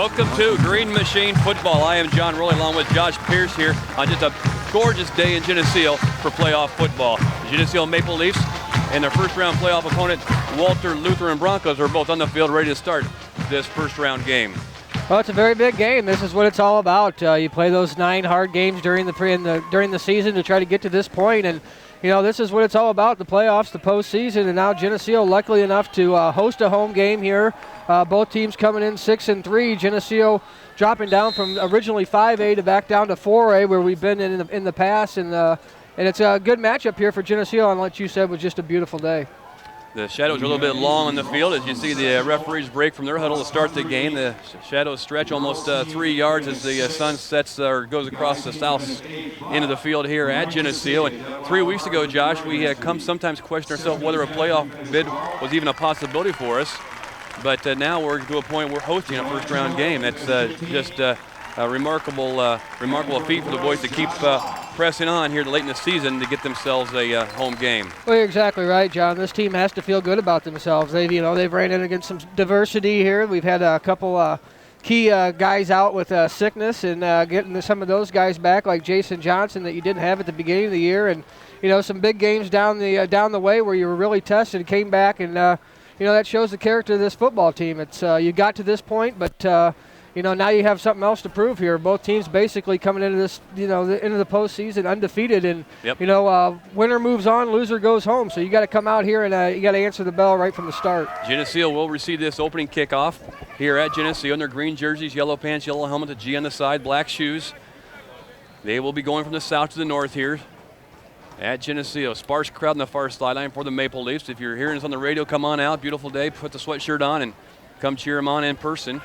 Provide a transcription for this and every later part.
Welcome to Green Machine Football. I am John Rowley along with Josh Pierce here on just a gorgeous day in Geneseo for playoff football. The Geneseo Maple Leafs and their first round playoff opponent, Walther Lutheran Broncos, are both on the field ready to start this first round game. Well, it's a very big game. This is what it's all about. You play those 9 hard games during the season to try to get to this point, and you know this is what it's all about: the playoffs, the postseason, and now Geneseo lucky enough to host a home game here. Both teams coming in 6-3. Geneseo dropping down from originally 5A to back down to 4A, where we've been in the past, and it's a good matchup here for Geneseo. And like you said, was just a beautiful day. The shadows are a little bit long on the field as you see the referees break from their huddle to start the game. The shadows stretch almost 3 yards as the sun sets or goes across the south end of the field here at Geneseo. And 3 weeks ago, Josh, we sometimes question ourselves whether a playoff bid was even a possibility for us. But now we're to a point we're hosting a first-round game. That's just a remarkable feat for the boys to keep pressing on here late in the season to get themselves a home game. Well, you're exactly right, John. This team has to feel good about themselves. They've ran in against some diversity here. We've had a couple key guys out with sickness, and getting some of those guys back, like Jason Johnson, that you didn't have at the beginning of the year, and some big games down the way where you were really tested, came back, and that shows the character of this football team. It's you got to this point, but now you have something else to prove here. Both teams basically coming into this, into the postseason undefeated, and winner moves on, loser goes home. So you got to come out here and you got to answer the bell right from the start. Geneseo will receive this opening kickoff here at Geneseo in their green jerseys, yellow pants, yellow helmet, the G on the side, black shoes. They will be going from the south to the north here at Geneseo. Sparse crowd on the far sideline for the Maple Leafs. If you're hearing us on the radio, come on out. Beautiful day. Put the sweatshirt on and come cheer them on in person.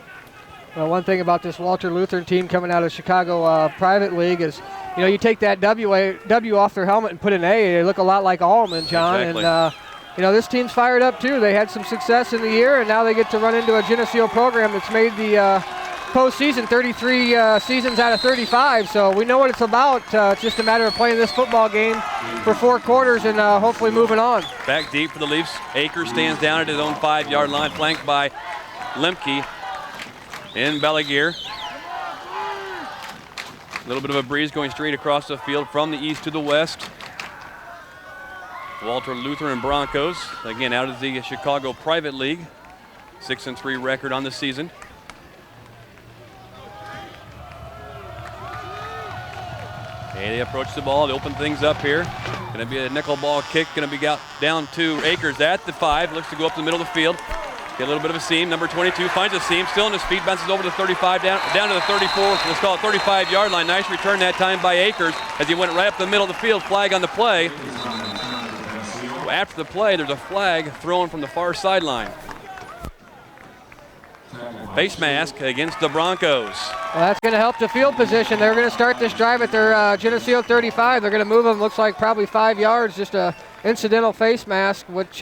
Well, one thing about this Walther Lutheran team coming out of Chicago Private League is, you take that W off their helmet and put an A. They look a lot like Allman, John. Exactly. And, this team's fired up, too. They had some success in the year, and now they get to run into a Geneseo program that's made the postseason 33 seasons out of 35. So we know what it's about. It's just a matter of playing this football game for 4 quarters and hopefully moving on. Back deep for the Leafs. Akers stands down at his own 5-yard line, flanked by Lemke in Balaguer. A little bit of a breeze going straight across the field from the east to the west. Walther Lutheran Broncos, again out of the Chicago Private League. 6-3 record on the season. And they approach the ball. They open things up here. Going to be a nickel ball kick. Going to be out down to Akers at the 5. Looks to go up the middle of the field. Get a little bit of a seam. Number 22 finds a seam. Still on his feet. Bounces over to 35. Down to the 34. Let's call it 35-yard line. Nice return that time by Akers as he went right up the middle of the field. Flag on the play. After the play, there's a flag thrown from the far sideline. Face mask against the Broncos. Well, that's going to help the field position. They're going to start this drive at their Geneseo 35. They're going to move them, looks like probably 5 yards, just a incidental face mask, which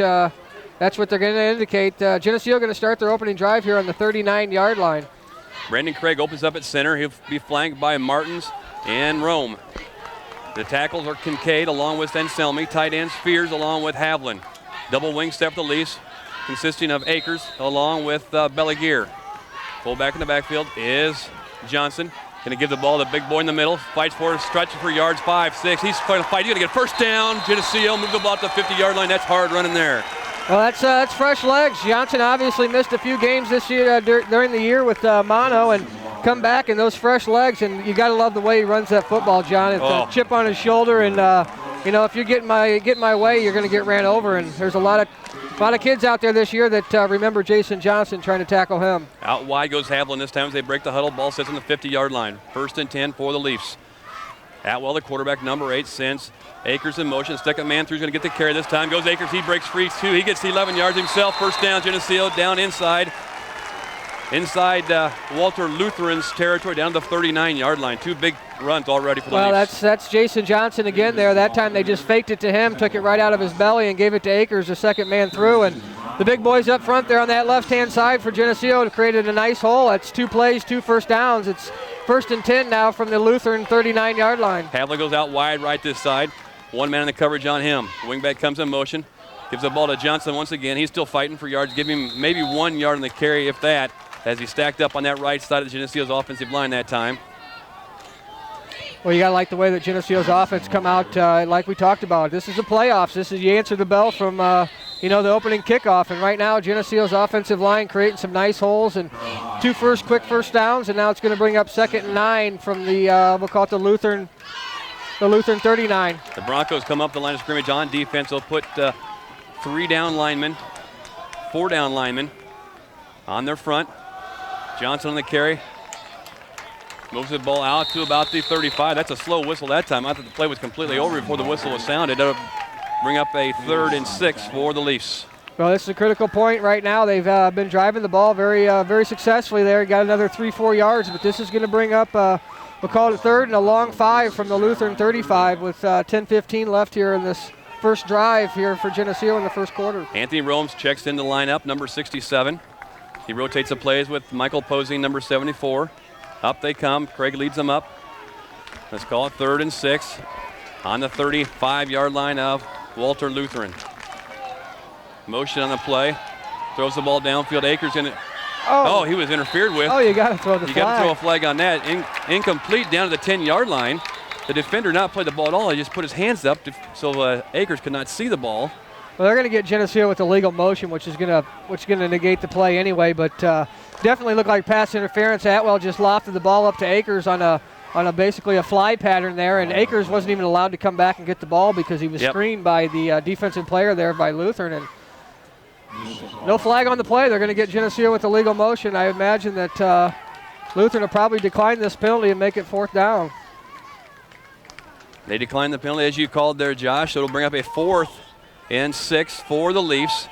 that's what they're going to indicate. Geneseo going to start their opening drive here on the 39-yard line. Brandon Craig opens up at center. He'll be flanked by Martins and Rome. The tackles are Kincaid along with Anselmi. Tight ends Spears along with Havlin. Double wing step for the Leafs, consisting of Akers along with Balaguer. Fullback in the backfield is Johnson. Going to give the ball to the big boy in the middle. Fights for it, stretches for yards, 5, 6. He's going to fight. He's going to get first down. Geneseo moves the ball to the 50-yard line. That's hard running there. Well, that's fresh legs. Johnson obviously missed a few games this year during the year with mono, and come back in those fresh legs. And you got to love the way he runs that football, John. It's a chip on his shoulder, and if you're getting my way, you're going to get ran over. And there's a lot of kids out there this year that remember Jason Johnson trying to tackle him. Out wide goes Havlin this time as they break the huddle. Ball sits on the 50-yard line. 1st and 10 for the Leafs. Atwell, the quarterback, number 8, sends Akers in motion. Second man through is going to get the carry this time. Goes Akers. He breaks free too. He gets the 11 yards himself. First down, Geneseo down inside Walther Lutheran's territory, down to the 39-yard line. 2 big runs already for the Leafs. Well, that's Jason Johnson again there. That time they just faked it to him, took it right out of his belly, and gave it to Akers, the second man through. And the big boys up front there on that left-hand side for Geneseo created a nice hole. That's 2 plays, 2 first downs. It's 1st and 10 now from the Lutheran 39-yard line. Havlin goes out wide right this side. 1 man in the coverage on him. The wingback comes in motion. Gives the ball to Johnson once again. He's still fighting for yards. Give him maybe 1 yard on the carry, if that. as he stacked up on that right side of Geneseo's offensive line that time. Well, you got to like the way that Geneseo's offense come out like we talked about. This is the playoffs. This is you answer the bell from, the opening kickoff. And right now, Geneseo's offensive line creating some nice holes and quick first downs. And now it's going to bring up 2nd and 9 from the, we'll call it the Lutheran 39. The Broncos come up the line of scrimmage on defense. They'll put 4 down linemen on their front. Johnson on the carry. Moves the ball out to about the 35. That's a slow whistle that time. I thought the play was completely over before the whistle was sounded. It'll bring up a 3rd and 6 for the Leafs. Well, this is a critical point right now. They've been driving the ball very successfully there. Got another 3-4 yards, but this is going to bring up, we'll call it a 3rd and a long 5 from the Lutheran 35 with 10:15 left here in this first drive here for Geneseo in the first quarter. Anthony Romes checks into lineup, number 67. He rotates the plays with Michael Posey, number 74. Up they come. Craig leads them up. Let's call it 3rd and 6 on the 35-yard line of Walther Lutheran. Motion on the play. Throws the ball downfield. Akers in it. Oh, he was interfered with. Oh, you got to throw the flag. You got to throw a flag on that. Incomplete down to the 10-yard line. The defender not play the ball at all. He just put his hands up so Akers could not see the ball. Well, they're going to get Geneseo with illegal motion, which is going to negate the play anyway. But definitely looked like pass interference. Atwell just lofted the ball up to Akers on a basically a fly pattern there, and Akers wasn't even allowed to come back and get the ball because he was screened by the defensive player there by Lutheran. And no flag on the play. They're going to get Geneseo with illegal motion. I imagine that Lutheran will probably decline this penalty and make it 4th down. They declined the penalty as you called there, Josh. So it'll bring up a 4th and 6 for the Leafs.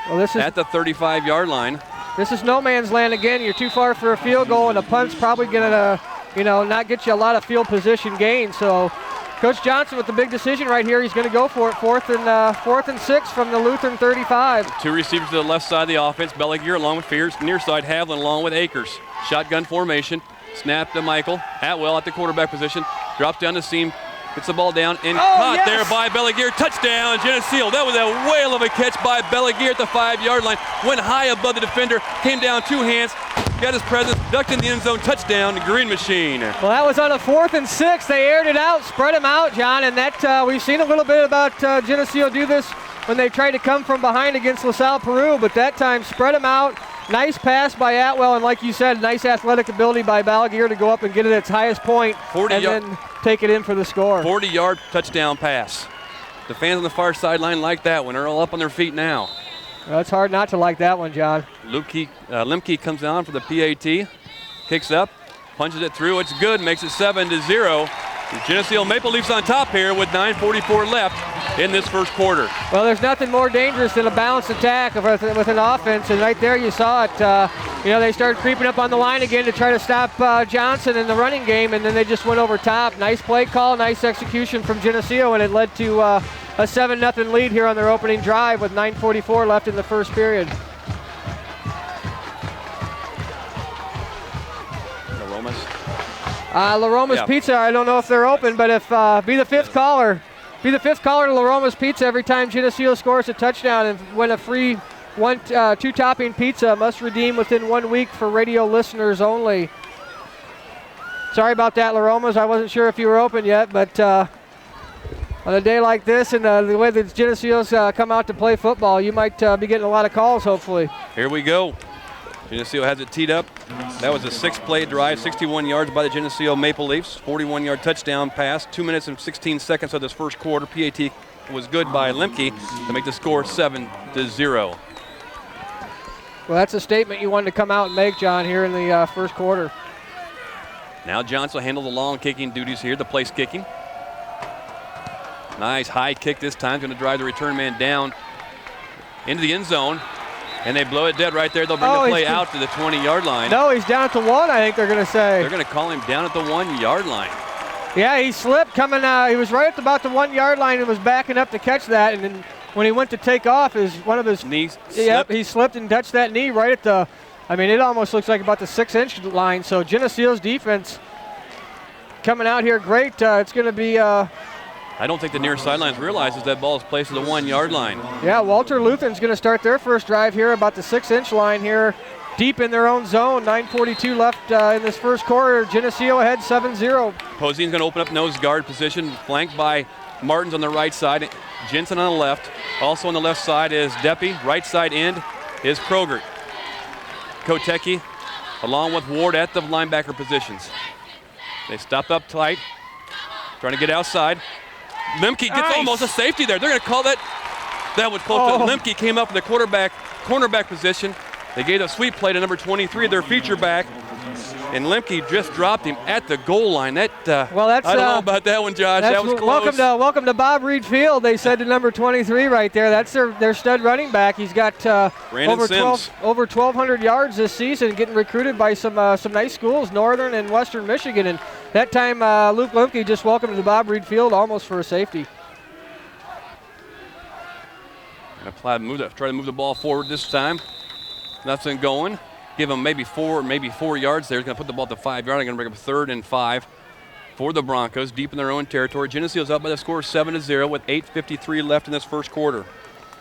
Well, this is at the 35-yard line. This is no man's land again. You're too far for a field goal, and a punt's probably going to, not get you a lot of field position gain. So Coach Johnson with the big decision right here. He's going to go for it. 4th and 6 from the Lutheran 35. 2 receivers to the left side of the offense. Bellinger along with Fears. Near side, Havlin along with Akers. Shotgun formation. Snap to Michael. Atwell at the quarterback position. Drops down the seam. Gets the ball down and caught there by Bellinger. Touchdown, Geneseo. That was a whale of a catch by Bellinger at the 5-yard line. Went high above the defender. Came down 2 hands. Got his presence. Ducked in the end zone. Touchdown, Green Machine. Well, that was on a 4th and 6. They aired it out, spread him out, John. And that we've seen a little bit about Geneseo do this when they tried to come from behind against LaSalle Peru. But that time, spread him out. Nice pass by Atwell, and like you said, nice athletic ability by Balaguer to go up and get it at its highest point and then take it in for the score. 40-yard touchdown pass. The fans on the far sideline like that one. They're all up on their feet now. Well, it's hard not to like that one, John. Lemke comes down for the PAT, kicks up, punches it through. It's good, makes it 7-0. Geneseo Maple Leafs on top here with 9:44 left in this first quarter. Well, there's nothing more dangerous than a balanced attack with an offense, and right there you saw it. They started creeping up on the line again to try to stop Johnson in the running game, and then they just went over top. Nice play call, nice execution from Geneseo, and it led to a 7-0 lead here on their opening drive with 9:44 left in the first period. La Roma's Pizza, I don't know if they're open, but if be the fifth caller to La Roma's Pizza every time Geneseo scores a touchdown and win a free 2-topping pizza. Must redeem within 1 week for radio listeners only. Sorry about that, La Roma's. I wasn't sure if you were open yet, but on a day like this and the way that Geneseo's come out to play football, you might be getting a lot of calls, hopefully. Here we go. Geneseo has it teed up. That was a 6-play drive, 61 yards by the Geneseo Maple Leafs, 41-yard touchdown pass, 2 minutes and 16 seconds of this first quarter. PAT was good by Lemke to make the score 7-0. Well, that's a statement you wanted to come out and make, John, here in the first quarter. Now Johnson will handle the long kicking duties here, the place kicking. Nice high kick this time, going to drive the return man down into the end zone. And they blow it dead right there. They'll bring the play out to the 20-yard line. No, he's down at the 1, I think they're going to say. They're going to call him down at the 1-yard line. Yeah, he slipped coming he was right at about the 1-yard line and was backing up to catch that. And then when he went to take off, one of his knees slipped. Yep, he slipped and touched that knee right at it almost looks like about the 6-inch line. So Geneseo's defense coming out here great. It's going to be I don't think the near sidelines realizes that ball is placed at the 1-yard line. Yeah, Walther Lutheran's going to start their first drive here about the 6-inch line here deep in their own zone. 9:42 left in this first quarter. Geneseo ahead 7-0. Posine's going to open up nose guard position, flanked by Martins on the right side, Jensen on the left. Also on the left side is Deppy. Right side end is Krogert. Kotecki along with Ward at the linebacker positions. They stopped up tight, trying to get outside. Lemke gets almost a safety there. They're going to call that. That was close. Lemke came up in the cornerback position. They gave a sweep play to number 23, their feature back, and Lemke just dropped him at the goal line. That I don't know about that one, Josh. That was close. Welcome to Bob Reed Field. They said to number 23 right there. That's their stud running back. He's got over 1,200 yards this season, getting recruited by some nice schools, Northern and Western Michigan. And that time, Luke Lemke just welcomed to Bob Reed Field almost for a safety. Try to move the ball forward this time. Nothing going. Give them maybe 4 yards there. He's going to put the ball at the 5 yard. I'm going to bring up 3rd and 5 for the Broncos, deep in their own territory. Geneseo's up by the score 7-0 with 8:53 left in this first quarter.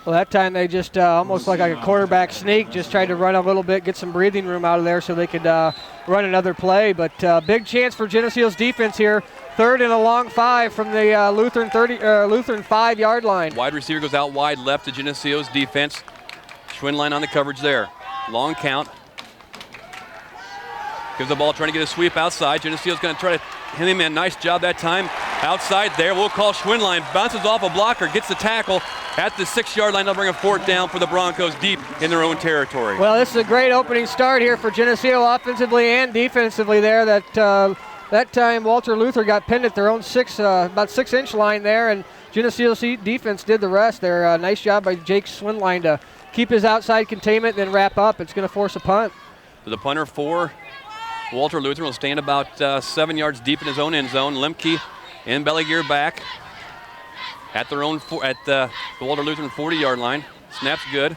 Well, that time they just almost like a quarterback sneak, just tried to run a little bit, get some breathing room out of there so they could run another play. But big chance for Geneseo's defense here. 3rd and a long 5 from the Lutheran 5 yard line. Wide receiver goes out wide left to Geneseo's defense. Schwindline on the coverage there. Long count. Gives the ball, trying to get a sweep outside. Geneseo's going to try to hit him in. Nice job that time. Outside there, we'll call Schwindline. Bounces off a blocker, gets the tackle at the 6 yard line. They'll bring a 4th down for the Broncos deep in their own territory. Well, this is a great opening start here for Geneseo offensively and defensively there. That time Walther Lutheran got pinned at their own about 6-inch line there, and Geneseo's defense did the rest there. Nice job by Jake Schwindline to keep his outside containment, then wrap up. It's going to force a punt. So the punter for Walther Lutheran will stand about 7 yards deep in his own end zone. Lemke in belly gear back at their own the Walther Lutheran 40 yard line. Snap's good.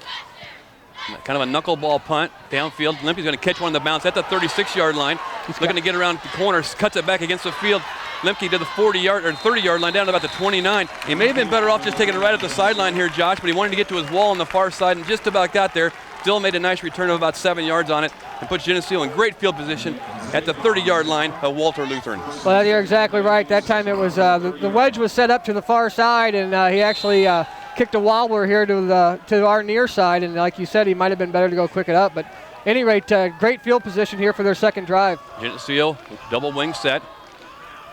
Kind of a knuckleball punt downfield. Lemke's going to catch one on the bounce at the 36 yard line. He's looking to get around the corner, cuts it back against the field. Lemke to the 40 yard or 30 yard line down to about the 29. He may have been better off just taking it right at the sideline here, Josh, but he wanted to get to his wall on the far side and just about got there. Still made a nice return of about 7 yards on it and puts Geneseo in great field position at the 30 yard line of Walther Lutheran. Well, you're exactly right. That time it was the wedge was set up to the far side, and he actually kicked a wobbler here to our near side, and like you said, he might have been better to go quick it up. But at any rate, great field position here for their second drive. Geneseo double wing set.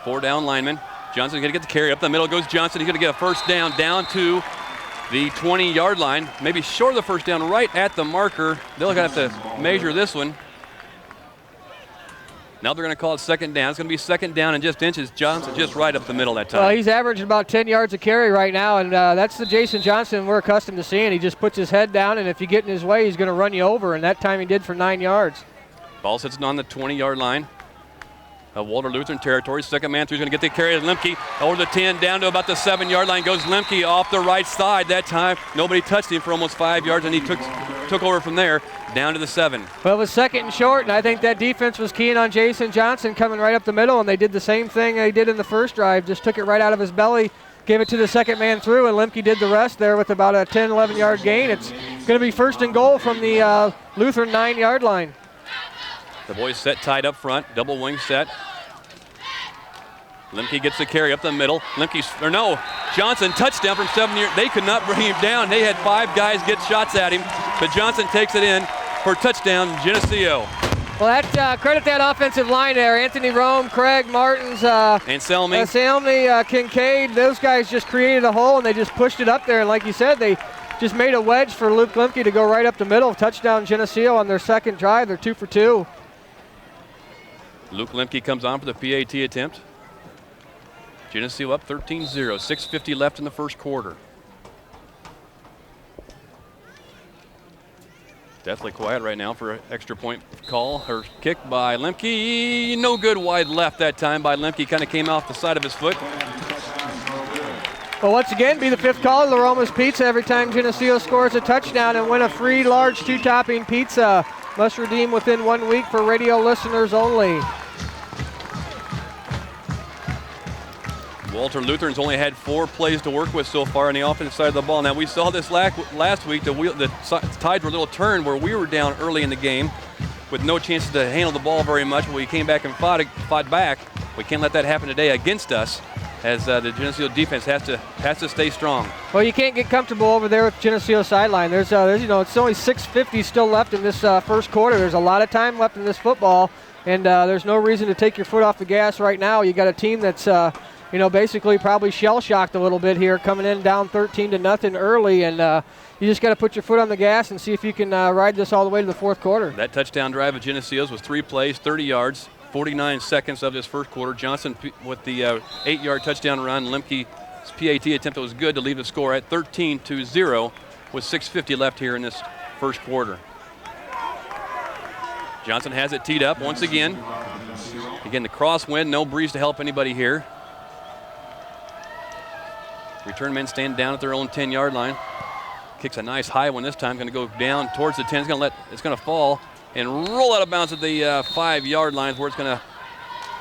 4 down linemen. Johnson's going to get the carry. Up the middle goes Johnson. He's going to get a first down to the 20 yard line. Maybe short of the first down, right at the marker. They're going to have to measure this one. Now they're going to call it second down. It's going to be second down and just inches. Johnson just right up the middle that time. Well, he's averaging about 10 yards a carry right now, and that's the Jason Johnson we're accustomed to seeing. He just puts his head down, and if you get in his way, he's going to run you over, and that time he did for 9 yards. Ball sits on the 20 yard line. Walther Lutheran territory. Second man through is going to get the carry to Lemke. Over the 10, down to about the 7 yard line goes Lemke off the right side. That time, nobody touched him for almost 5 yards, and he took over from there down to the 7. Well, it was second and short, and I think that defense was keying on Jason Johnson coming right up the middle, and they did the same thing they did in the first drive. Just took it right out of his belly, gave it to the second man through, and Lemke did the rest there with about a 10, 11 yard gain. It's going to be first and goal from the Lutheran 9 yard line. The boys set tight up front, double wing set. Lemke gets the carry up the middle. Johnson, touchdown from 7 yards. They could not bring him down. They had 5 guys get shots at him, but Johnson takes it in for touchdown, Geneseo. Well, credit that offensive line there. Anthony Rome, Craig Martins, Anselmi, Kincaid. Those guys just created a hole, and they just pushed it up there. And like you said, they just made a wedge for Luke Lemke to go right up the middle. Touchdown, Geneseo on their second drive. They're 2 for 2. Luke Lemke comes on for the PAT attempt. Geneseo up 13-0, 6:50 left in the first quarter. Deathly quiet right now for an extra point call. Or kick by Lemke. No good, wide left that time by Lemke. Kind of came off the side of his foot. Well, once again, be the 5th call of La Roma's Pizza every time Geneseo scores a touchdown and win a free large 2-topping pizza. Must redeem within 1 week for radio listeners only. Walther Lutheran's only had 4 plays to work with so far on the offensive side of the ball. Now, we saw this last week. The tides were a little turned where we were down early in the game. with no chances to handle the ball very much. We came back and fought back. We can't let that happen today against us, as the Geneseo defense has to stay strong. Well, you can't get comfortable over there with Geneseo sideline. There's it's only 6:50 still left in this first quarter. There's a lot of time left in this football, and there's no reason to take your foot off the gas right now. You got a team that's basically probably shell-shocked a little bit here, coming in down 13-0 early, and you just got to put your foot on the gas and see if you can ride this all the way to the fourth quarter. That touchdown drive of Geneseo's was 3 plays, 30 yards, 49 seconds of this first quarter. Johnson with the 8-yard touchdown run. Lemke's PAT attempt was good to leave the score at 13-0 with 6:50 left here in this first quarter. Johnson has it teed up once again. Again, the crosswind, no breeze to help anybody here. Return men stand down at their own 10-yard line. Kicks a nice high one this time. Going to go down towards the 10. It's going to fall and roll out of bounds at the 5-yard line, where it's going to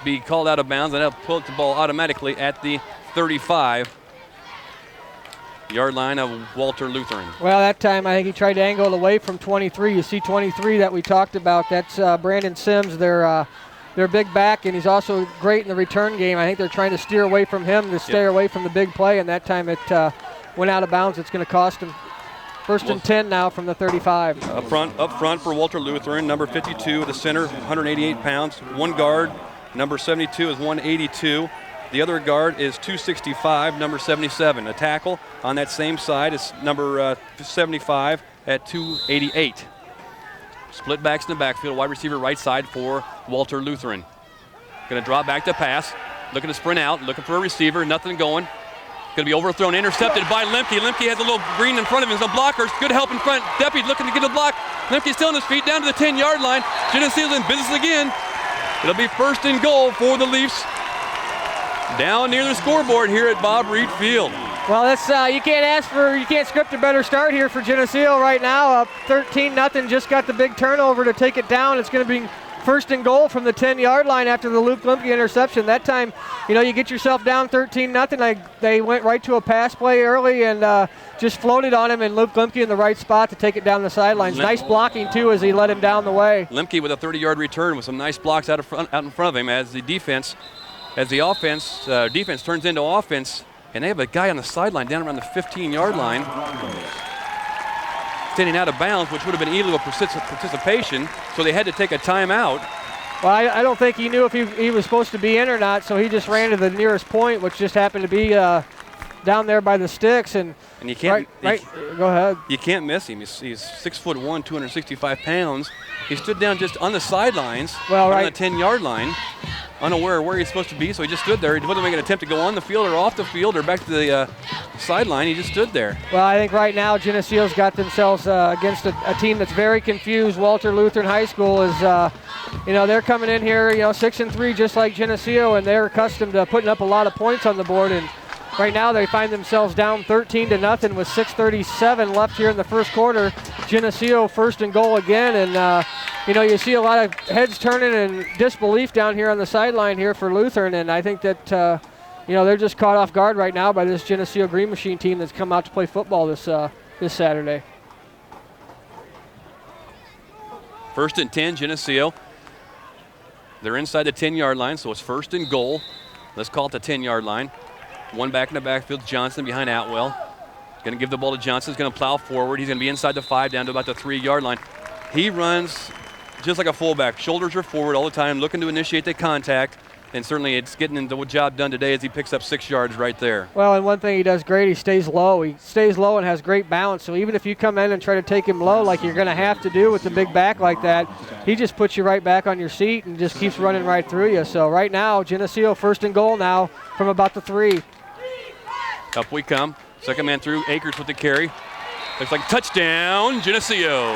be called out of bounds, and that'll pull the ball automatically at the 35-yard line of Walther Lutheran. Well, that time I think he tried to angle it away from 23. You see 23 that we talked about. That's Brandon Sims, their big back, and he's also great in the return game. I think they're trying to steer away from him to stay away from the big play, and that time it went out of bounds. It's going to cost him. First and 10 now from the 35. Up front for Walther Lutheran, number 52, the center, 188 pounds. One guard, number 72, is 182. The other guard is 265, number 77. A tackle on that same side is number 75 at 288. Split backs in the backfield, wide receiver right side for Walther Lutheran. Going to drop back to pass, looking to sprint out, looking for a receiver, nothing going. Going to be overthrown, intercepted by Lemke. Lemke has a little green in front of him, some blockers, good help in front. Deputy looking to get a block. Lemke still on his feet, down to the 10-yard line. Geneseo's in business again. It'll be first and goal for the Leafs. Down near the scoreboard here at Bob Reed Field. Well, that's you can't script a better start here for Geneseo right now. Up 13-0, just got the big turnover to take it down. It's going to be first and goal from the 10-yard line after the Luke Lemke interception. That time, you get yourself down 13-0. They went right to a pass play early and just floated on him, and Luke Lemke in the right spot to take it down the sidelines. Nice blocking, too, as he let him down the way. Lemke with a 30-yard return with some nice blocks out in front of him as the defense turns into offense. And they have a guy on the sideline down around the 15-yard line, standing out of bounds, which would have been illegal participation, so they had to take a timeout. Well, I don't think he knew if he was supposed to be in or not, so he just ran to the nearest point, which just happened to be down there by the sticks. And you can't go ahead. You can't miss him. He's 6'1", 265 pounds. He stood down just on the sidelines, on the 10-yard line, unaware of where he's supposed to be, so he just stood there. He wasn't making an attempt to go on the field or off the field or back to the sideline. He just stood there. Well, I think right now Geneseo's got themselves against a team that's very confused. Walther Lutheran High School is, they're coming in here, 6-3 just like Geneseo, and they're accustomed to putting up a lot of points on the board. And right now they find themselves down 13-0 with 6:37 left here in the first quarter. Geneseo first and goal again, and you see a lot of heads turning and disbelief down here on the sideline here for Lutheran, and I think that they're just caught off guard right now by this Geneseo Green Machine team that's come out to play football this Saturday. First and 10, Geneseo. They're inside the 10-yard line, so it's first and goal. Let's call it the 10-yard line. One back in the backfield, Johnson behind Atwell. Going to give the ball to Johnson. He's going to plow forward. He's going to be inside the 5 down to about the 3-yard line. He runs just like a fullback. Shoulders are forward all the time, looking to initiate the contact. And certainly it's getting the job done today as he picks up 6 yards right there. Well, and one thing he does great, he stays low. He stays low and has great balance. So even if you come in and try to take him low like you're going to have to do with the big back like that, he just puts you right back on your seat and just keeps running right through you. So right now, Geneseo first and goal now from about the 3. Up we come. Second man through, Akers with the carry. Looks like touchdown, Geneseo.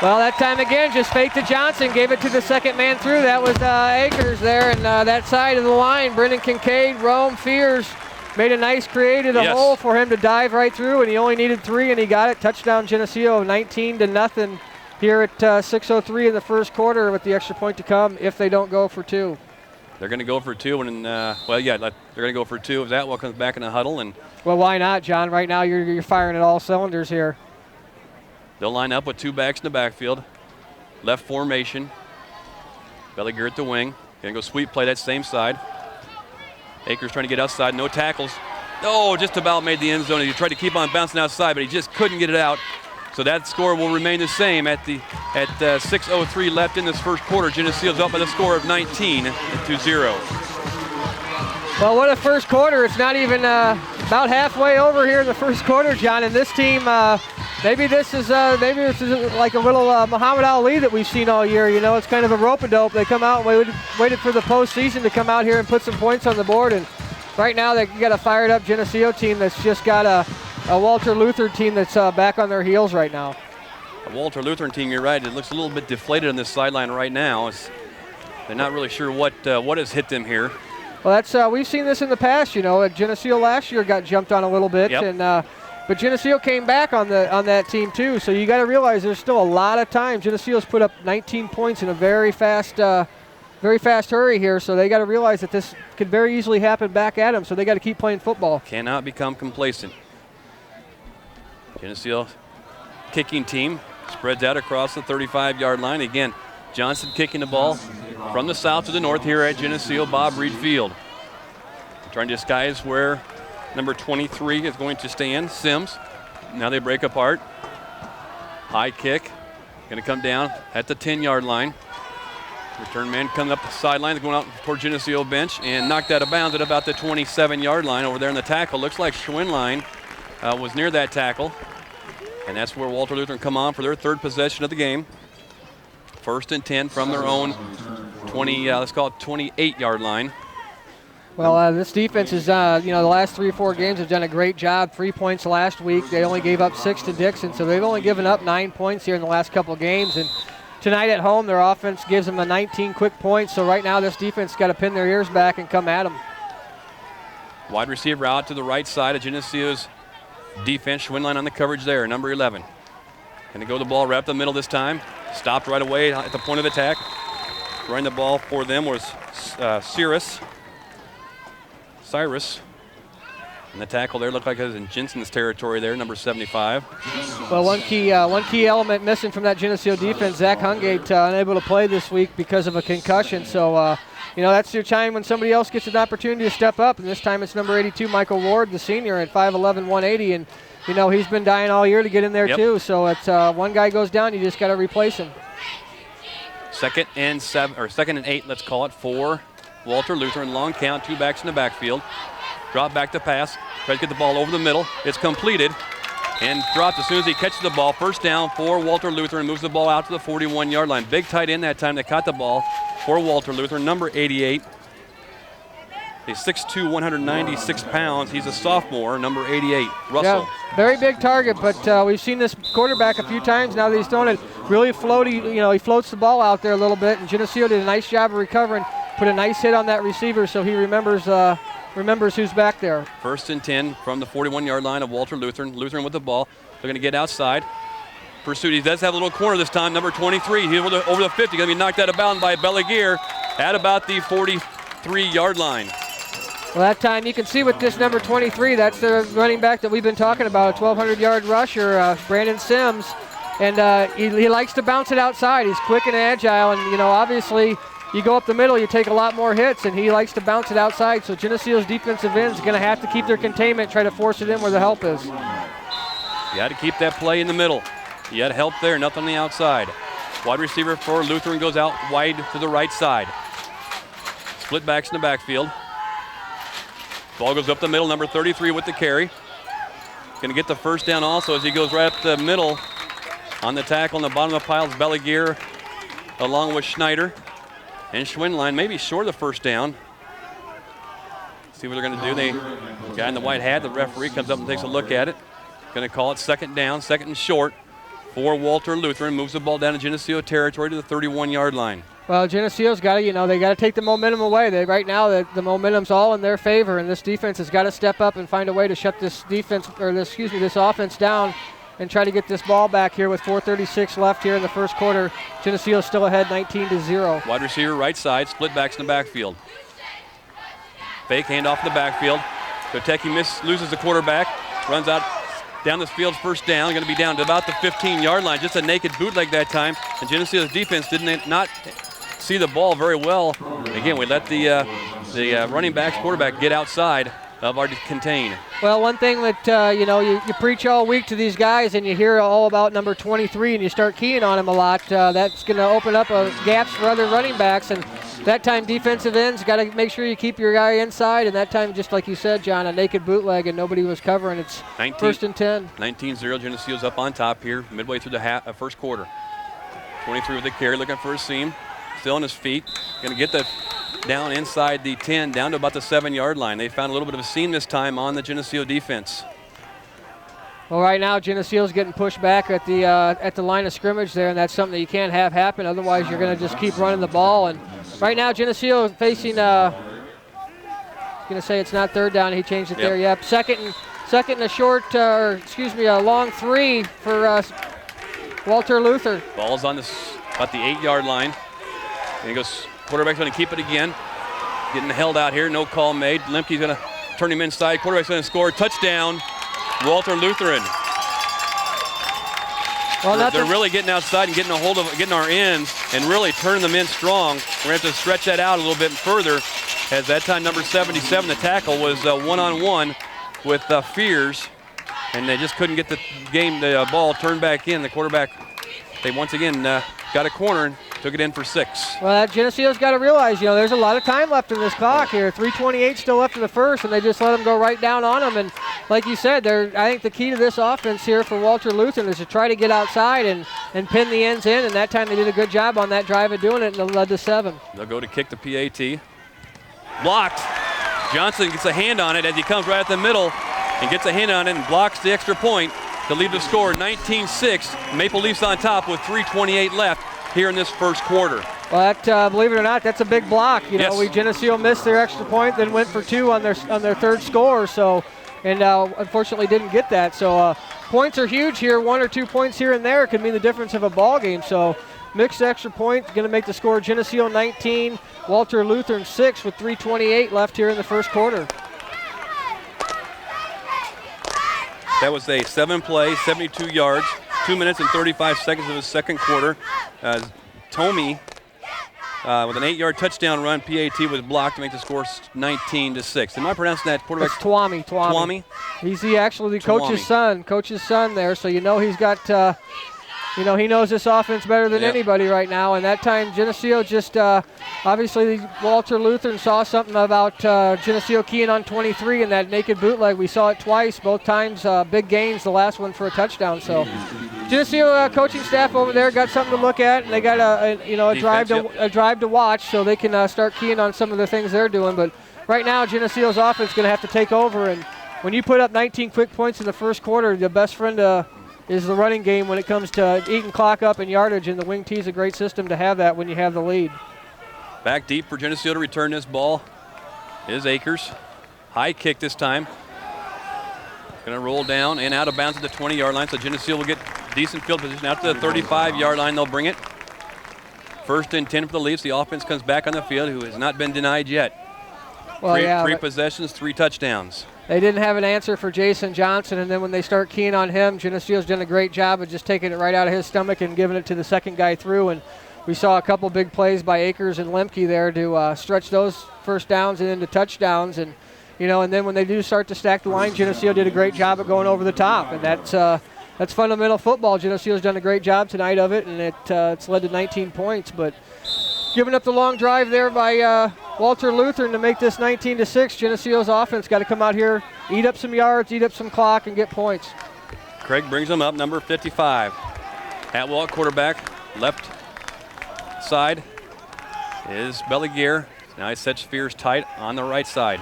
Well, that time again, just fake to Johnson, gave it to the second man through. That was Akers there, and that side of the line, Brendan Kincaid, Rome, Fears, created a hole for him to dive right through, and he only needed 3, and he got it. Touchdown, Geneseo, 19-0 here at 6:03 in the first quarter with the extra point to come if they don't go for 2. They're going to go for 2, and they're going to go for 2 if Atwell comes back in the huddle. And well, why not, John? Right now you're firing at all cylinders here. They'll line up with 2 backs in the backfield. Left formation. Bellinger at the wing. Gonna go sweep play that same side. Akers trying to get outside, no tackles. Oh, just about made the end zone. He tried to keep on bouncing outside, but he just couldn't get it out. So that score will remain the same at 6:03 left in this first quarter. Geneseo's up by the score of 19-0. Well, what a first quarter. It's not even about halfway over here in the first quarter, John, and this team, maybe this is like a little Muhammad Ali that we've seen all year. You know, it's kind of a rope-a-dope. They come out and waited for the postseason to come out here and put some points on the board, and right now they got a fired-up Geneseo team that's just got a Walther Lutheran team that's back on their heels right now. A Walther Lutheran team, you're right, it looks a little bit deflated on this sideline right now. They're not really sure what has hit them here. Well, that's we've seen this in the past. You know, Geneseo last year got jumped on a little bit, yep. and but Geneseo came back on that team too. So you got to realize there's still a lot of time. Geneseo's put up 19 points in a very fast hurry here. So they got to realize that this could very easily happen back at them. So they got to keep playing football. Cannot become complacent. Geneseo kicking team spreads out across the 35-yard line. Again, Johnson kicking the ball from the south to the north here at Geneseo Bob Reed Field. Trying to disguise where number 23 is going to stand, Sims. Now they break apart. High kick, going to come down at the 10-yard line. Return man coming up the sideline, going out toward Geneseo bench and knocked out of bounds at about the 27-yard line over there in the tackle. Looks like Schwinline was near that tackle. And that's where Walther Lutheran come on for their third possession of the game. 1st and 10 from their own 28-yard line. Well, this defense is, the last 3 or 4 games have done a great job. 3 points last week. They only gave up 6 to Dixon, so they've only given up 9 points here in the last couple of games. And tonight at home, their offense gives them 19 quick points. So right now, this defense got to pin their ears back and come at them. Wide receiver out to the right side of Geneseo's defense. Schwinline on the coverage there, number 11. Going to go the ball right up the middle this time. Stopped right away at the point of attack. Throwing the ball for them was Cyrus. And the tackle there looked like it was in Jensen's territory there, number 75. Well, one key element missing from that Geneseo defense, Zach Hungate, unable to play this week because of a concussion. So, that's your time when somebody else gets an opportunity to step up. And this time it's number 82, Michael Ward, the senior, at 5'11", 180. And, he's been dying all year to get in there, too. So it's one guy goes down, you just got to replace him. 2nd and 8, let's call it, for Walther Lutheran. Long count, 2 backs in the backfield. Drop back to pass. Tries to get the ball over the middle. It's completed and dropped as soon as he catches the ball. First down for Walther Lutheran. Moves the ball out to the 41-yard line. Big tight end that time that caught the ball for Walther Lutheran. Number 88. He's 6'2", 196 pounds. He's a sophomore, number 88, Russell. Yeah, very big target, but we've seen this quarterback a few times now that he's thrown it really floaty. He floats the ball out there a little bit, and Geneseo did a nice job of recovering, put a nice hit on that receiver so he remembers who's back there. 1st and 10 from the 41-yard line of Walther Lutheran. Lutheran with the ball. They're going to get outside. Pursuit. He does have a little corner this time, number 23. He's over the 50. Going to be knocked out of bounds by Bellinger at about the 43-yard line. Well, that time you can see with this number 23, that's the running back that we've been talking about, a 1,200-yard rusher, Brandon Sims. And he likes to bounce it outside. He's quick and agile, and, obviously you go up the middle, you take a lot more hits, and he likes to bounce it outside. So Geneseo's defensive end is going to have to keep their containment, try to force it in where the help is. You got to keep that play in the middle. You had help there, nothing on the outside. Wide receiver for Lutheran goes out wide to the right side. Split backs in the backfield. Ball goes up the middle, number 33 with the carry. Going to get the first down also as he goes right up the middle on the tackle. On the bottom of the pile is Bellinger along with Schneider. And Schwinline maybe short of the first down. See what they're going to do. The guy in the white hat, the referee, comes up and takes a look at it. Going to call it 2nd down, 2nd and short for Walther Lutheran. Moves the ball down to Geneseo territory to the 31-yard line. Well, Geneseo's got to, they got to take the momentum away. Right now, the momentum's all in their favor, and this defense has got to step up and find a way to shut this offense down and try to get this ball back here with 4:36 left here in the first quarter. Geneseo's still ahead 19-0. Wide receiver right side, split backs in the backfield. Fake handoff in the backfield. Kotecki loses the quarterback, runs out down this field's first down. Going to be down to about the 15-yard line. Just a naked bootleg that time. And Geneseo's defense did not see the ball very well. Again, we let the running backs, quarterback get outside of our contain. Well, one thing that, you preach all week to these guys and you hear all about number 23 and you start keying on him a lot, that's going to open up gaps for other running backs. And that time defensive ends, got to make sure you keep your guy inside. And that time, just like you said, John, a naked bootleg and nobody was covering. It's 1st and 10. 19-0, Geneseo's up on top here midway through the first quarter. 23 with the carry, looking for a seam. Still on his feet. Going to get the down inside the 10, down to about the 7-yard line. They found a little bit of a seam this time on the Geneseo defense. Well, right now Geneseo's getting pushed back at the line of scrimmage there, and that's something that you can't have happen. Otherwise, you're going to just keep running the ball. And right now, Geneseo facing. Going to say it's not 3rd down. He changed it there. Yep. Second and a short, a long 3 for Walther Lutheran. Ball's on about the 8-yard line. And he goes. Quarterback's going to keep it again. Getting held out here. No call made. Lemke's going to turn him inside. Quarterback's going to score. Touchdown, Walther Lutheran. Well, they're really getting outside and getting a hold of getting our ends and really turning them in strong. We're going to have to stretch that out a little bit further, as that time number 77, the tackle, was one-on-one with Fears, and they just couldn't get the ball turned back in. The quarterback, they once again got a corner and took it in for 6. Well, Geneseo's got to realize, there's a lot of time left in this clock here. 3:28 still left in the first, and they just let them go right down on them. And like you said, I think the key to this offense here for Walther Lutheran is to try to get outside and pin the ends in. And that time they did a good job on that drive of doing it, and it led to 7. They'll go to kick the PAT. Blocked. Johnson gets a hand on it as he comes right at the middle and gets a hand on it and blocks the extra point to leave the score 19-6. Maple Leafs on top with 3:28 left here in this first quarter. Well, believe it or not, that's a big block. Yes. Geneseo missed their extra point, then went for 2 on their 3rd score. So, and unfortunately didn't get that. So points are huge here. 1 or 2 points here and there could mean the difference of a ball game. So mixed extra point going to make the score Geneseo 19, Walther Lutheran 6 with 3:28 left here in the first quarter. That was a 7-play, 72 yards, 2 minutes and 35 seconds of the second quarter. Tomey with an 8-yard touchdown run. PAT was blocked to make the score 19-6. Am I pronouncing that quarterback? It's Twomey. He's actually the coach's son there. So he's got. He knows this offense better than anybody right now. And that time, Geneseo just obviously Walther Lutheran saw something about Geneseo keying on 23 in that naked bootleg. We saw it twice, both times big gains. The last one for a touchdown. So Geneseo coaching staff over there got something to look at, and they got a drive to watch, so they can start keying on some of the things they're doing. But right now, Geneseo's offense is going to have to take over. And when you put up 19 quick points in the first quarter, the best friend is the running game when it comes to eating clock up and yardage, and the wing T is a great system to have that when you have the lead. Back deep for Geneseo to return this ball is Akers. High kick this time. Going to roll down and out of bounds at the 20-yard line, so Geneseo will get decent field position out to the 35-yard line. They'll bring it. 1st and 10 for the Leafs. The offense comes back on the field, who has not been denied yet. Well, three possessions, 3 touchdowns. They didn't have an answer for Jason Johnson, and then when they start keying on him, Geneseo's done a great job of just taking it right out of his stomach and giving it to the second guy through. And we saw a couple big plays by Akers and Lemke there to stretch those first downs and into touchdowns. And and then when they do start to stack the line, Geneseo did a great job of going over the top, and that's fundamental football. Geneseo's done a great job tonight of it, and it's led to 19 points. But giving up the long drive there by Walther Lutheran to make this 19-6. Geneseo's offense got to come out here, eat up some yards, eat up some clock, and get points. Craig brings them up, number 55. Atwell at quarterback, left side is Belligear. Now he sets Fears tight on the right side.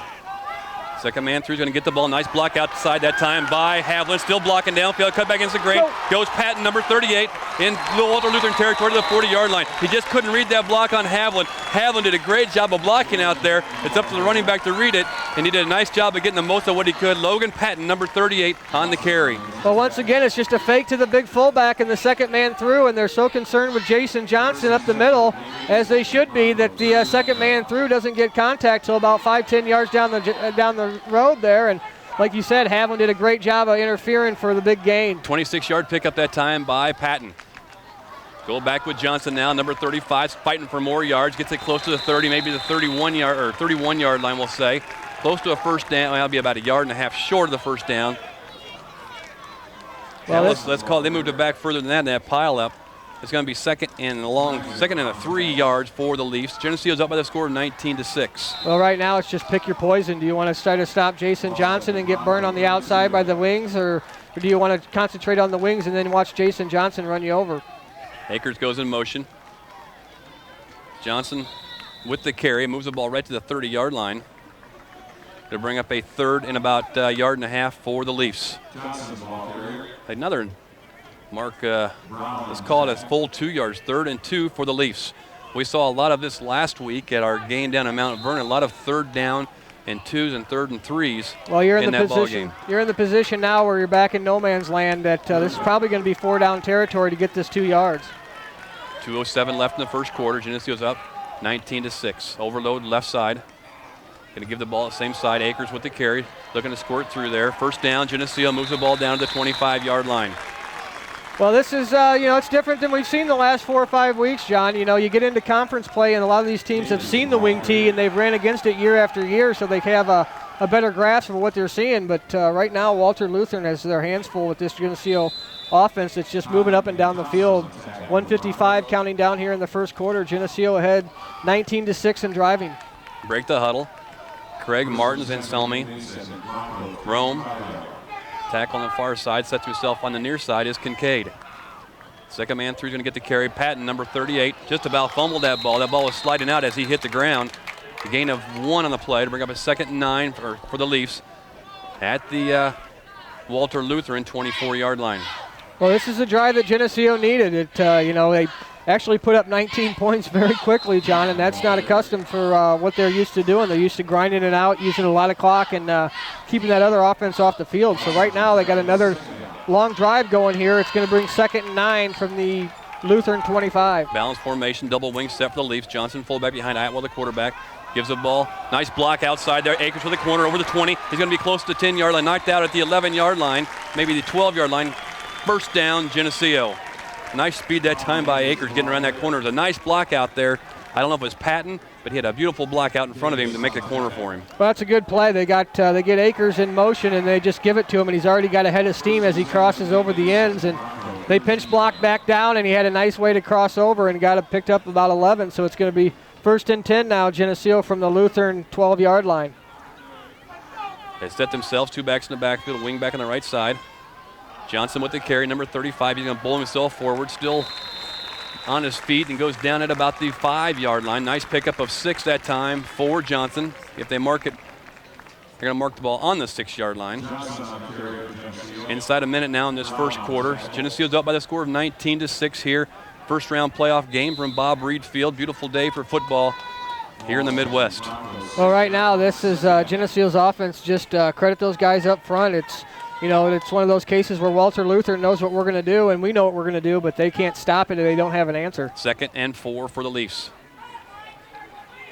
Second man through is going to get the ball. Nice block outside that time by Havlin. Still blocking downfield. Cut back against the grain. Goes Patton, number 38, in Walther Lutheran territory to the 40-yard line. He just couldn't read that block on Havlin. Havlin did a great job of blocking out there. It's up to the running back to read it, and he did a nice job of getting the most of what he could. Logan Patton, number 38, on the carry. Well, once again, it's just a fake to the big fullback and the second man through, and they're so concerned with Jason Johnson up the middle, as they should be, that the second man through doesn't get contact till about 5-10 yards down the road there. And like you said, Haviland did a great job of interfering for the big gain. 26-yard pickup that time by Patton. Go back with Johnson now, number 35, fighting for more yards, gets it close to the 30, maybe the 31-yard line, we'll say. Close to a first down. That'll be about a yard and a half short of the first down. Well, let's call it. They moved it back further than that pile up. It's going to be second and 3 yards for the Leafs. Geneseo's up by the score of 19-6. Well, right now it's just pick your poison. Do you want to try to stop Jason Johnson and get burned on the outside by the wings, or do you want to concentrate on the wings and then watch Jason Johnson run you over? Akers goes in motion. Johnson with the carry, moves the ball right to the 30-yard line to bring up a third and about a yard and a half for the Leafs. Another mark, let's call it a full 2 yards, 3rd and 2 for the Leafs. We saw a lot of this last week at our game down in Mount Vernon, a lot of 3rd down and 2s and 3rd and 3s. Well, you're in the position. You're in the position now where you're back in no man's land. That this is probably going to be 4-down territory to get this 2 yards. 2:07 left in the first quarter. Geneseo's up 19-6. Overload left side. Going to give the ball at the same side. Akers with the carry, looking to squirt through there. First down. Geneseo moves the ball down to the 25-yard line. Well, this is, it's different than we've seen the last 4 or 5 weeks, John. You get into conference play, and a lot of these teams have seen the wing tee, and they've ran against it year after year, so they have a better grasp of what they're seeing. But right now, Walther Lutheran has their hands full with this Geneseo offense that's just moving up and down the field. 1:55 counting down here in the first quarter. Geneseo ahead 19-6 and driving. Break the huddle. Craig, Martins, and Selmy. Rome. Tackle on the far side, sets himself on the near side is Kincaid. Second man through is going to get the carry. Patton, number 38, just about fumbled that ball. That ball was sliding out as he hit the ground. A gain of 1 on the play to bring up a 2nd and 9 for the Leafs at the Walther Lutheran 24-yard line. Well, this is a drive that Geneseo needed. They actually put up 19 points very quickly, John, and that's not accustomed for what they're used to doing. They're used to grinding it out, using a lot of clock, and keeping that other offense off the field. So right now they got another long drive going here. It's going to bring 2nd and 9 from the Lutheran 25. Balanced formation, double wing set for the Leafs. Johnson fullback behind Atwell, the quarterback. Gives the ball. Nice block outside there. Akers for the corner over the 20. He's going to be close to the 10-yard line. Knocked out at the 11-yard line, maybe the 12-yard line. First down, Geneseo. Nice speed that time by Akers getting around that corner. It was a nice block out there. I don't know if it was Patton, but he had a beautiful block out in front of him to make the corner for him. Well, that's a good play. They get Akers in motion, and they just give it to him, and he's already got a head of steam as he crosses over the ends. And they pinch block back down, and he had a nice way to cross over and got it picked up about 11. So it's going to be 1st and 10 now, Geneseo from the Lutheran 12-yard line. They set themselves, 2 backs in the backfield, wing back on the right side. Johnson with the carry, number 35. He's going to bowl himself forward, still on his feet, and goes down at about the 5-yard line. Nice pickup of 6 that time for Johnson. If they mark it, they're going to mark the ball on the 6-yard line. Inside a minute now in this first quarter. Geneseo's up by the score of 19-6 here. First round playoff game from Bob Reed Field. Beautiful day for football here in the Midwest. Well, right now this is Geneseo's offense. Just credit those guys up front. It's one of those cases where Walther Lutheran knows what we're going to do, and we know what we're going to do, but they can't stop it, and they don't have an answer. 2nd and 4 for the Leafs.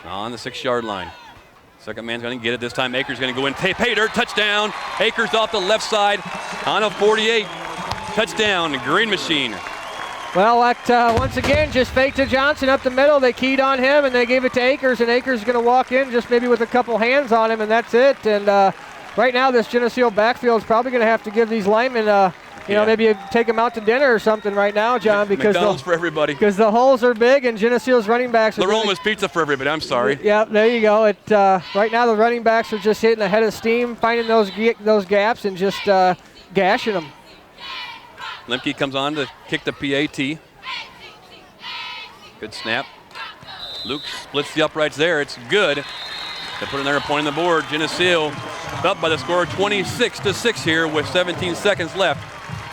On the 6-yard line. Second man's going to get it. This time Akers going to go in. Pay dirt, touchdown. Akers off the left side on a 48. Touchdown, Green Machine. Well, that once again just fake to Johnson up the middle. They keyed on him, and they gave it to Akers, and Akers is going to walk in just maybe with a couple hands on him, and that's it. And right now, this Geneseo backfield is probably going to have to give these linemen, maybe take them out to dinner or something right now, John, because McDonald's for everybody. Because the holes are big, and Geneseo's running backs. The Roma's pizza for everybody. I'm sorry. Yeah, there you go. Right now, the running backs are just hitting a head of steam, finding those gaps, and just gashing them. Lemke comes on to kick the PAT. Good snap. Luke splits the uprights there. It's good. They put it there, point on the board. Geneseo up by the score 26-6 here with 17 seconds left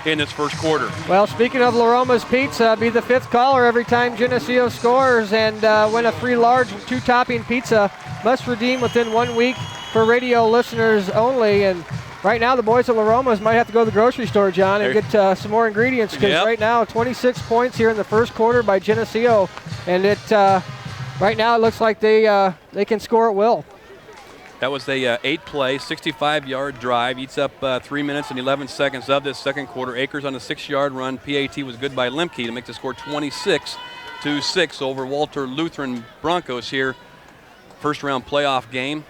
in this first quarter. Well, speaking of La Roma's Pizza, be the 5th caller every time Geneseo scores and win a free large 2-topping pizza. Must redeem within 1 week for radio listeners only. And right now, the boys at La Roma's might have to go to the grocery store, John, and get some more ingredients, because right now, 26 points here in the first quarter by Geneseo, and right now it looks like they can score at will. That was a 8-play, 65-yard drive. Eats up 3 minutes and 11 seconds of this second quarter. Akers on a 6-yard run. PAT was good by Lemke to make the score 26-6 over Walther Lutheran Broncos here. First-round playoff game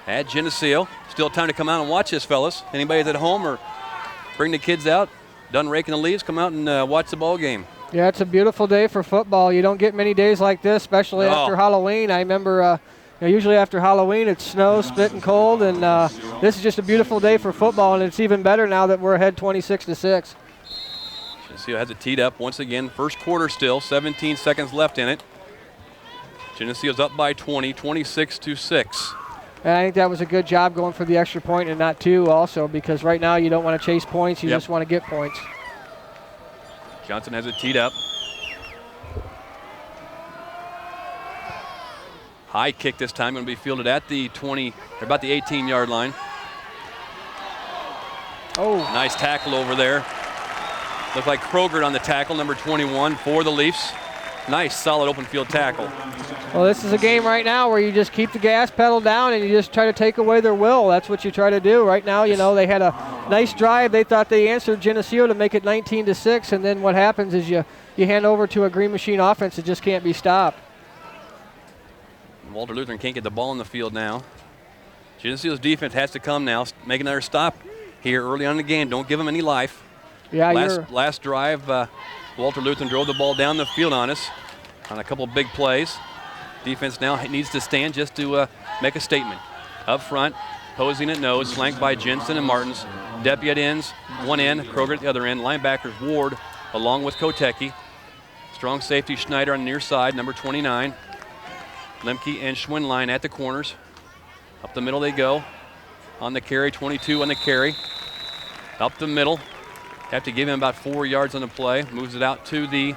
at Geneseo. Still time to come out and watch this, fellas. Anybody that's at home or bring the kids out, done raking the leaves, come out and watch the ball game. Yeah, it's a beautiful day for football. You don't get many days like this, especially after Halloween. I remember usually after Halloween it snows, spitting cold, and this is just a beautiful day for football, and it's even better now that we're ahead 26-6. Geneseo has it teed up once again. First quarter still, 17 seconds left in it. Geneseo's up by 20, 26-6. And I think that was a good job going for the extra point and not 2 also, because right now you don't want to chase points, you just want to get points. Johnson has it teed up. High kick this time, going to be fielded at the 20, or about the 18-yard line. Oh. Nice tackle over there. Looked like Kroger on the tackle, number 21 for the Leafs. Nice, solid open field tackle. Well, this is a game right now where you just keep the gas pedal down and you just try to take away their will. That's what you try to do. Right now, they had a nice drive. They thought they answered Geneseo to make it 19-6, and then what happens is you hand over to a Green Machine offense that just can't be stopped. Walther Lutheran can't get the ball in the field now. Geneseo's defense has to come now, make another stop here early on in the game. Don't give them any life. Yeah, last drive, Walther Lutheran drove the ball down the field on us on a couple big plays. Defense now needs to stand just to make a statement. Up front, posing at nose, flanked by Jensen and Martins. Deppy at ends, one end, Kroger at the other end. Linebackers Ward along with Kotecki. Strong safety Schneider on the near side, number 29. Lemke and Schwindline at the corners. Up the middle they go. On the carry, 22 on the carry. Up the middle. Have to give him about 4 yards on the play. Moves it out to the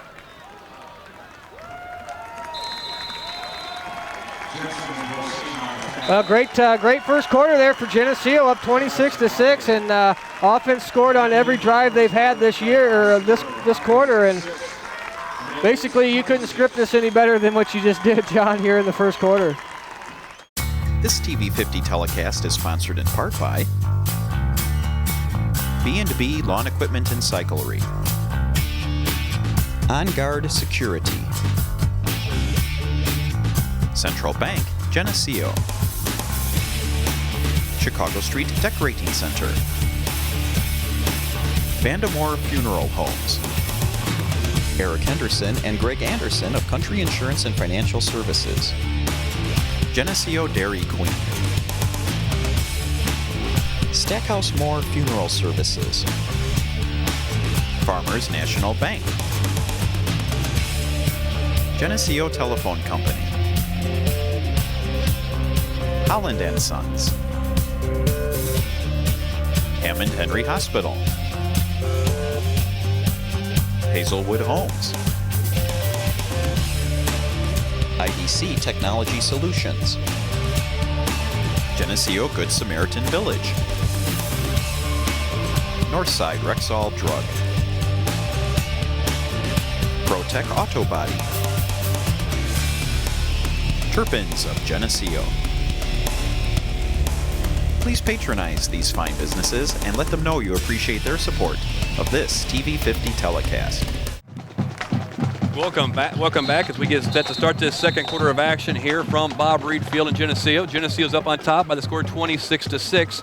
great first quarter there for Geneseo, up 26-6, and offense scored on every drive they've had this year, or this quarter, and basically you couldn't script this any better than what you just did, John, here in the first quarter. This TV50 telecast is sponsored in part by B&B Lawn Equipment and Cyclery, On Guard Security, Central Bank, Geneseo, Chicago Street Decorating Center, Vandemore Funeral Homes, Eric Henderson and Greg Anderson of Country Insurance and Financial Services, Geneseo Dairy Queen, Stackhouse Moore Funeral Services, Farmers National Bank, Geneseo Telephone Company, Holland & Sons, Hammond Henry Hospital, Hazelwood Homes, IDC Technology Solutions, Geneseo Good Samaritan Village, Northside Rexall Drug, ProTech Auto Body, Turpins of Geneseo. Please patronize these fine businesses and let them know you appreciate their support of this TV50 telecast. Welcome back as we get set to start this second quarter of action here from Bob Reed Field in Geneseo. Geneseo's up on top by the score 26-6.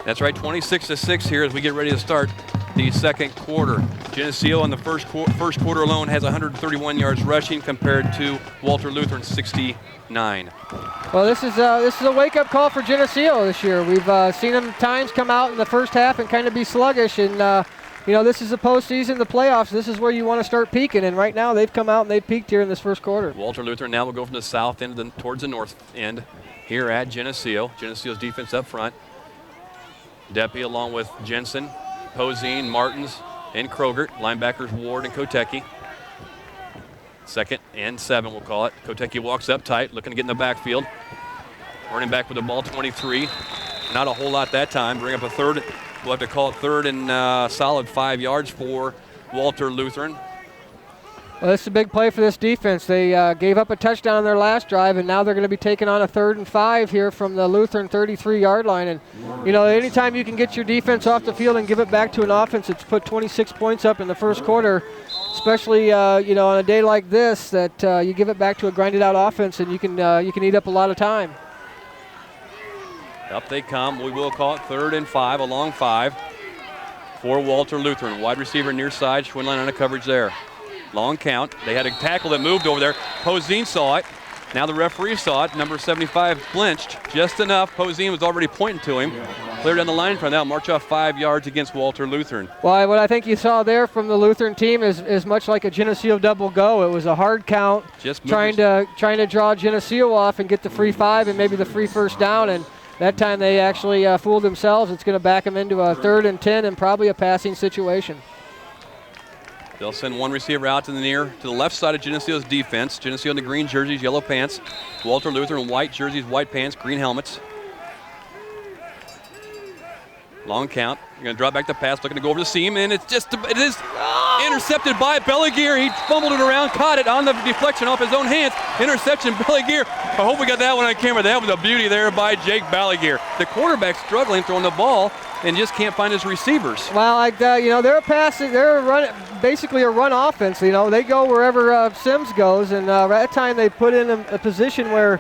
That's right, 26-6 here as we get ready to start the second quarter. Geneseo in the first quarter alone has 131 yards rushing compared to Walther Lutheran 69. Well, this is a wake-up call for Geneseo this year. We've seen them times come out in the first half and kind of be sluggish, and this is the postseason, the playoffs. This is where you want to start peaking, and right now they've come out and they've peaked here in this first quarter. Walther Lutheran now will go from the south end towards the north end here at Geneseo. Geneseo's defense up front. Deppy along with Jensen, Poseen, Martins, and Kroger. Linebackers Ward and Kotecki. 2nd and 7, we'll call it. Kotecki walks up tight, looking to get in the backfield. Running back with the ball, 23. Not a whole lot that time. Bring up a third. We'll have to call it third and solid 5 yards for Walther Lutheran. Well, this is a big play for this defense. They gave up a touchdown on their last drive, and now they're going to be taking on a 3rd and 5 here from the Lutheran 33-yard line. And, you know, anytime you can get your defense off the field and give it back to an offense that's put 26 points up in the first quarter, especially, you know, on a day like this, that you give it back to a grinded-out offense, and you can eat up a lot of time. Up they come. We will call it 3rd and 5, a long 5 for Walther Lutheran. Wide receiver near side, Schwindline on a coverage there. Long count. They had a tackle that moved over there. Poseen saw it. Now the referee saw it. Number 75 flinched just enough. Poseen was already pointing to him. Clear down the line from now. March off 5 yards against Walther Lutheran. Well, what I think you saw there from the Lutheran team is much like a Geneseo double go. It was a hard count, just trying to draw Geneseo off and get the free 5 and maybe the free first down. And that time they actually fooled themselves. It's going to back them into a 3rd and 10 and probably a passing situation. They'll send one receiver out to the left side of Geneseo's defense. Geneseo in the green jerseys, yellow pants. Walther Lutheran white jerseys, white pants, green helmets. Long count. You're going to drop back the pass, looking to go over the seam, and it is intercepted by Belligear. He fumbled it around, caught it on the deflection off his own hands. Interception, Belligear. I hope we got that one on camera. That was a beauty there by Jake Belligear. The quarterback struggling throwing the ball and just can't find his receivers. Well, you know, they're basically a run offense. You know, they go wherever Sims goes, and at that time they put in a position where,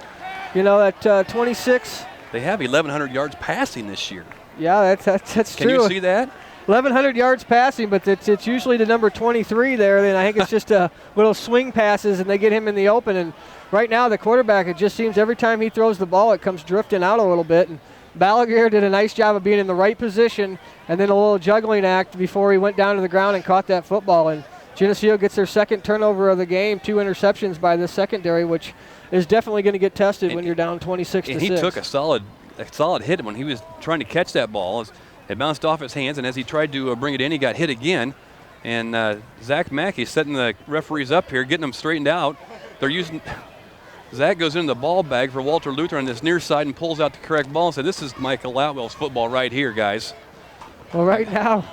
you know, at 26. They have 1,100 yards passing this year. Yeah, that's true. Can you see that? 1,100 yards passing, but it's usually the number 23 there. Then I think it's just little swing passes, and they get him in the open. And right now the quarterback, it just seems every time he throws the ball, it comes drifting out a little bit. And Belligear did a nice job of being in the right position and then a little juggling act before he went down to the ground and caught that football. And Geneseo gets their second turnover of the game, 2 interceptions by the secondary, which is definitely going to get tested when you're down 26 to 6. He took a solid hit when he was trying to catch that ball. It bounced off his hands, and as he tried to bring it in, he got hit again. And Zach Mackey setting the referees up here, getting them straightened out. Zach goes into the ball bag for Walther Lutheran on this near side and pulls out the correct ball and said, "This is Michael Atwell's football right here, guys." Well, right now,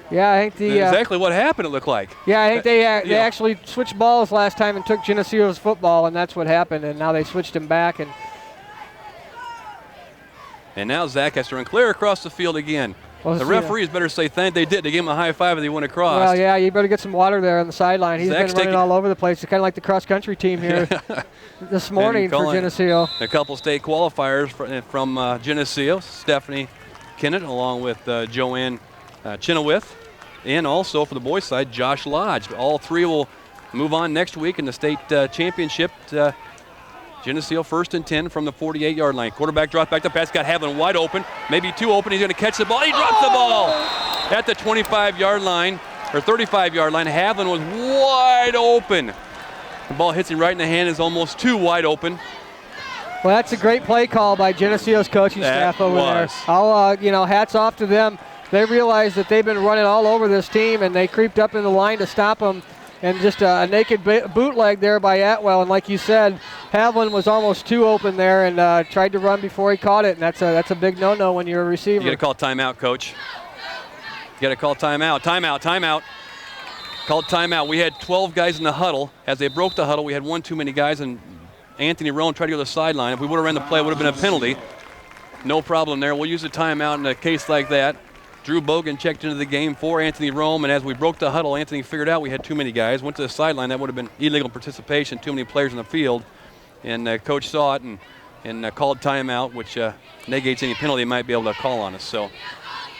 yeah, I think exactly what happened. It looked like. Yeah, I think they actually switched balls last time and took Geneseo's football, and that's what happened. And now they switched him back, and now Zach has to run clear across the field again. Well, the referees better say thank they did. They gave him a high five as he went across. Well, yeah, you better get some water there on the sideline. He's been running all over the place. It's kind of like the cross-country team here this morning for Geneseo. A couple state qualifiers from Geneseo, Stephanie Kennett along with Joanne Chenoweth, and also for the boys' side, Josh Lodge. All three will move on next week in the state championship. Geneseo 1st and 10 from the 48-yard line. Quarterback drops back the pass, got Havlin wide open, maybe too open. He's going to catch the ball. He drops the ball at the 25-yard line or 35-yard line. Havlin was wide open. The ball hits him right in the hand. Is almost too wide open. Well, that's a great play call by Geneseo's coaching staff over there. I'll, hats off to them. They realized that they've been running all over this team, and they creeped up in the line to stop them. And just a naked bootleg there by Atwell. And like you said, Havlin was almost too open there and tried to run before he caught it. And that's a big no-no when you're a receiver. You got to call timeout, Coach. You got to call timeout. Timeout. Called timeout. We had 12 guys in the huddle. As they broke the huddle, we had one too many guys, and Anthony Rowan tried to go to the sideline. If we would have ran the play, it would have been a penalty. No problem there. We'll use a timeout in a case like that. Drew Bogan checked into the game for Anthony Rome, and as we broke the huddle, Anthony figured out we had too many guys, went to the sideline. That would have been illegal participation, too many players in the field. And Coach saw it and called timeout, which negates any penalty he might be able to call on us. So,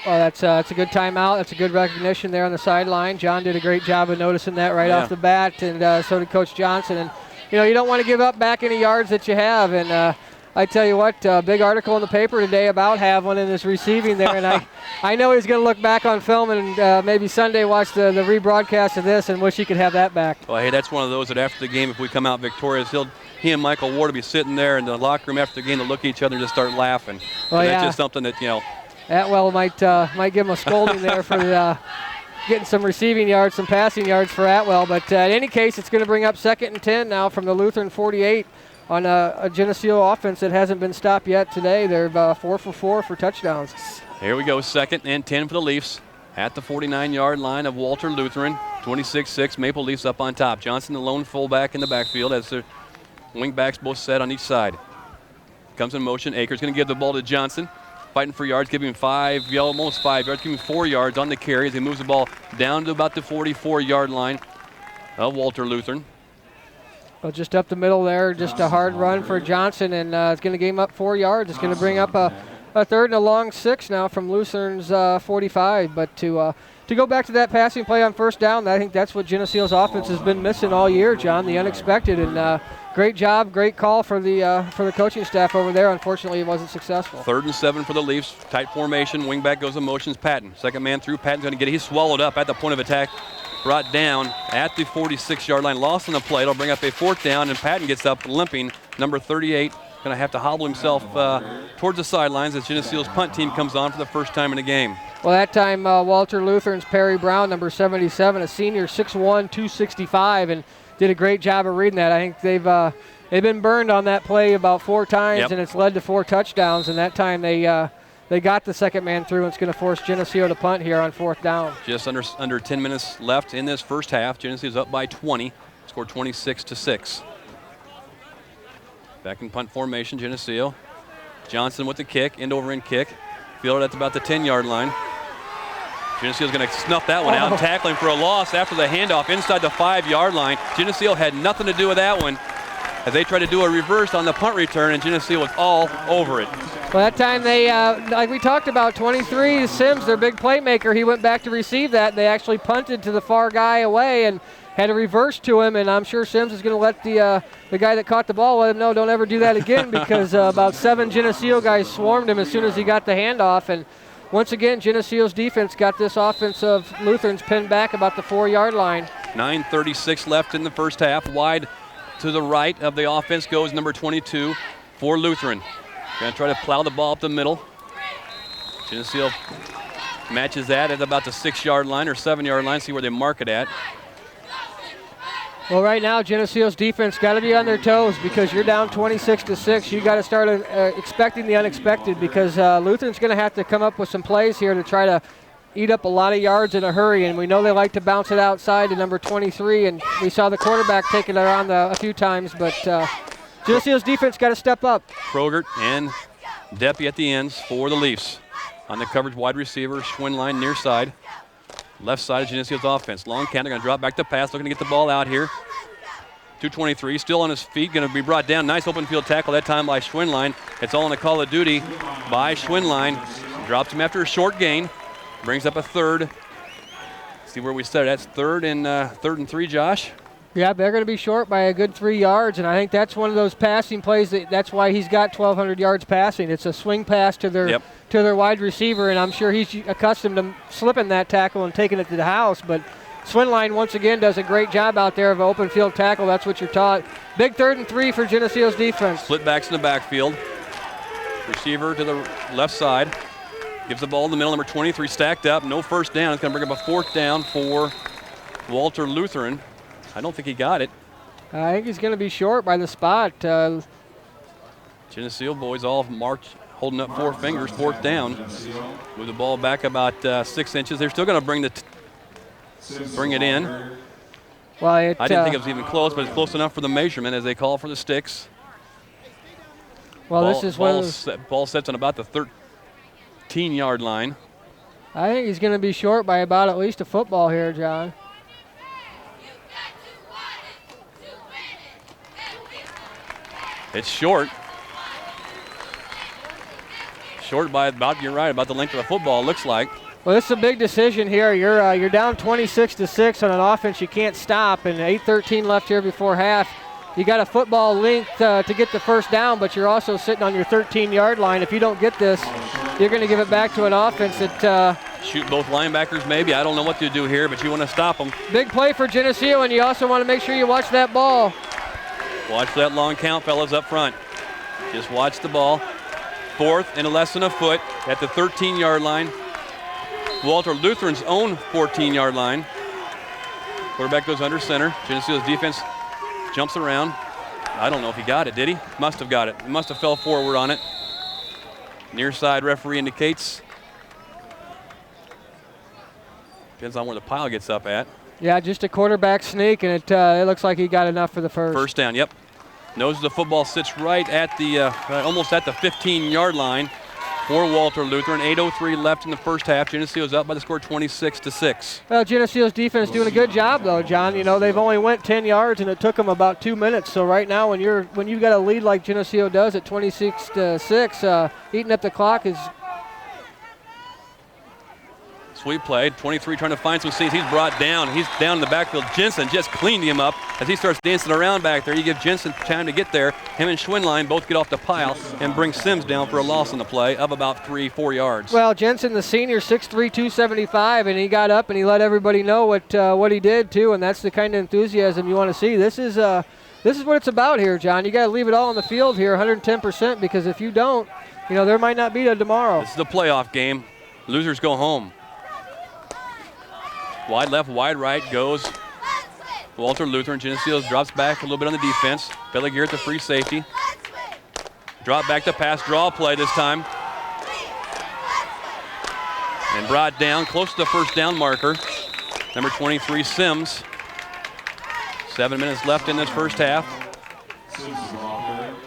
well, that's a good timeout. That's a good recognition there on the sideline. John did a great job of noticing that right off the bat, and so did Coach Johnson. And, you don't want to give up back any yards that you have. And I tell you what, big article in the paper today about Havlin and his receiving there, and I know he's going to look back on film and maybe Sunday watch the rebroadcast of this and wish he could have that back. Well, hey, that's one of those that after the game, if we come out victorious, he and Michael Ward will be sitting there in the locker room after the game to look at each other and just start laughing. Well, that's just something that, Atwell might give him a scolding there for getting some receiving yards, some passing yards for Atwell. But in any case, it's going to bring up 2nd and 10 now from the Lutheran 48. On a Geneseo offense that hasn't been stopped yet today. They're 4 for 4 for touchdowns. Here we go, 2nd and 10 for the Leafs at the 49-yard line of Walther Lutheran. 26-6, Maple Leafs up on top. Johnson, the lone fullback in the backfield as the wing backs both set on each side. Comes in motion. Akers going to give the ball to Johnson. Fighting for yards, giving him almost 5 yards, giving him 4 yards on the carry as he moves the ball down to about the 44-yard line of Walther Lutheran. Well, just up the middle there, just a hard run for Johnson, and it's going to gain up 4 yards. It's going to bring up a third and a long 6 now from Lutheran's 45. But to go back to that passing play on first down, I think that's what Geneseo's offense has been missing all year, John, the unexpected. And great job, great call for the coaching staff over there. Unfortunately, it wasn't successful. 3rd and 7 for the Leafs. Tight formation. Wingback goes in motions. Patton. Second man through. Patton's going to get it. He's swallowed up at the point of attack. Brought down at the 46-yard line. Lost on the play. It'll bring up a 4th down, and Patton gets up limping. Number 38 going to have to hobble himself towards the sidelines as Geneseo's punt team comes on for the first time in the game. Well, that time Walther Lutheran's Perry Brown, number 77, a senior, 6'1", 265, and did a great job of reading that. I think they've been burned on that play about 4 times, and it's led to 4 touchdowns. And that time they got the second man through, and it's going to force Geneseo to punt here on 4th down. Just under 10 minutes left in this first half. Geneseo's up by 20, scored 26-6. Back in punt formation, Geneseo. Johnson with the kick, end-over-end kick. Fielded at about the 10-yard line. Geneseo's going to snuff that one out, tackling for a loss after the handoff inside the 5-yard line. Geneseo had nothing to do with that one as they tried to do a reverse on the punt return, and Geneseo was all over it. Well, that time they, like we talked about, 23, Sims, their big playmaker, he went back to receive that. They actually punted to the far guy away and had a reverse to him, and I'm sure Sims is going to let the guy that caught the ball let him know don't ever do that again because about 7 Geneseo guys swarmed him as soon as he got the handoff. And once again, Geneseo's defense got this offense of Lutherans pinned back about the 4-yard line. 9:36 left in the first half. Wide to the right of the offense goes number 22 for Lutheran. Going to try to plow the ball up the middle. Geneseo matches that at about the 6-yard line or 7-yard line. See where they mark it at. Well, right now, Geneseo's defense got to be on their toes because you're down 26-6. You got to start expecting the unexpected because Lutheran's going to have to come up with some plays here to try to eat up a lot of yards in a hurry, and we know they like to bounce it outside to number 23, and we saw the quarterback taking it around a few times, but Geneseo's defense got to step up. Krogert and Deppie at the ends for the Leafs. On the coverage, wide receiver, Schwindline near side. Left side of Geneseo's offense. Long count, they're going to drop back to pass, looking to get the ball out here. 223, still on his feet, going to be brought down. Nice open field tackle that time by Schwindline. It's all in the call of duty by Schwindline. Drops him after a short gain. Brings up a 3rd. See where we started. That's 3rd and 3, Josh. Yeah, they're going to be short by a good 3 yards, and I think that's one of those passing plays that's why he's got 1,200 yards passing. It's a swing pass to their wide receiver, and I'm sure he's accustomed to slipping that tackle and taking it to the house. But Swinline once again does a great job out there of an open field tackle. That's what you're taught. Big 3rd and 3 for Geneseo's defense. Split backs in the backfield. Receiver to the left side. Gives the ball in the middle, number 23 stacked up. No first down. It's going to bring up a 4th down for Walther Lutheran. I don't think he got it. I think he's going to be short by the spot. Geneseo boys all march, holding up 4 fingers, 4th down. With the ball back about 6 inches. They're still going to bring it in. Well, I didn't think it was even close, but it's close enough for the measurement as they call for the sticks. Well, this is ball sets on about the 13-yard line. I think he's going to be short by about at least a football here, John. It's short. Short by about, you're right, about the length of a football, it looks like. Well, this is a big decision here. You're down 26-6 on an offense you can't stop, and 8:13 left here before half. You got a football length to get the first down, but you're also sitting on your 13-yard line. If you don't get this, you're going to give it back to an offense that shoot both linebackers maybe. I don't know what to do here, but you want to stop them. Big play for Geneseo, and you also want to make sure you watch that ball. Watch that long count, fellas, up front. Just watch the ball. 4th and less than a foot at the 13-yard line. Walther Lutheran's own 14-yard line. Quarterback goes under center. Geneseo's defense jumps around. I don't know if he got it, did he? Must have got it. He must have fell forward on it. Near side referee indicates. Depends on where the pile gets up at. Yeah, just a quarterback sneak, and it looks like he got enough for the first. First down, yep. Nose of the football sits right at the, almost at the 15-yard line for Walther Lutheran. 8:03 left in the first half. Geneseo's up by the score 26-6. Well, Geneseo's defense doing a good job, though, John. You know, they've only went 10 yards, and it took them about 2 minutes. So right now, when you've got a lead like Geneseo does at 26-6, eating up the clock is. Sweet play. 23 trying to find some seats. He's brought down. He's down in the backfield. Jensen just cleaned him up as he starts dancing around back there. You give Jensen time to get there. Him and Schwinline both get off the pile and bring Sims down for a loss on the play of about 3-4 yards. Well, Jensen, the senior, 6'3", 275, and he got up and he let everybody know what he did, too, and that's the kind of enthusiasm you want to see. This is what it's about here, John. You got to leave it all on the field here, 110%, because if you don't, you know, there might not be a tomorrow. This is the playoff game. Losers go home. Wide left, wide right goes Walther Lutheran. Geneseo drops back a little bit on the defense. Belligear at the free safety. Drop back to pass, draw play this time. And brought down close to the first down marker. Number 23, Sims. 7 minutes left in this first half.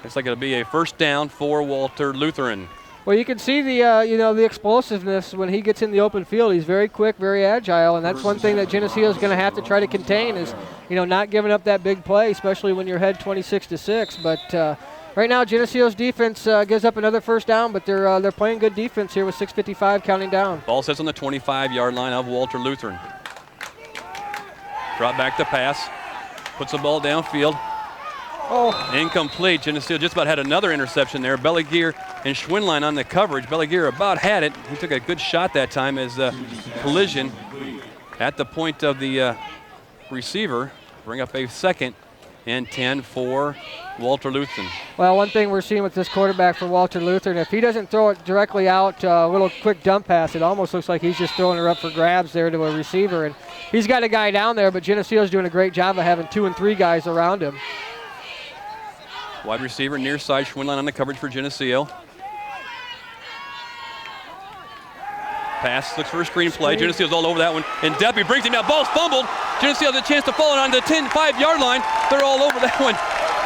Looks like it'll be a first down for Walther Lutheran. Well, you can see the explosiveness when he gets in the open field. He's very quick, very agile, and that's one thing that Geneseo is going to have to try to contain is, you know, not giving up that big play, especially when you're ahead 26-6. But right now, Geneseo's defense gives up another first down, but they're playing good defense here with 6:55 counting down. Ball sits on the 25-yard line of Walther Lutheran. Drop back to pass, puts the ball downfield. Oh, incomplete. Geneseo just about had another interception there. Belligear and Schwinline on the coverage. Belligear about had it. He took a good shot that time as a collision at the point of the receiver. Bring up a 2nd and 10 for Walther Lutheran. Well, one thing we're seeing with this quarterback for Walther Lutheran, if he doesn't throw it directly out, a little quick dump pass, it almost looks like he's just throwing it up for grabs there to a receiver. And he's got a guy down there, but Geneseo's doing a great job of having 2 and 3 guys around him. Wide receiver near side, Schwinline on the coverage for Geneseo. Pass, looks for a screen play. Geneseo's all over that one. And Deppie brings him down. Ball's fumbled. Geneseo has a chance to fall on the 5-yard line. They're all over that one.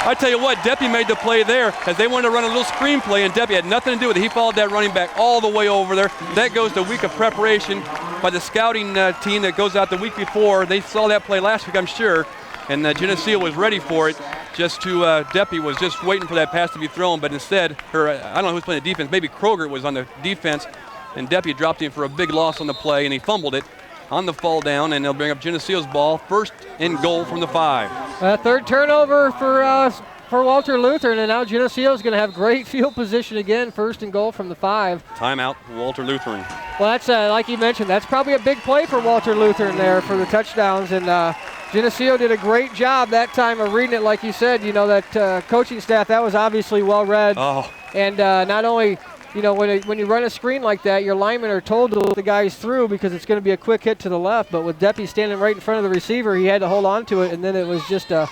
I tell you what, Deppie made the play there as they wanted to run a little screen play, and Deppie had nothing to do with it. He followed that running back all the way over there. That goes to a week of preparation by the scouting team that goes out the week before. They saw that play last week, I'm sure, and Geneseo was ready for it. Deppie was just waiting for that pass to be thrown, but instead, I don't know who's playing the defense. Maybe Kroger was on the defense, and Deppie dropped him for a big loss on the play, and he fumbled it on the fall down, and they'll bring up Geneseo's ball. 1st and goal from the 5. Third turnover for Walther Lutheran, and now Geneseo's going to have great field position again. 1st and goal from the 5. Timeout, Walther Lutheran. Well, that's like you mentioned, that's probably a big play for Walther Lutheran there for the touchdowns, and Geneseo did a great job that time of reading it, like you said. You know, that coaching staff, that was obviously well read. Oh. And not only, you know, when you run a screen like that, your linemen are told to let the guys through because it's going to be a quick hit to the left. But with Deppie standing right in front of the receiver, he had to hold on to it, and then it was just a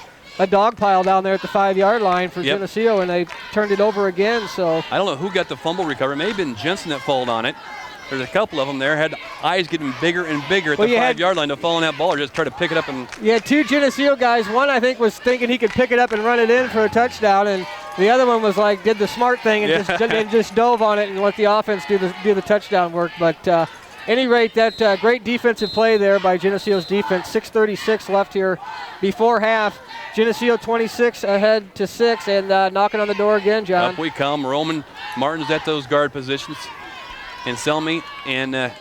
dog pile down there at the 5-yard line for Geneseo, and they turned it over again. So I don't know who got the fumble recovery. It may have been Jensen that falled on it. There's a couple of them there. Had eyes getting bigger and bigger at the 5-yard line to fall on that ball or just try to pick it up. And you had 2 Geneseo guys. One, I think, was thinking he could pick it up and run it in for a touchdown, and the other one was like, did the smart thing and just dove on it and let the offense do the touchdown work. But any rate, that great defensive play there by Geneseo's defense. 6:36 left here before half. Geneseo 26 ahead to 6, and knocking on the door again, John. Up we come. Roman Martin's at those guard positions. And Selmy and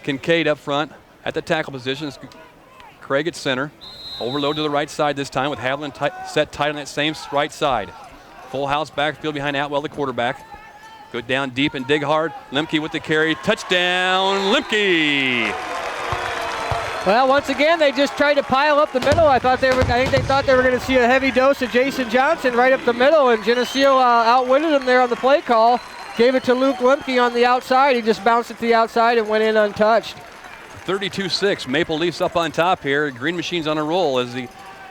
Kincaid up front at the tackle positions. Craig at center. Overload to the right side this time with Haviland set tight on that same right side. Full house backfield behind Atwell, the quarterback. Go down deep and dig hard. Lemke with the carry. Touchdown, Lemke! Well, once again, they just tried to pile up the middle. I think they thought they were going to see a heavy dose of Jason Johnson right up the middle, and Geneseo outwitted them there on the play call. Gave it to Luke Lemke on the outside. He just bounced it to the outside and went in untouched. 32-6. Maple Leafs up on top here. Green Machine's on a roll as the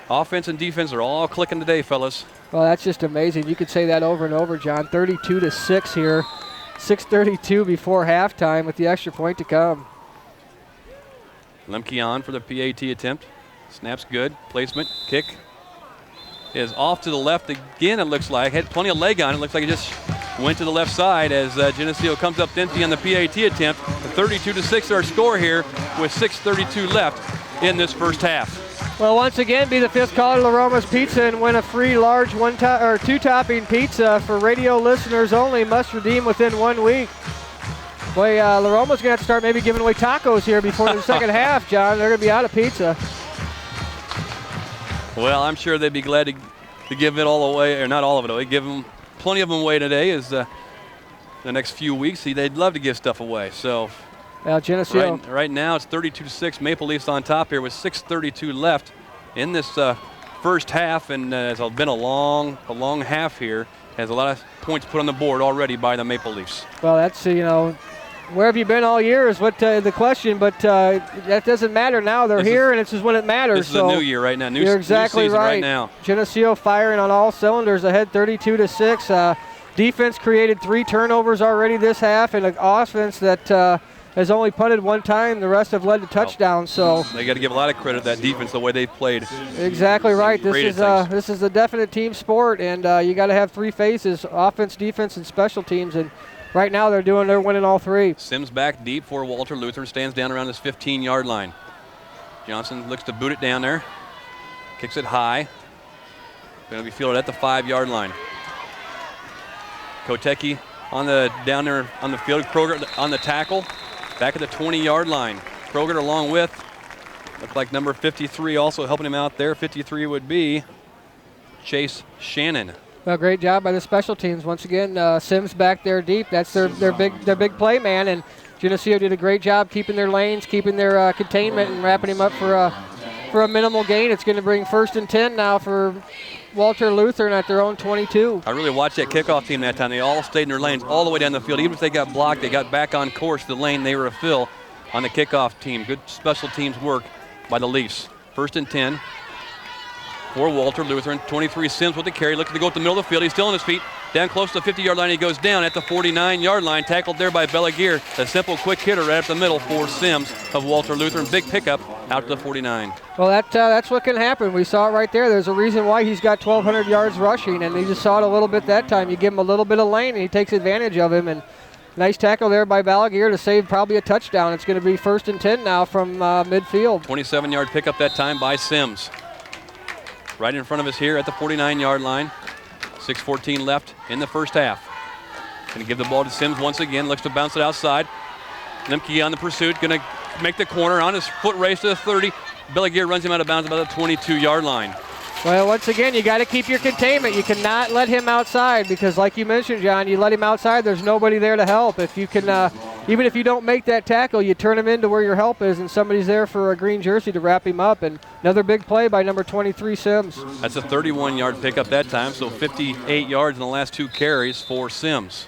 offense and defense are all clicking today, fellas. Well, that's just amazing. You could say that over and over, John. 32-6 here. 6:32 before halftime with the extra point to come. Lemke on for the PAT attempt. Snap's good. Placement. Kick is off to the left again, it looks like. Had plenty of leg on it. Looks like it just went to the left side as Geneseo comes up empty on the PAT attempt. 32-6 our score here with 6:32 left in this first half. Well, once again, be the fifth caller to La Roma's Pizza and win a free large two-topping pizza for radio listeners only. Must redeem within 1 week. Boy, La Roma's going to have to start maybe giving away tacos here before the second half, John. They're going to be out of pizza. Well, I'm sure they'd be glad to give it all away, or not all of it away, give them plenty of them away today as the next few weeks. They'd love to give stuff away. So Geneseo. Right now it's 32-6. Maple Leafs on top here with 6:32 left in this first half, and it's been a long half here. Has a lot of points put on the board already by the Maple Leafs. Well, that's, where have you been all year is what the question, but that doesn't matter now. They're here, and this is when it matters. This is a new year right now. You're exactly new season right now. Geneseo firing on all cylinders, ahead 32-6. Defense created 3 turnovers already this half, and an offense that has only punted 1 time. The rest have led to touchdowns. So they got to give a lot of credit to that defense, the way they've played. Exactly right. This is a definite team sport, and you got to have 3 phases: offense, defense, and special teams. And right now they're winning all 3. Sims back deep for Walther Lutheran, stands down around his 15-yard line. Johnson looks to boot it down there, kicks it high. Going to be fielded at the 5-yard line. Kotecki down there on the field. Kroger on the tackle, back at the 20-yard line. Kroger along with, looked like number 53 also helping him out there. 53 would be Chase Shannon. Well, great job by the special teams. Once again, Sims back there deep. That's their big play man, and Geneseo did a great job keeping their lanes, keeping their containment, and wrapping him up for a minimal gain. It's going to bring 1st and 10 now for Walther Lutheran at their own 22. I really watched that kickoff team that time. They all stayed in their lanes all the way down the field. Even if they got blocked, they got back on course to the lane they were a fill on the kickoff team. Good special teams work by the Leafs. 1st and 10 for Walther Lutheran. 23 Sims with the carry, looking to go up the middle of the field. He's still on his feet. Down close to the 50-yard line. He goes down at the 49-yard line. Tackled there by Belagear. A simple, quick hitter right up the middle for Sims of Walther Lutheran. Big pickup out to the 49. Well, that's what can happen. We saw it right there. There's a reason why he's got 1,200 yards rushing, and he just saw it a little bit that time. You give him a little bit of lane, and he takes advantage of him. And nice tackle there by Balaguer to save probably a touchdown. It's going to be 1st and 10 now from midfield. 27-yard pickup that time by Sims. Right in front of us here at the 49-yard line. 6:14 left in the first half. Going to give the ball to Sims once again. Looks to bounce it outside. Lemke on the pursuit. Going to make the corner on his foot race to the 30. Belagear runs him out of bounds about the 22-yard line. Well, once again, you got to keep your containment. You cannot let him outside because, like you mentioned, John, you let him outside, there's nobody there to help. If you can, even if you don't make that tackle, you turn him into where your help is, and somebody's there for a green jersey to wrap him up. And another big play by number 23, Sims. That's a 31-yard pickup that time, so 58 yards in the last 2 carries for Sims.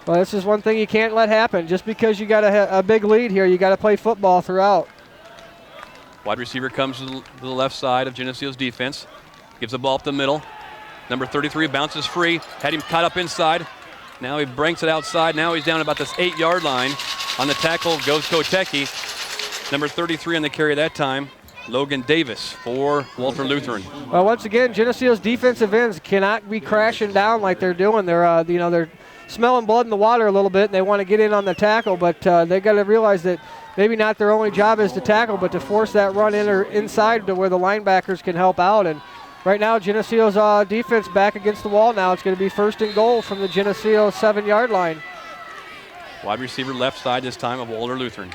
Well, this is one thing you can't let happen. Just because you got a big lead here, you got to play football throughout. Wide receiver comes to the left side of Geneseo's defense. Gives the ball up the middle. Number 33 bounces free. Had him caught up inside. Now he brings it outside. Now he's down about this 8-yard line. On the tackle goes Kotecki. Number 33 on the carry that time, Logan Davis for Walther Lutheran. Well, once again, Geneseo's defensive ends cannot be crashing down like they're doing. They're smelling blood in the water a little bit, and they want to get in on the tackle, but they got to realize that maybe not their only job is to tackle, but to force that run in or inside to where the linebackers can help out. And right now, Geneseo's defense back against the wall now. It's going to be 1st and goal from the Geneseo 7-yard line. Wide receiver left side this time of Walther Lutheran.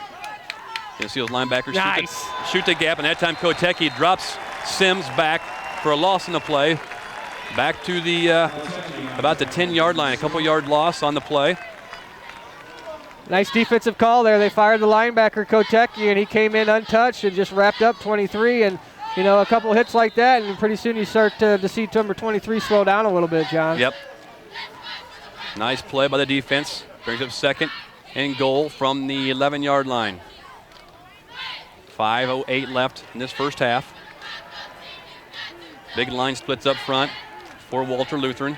Geneseo's linebackers nice. shoot the gap, and that time Kotecki drops Sims back for a loss in the play. Back to the about the 10-yard line, a couple yard loss on the play. Nice defensive call there. They fired the linebacker Kotecki, and he came in untouched and just wrapped up 23. And a couple hits like that, and pretty soon you start to see number 23 slow down a little bit, John. Yep. Nice play by the defense. Brings up 2nd and goal from the 11-yard line. 5:08 left in this first half. Big line splits up front for Walther Lutheran.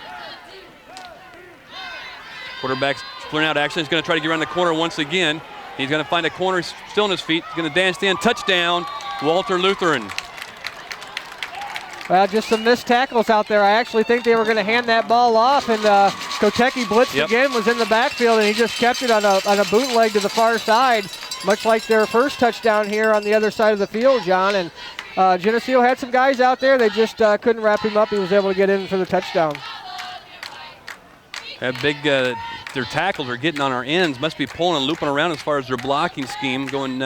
Quarterback's splitting out action. He's going to try to get around the corner once again. He's going to find a corner, still on his feet. He's going to dance in. Touchdown, Walther Lutheran. Well, just some missed tackles out there. I actually think they were going to hand that ball off, and Kotecki blitzed again, was in the backfield, and he just kept it on a bootleg to the far side, much like their first touchdown here on the other side of the field, John. And Geneseo had some guys out there. They just couldn't wrap him up. He was able to get in for the touchdown. That big, their tackles are getting on our ends. Must be pulling and looping around as far as their blocking scheme, getting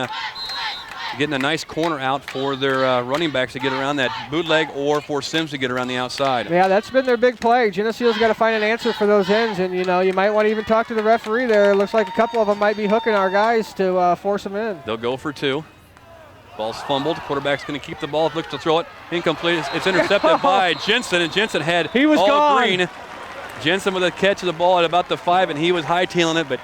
a nice corner out for their running backs to get around that bootleg, or for Sims to get around the outside. Yeah, that's been their big play. Geneseo's got to find an answer for those ends, and you might want to even talk to the referee there. It looks like a couple of them might be hooking our guys to force them in. They'll go for 2. Ball's fumbled. Quarterback's going to keep the ball. Looks to throw it. Incomplete. It's intercepted by Jensen, and Jensen had all gone. green. Jensen with a catch of the ball at about the 5, and he was hightailing it, but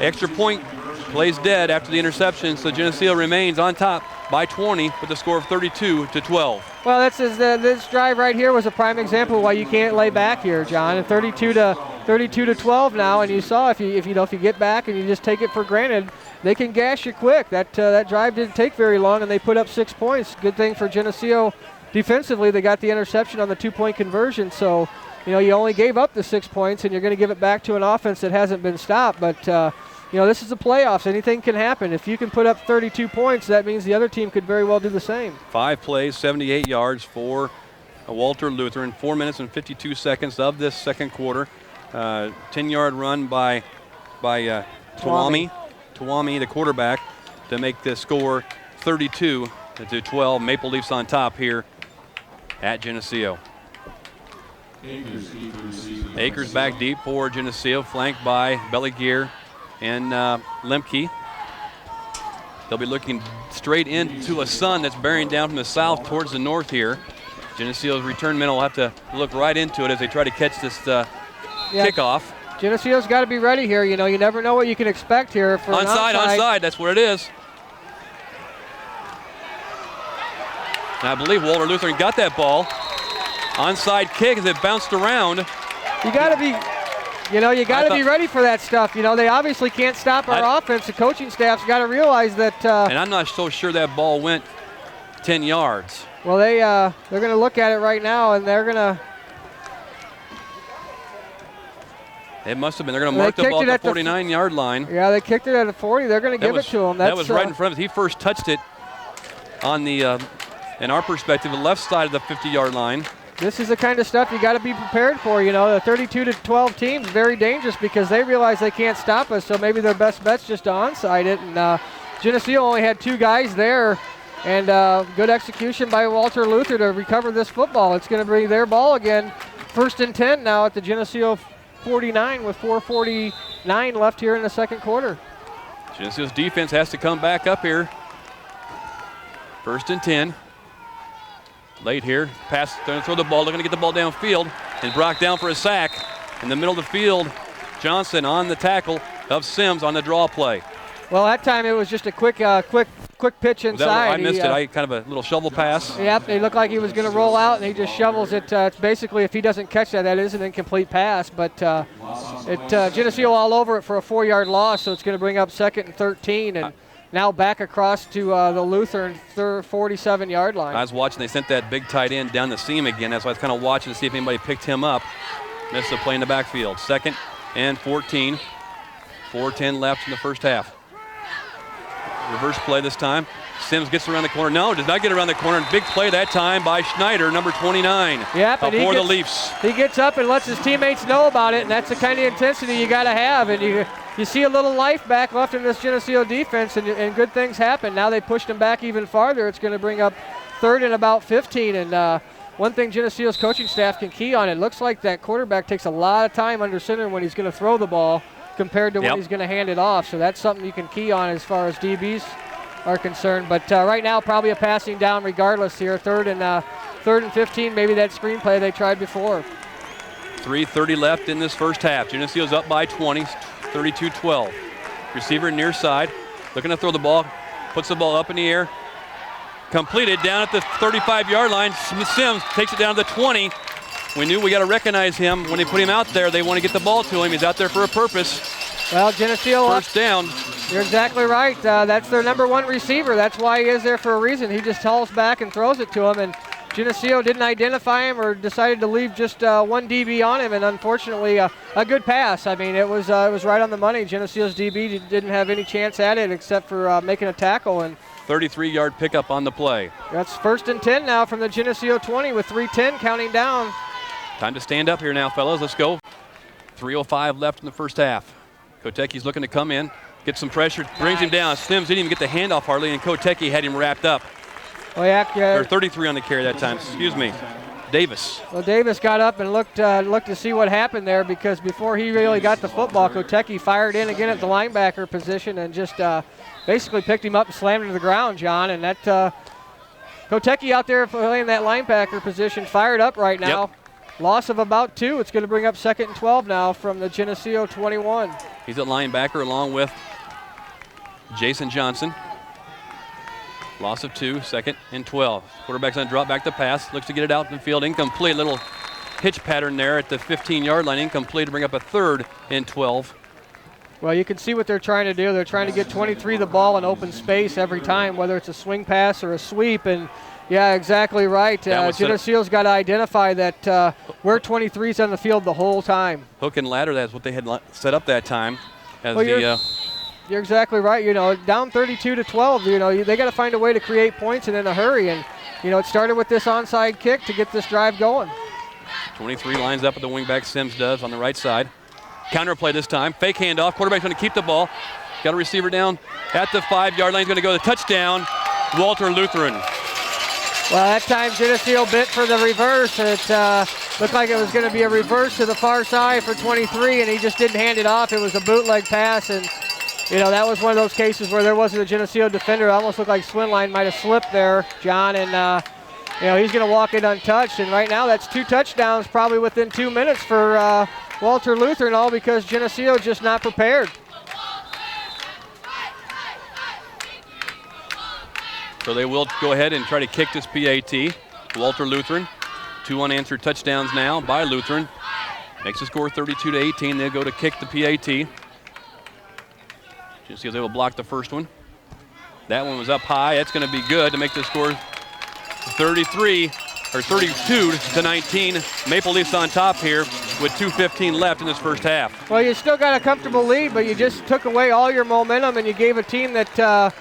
extra point plays dead after the interception, so Geneseo remains on top by 20 with a score of 32-12. Well, this drive right here was a prime example of why you can't lay back here, John. And 32-12 now, and you saw if you get back and you just take it for granted, they can gash you quick. That drive didn't take very long, and they put up 6 points. Good thing for Geneseo defensively, they got the interception on the 2-point conversion. So, you only gave up the 6 points, and you're going to give it back to an offense that hasn't been stopped. But this is the playoffs. Anything can happen. If you can put up 32 points, that means the other team could very well do the same. 5 plays, 78 yards for Walther Lutheran. 4 minutes and 52 seconds of this second quarter. 10-yard run by Tuami, the quarterback, to make the score 32-12. Maple Leafs on top here at Geneseo. Akers back deep for Geneseo, flanked by Belligear and Lemke. They'll be looking straight into a sun that's bearing down from the south towards the north here. Geneseo's return men will have to look right into it as they try to catch this kickoff. Geneseo's got to be ready here. You never know what you can expect here. For onside, that's what it is. And I believe Walther Lutheran got that ball. Onside kick as it bounced around. You got to be... you got to be ready for that stuff. They obviously can't stop our offense. The coaching staff's got to realize that. And I'm not so sure that ball went 10 yards. Well, they're going to look at it right now, and they're going to. It must have been. They're going to mark the ball at the 49-yard line. Yeah, they kicked it at the 40. They're going to give it to him. That was right in front of us. He first touched it on the, in our perspective, the left side of the 50-yard line. This is the kind of stuff you got to be prepared for. The 32-12 team's very dangerous because they realize they can't stop us, so maybe their best bet's just to onside it. And Geneseo only had 2 guys there, and good execution by Walther Luther to recover this football. It's going to be their ball again. 1st and 10 now at the Geneseo 49 with 4:49 left here in the second quarter. Geneseo's defense has to come back up here. 1st and 10. Late here, pass, going to throw the ball, looking to get the ball downfield, and Brock down for a sack. In the middle of the field, Johnson on the tackle of Sims on the draw play. Well, that time it was just a quick pitch inside. I missed it. I kind of a little shovel pass. Yep, it looked like he was going to roll out, and he just shovels it. It's basically, if he doesn't catch that is an incomplete pass. But Geneseo all over it for a 4-yard loss, so it's going to bring up 2nd and 13, and now back across to the Lutheran 47-yard line. I was watching. They sent that big tight end down the seam again. That's why I was kind of watching to see if anybody picked him up. Missed the play in the backfield. 2nd and 14. 4:10 left in the first half. Reverse play this time. Sims gets around the corner. No, does not get around the corner. Big play that time by Schneider, number 29. Yep, for the Leafs. He gets up and lets his teammates know about it, and that's the kind of intensity you got to have. And you see a little life back left in this Geneseo defense, and good things happen. Now they pushed him back even farther. It's going to bring up 3rd and about 15. And one thing Geneseo's coaching staff can key on, it looks like that quarterback takes a lot of time under center when he's going to throw the ball compared to when he's going to hand it off. So that's something you can key on as far as DBs are concerned. But right now, probably a passing down regardless here. 3rd and 15, maybe that screenplay they tried before. 3:30 left in this first half. Geneseo's up by 20, 32-12. Receiver near side, looking to throw the ball, puts the ball up in the air. Completed down at the 35-yard line. Sims takes it down to the 20. We knew we got to recognize him when they put him out there. They want to get the ball to him. He's out there for a purpose. Well, Geneseo first down. You're exactly right. That's their number one receiver. That's why he is there for a reason. He just hauls back and throws it to him, and Geneseo didn't identify him or decided to leave just one DB on him, and unfortunately a good pass. I mean, it was right on the money. Geneseo's DB didn't have any chance at it except for making a tackle. And 33-yard pickup on the play. That's 1st and 10 now from the Geneseo 20 with 3:10 counting down. Time to stand up here now, fellas. Let's go. 3:05 left in the first half. Koteke's looking to come in, get some pressure, brings him down. Sims didn't even get the handoff hardly, and Koteke had him wrapped up. Or 33 on the carry that time, excuse me. Davis. Well, Davis got up and looked to see what happened there, because before he really got the football, Koteke fired in again at the linebacker position and just basically picked him up and slammed him to the ground, John. And that Koteke out there playing that linebacker position fired up right now. Yep. Loss of about 2. It's going to bring up 2nd and 12 now from the Geneseo 21. He's at linebacker along with Jason Johnson. Loss of 2, 2nd and 12. Quarterback's going to drop back the pass. Looks to get it out in the field. Incomplete. Little hitch pattern there at the 15-yard line. Incomplete to bring up a 3rd and 12. Well, you can see what they're trying to do. They're trying to get 23 the ball in open space every time, whether it's a swing pass or a sweep. And yeah, exactly right. Geneseo's got to identify that we're 23's on the field the whole time. Hook and ladder, that's what they had set up that time. You're exactly right. You know, down 32-12, you know, they got to find a way to create points and in a hurry. And, you know, it started with this onside kick to get this drive going. 23 lines up at the wingback, Sims does on the right side. Counter play this time. Fake handoff. Quarterback's going to keep the ball. Got a receiver down at the 5-yard line. He's going to go to the touchdown. Walther Lutheran. Well, that time Geneseo bit for the reverse. It looked like it was going to be a reverse to the far side for 23, and he just didn't hand it off. It was a bootleg pass, and you know, that was one of those cases where there wasn't a Geneseo defender. It almost looked like Swinline might have slipped there, John, and you know, he's going to walk it untouched. And right now that's 2 touchdowns probably within 2 minutes for Walther Lutheran, all because Geneseo just not prepared. So they will go ahead and try to kick this PAT. Walther Lutheran, 2 unanswered touchdowns now by Lutheran. Makes the score 32-18. They'll go to kick the PAT. Geneseo's able to block the first one. That one was up high. That's going to be good to make the score 32-19. Maple Leafs on top here with 2:15 left in this first half. Well, you still got a comfortable lead, but you just took away all your momentum, and you gave a team that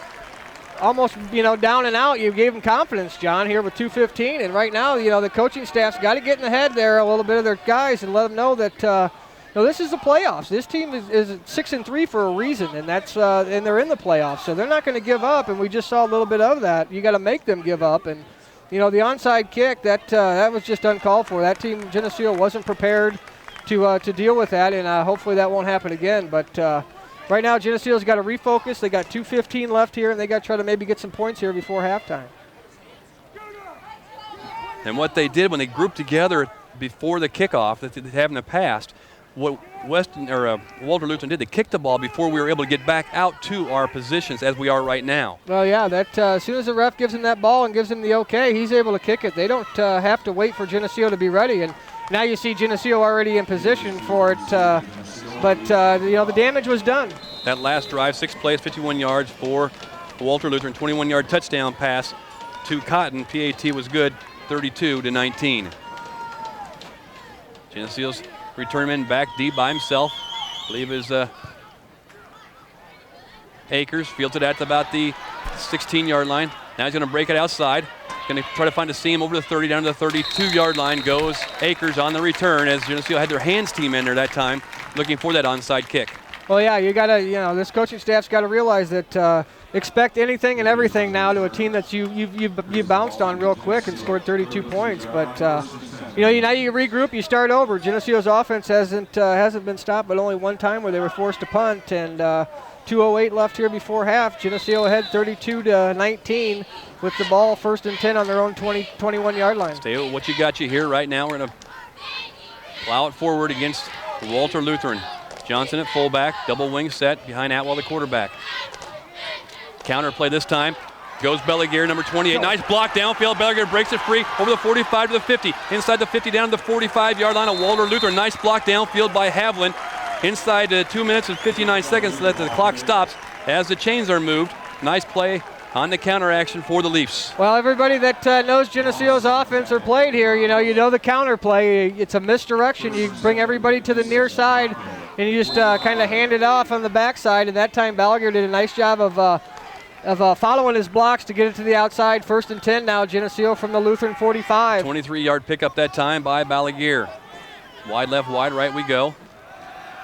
almost, you know, down and out. You gave them confidence, John, here with 2:15. And right now, you know, the coaching staff's got to get in the head there a little bit of their guys and let them know that, no, this is the playoffs. This team is 6-3 for a reason, and that's and they're in the playoffs, so they're not going to give up. And we just saw a little bit of that. You got to make them give up, and you know, the onside kick that was just uncalled for. That team, Geneseo, wasn't prepared to deal with that, and hopefully that won't happen again. But right now, Geneseo's got to refocus. They got 2:15 left here, and they got to try to maybe get some points here before halftime. And what they did when they grouped together before the kickoff that they have in the past, what Walther Lutheran did, they kicked the ball before we were able to get back out to our positions as we are right now. Well, yeah, that as soon as the ref gives him that ball and gives him the okay, he's able to kick it. They don't have to wait for Geneseo to be ready. And now you see Geneseo already in position for it. But you know, the damage was done. That last drive, 6 plays, 51 yards for Walther Lutheran, 21-yard touchdown pass to Cotton. PAT was good, 32-19. Geneseo's return man back deep by himself. I believe is Akers. Fields it at about the 16-yard line. Now he's going to break it outside. Going to try to find a seam over the 30 down to the 32-yard line. Goes Akers on the return as Geneseo had their hands team in there that time, looking for that onside kick. Well, yeah, you got to, you know, this coaching staff's got to realize that expect anything and everything now to a team that you bounced on real quick and scored 32 points. But you know, now you regroup, you start over. Geneseo's offense hasn't been stopped, but only one time where they were forced to punt, and 2:08 left here before half. Geneseo ahead 32-19 with the ball 1st and 10 on their own 21-yard line. Stay with what you got you here right now. We're going to plow it forward against Walther Lutheran. Johnson at fullback, double wing set behind Atwell, the quarterback. Counter play this time. Goes Belliger, number 28. Nice block downfield. Belliger breaks it free over the 45 to the 50. Inside the 50 down to the 45-yard line of Walther Lutheran. Nice block downfield by Havlin. Inside 2 minutes and 59 seconds so that the clock stops. as the chains are moved. Nice play on the counter action for the Leafs. Well, everybody that knows Geneseo's offense or played here, you know the counter play. It's a misdirection. You bring everybody to the near side, and you just kind of hand it off on the backside. And that time Balaguer did a nice job of following his blocks to get it to the outside. 1st and 10 now, Geneseo from the Lutheran 45. 23-yard pickup that time by Balaguer. Wide left, wide right we go.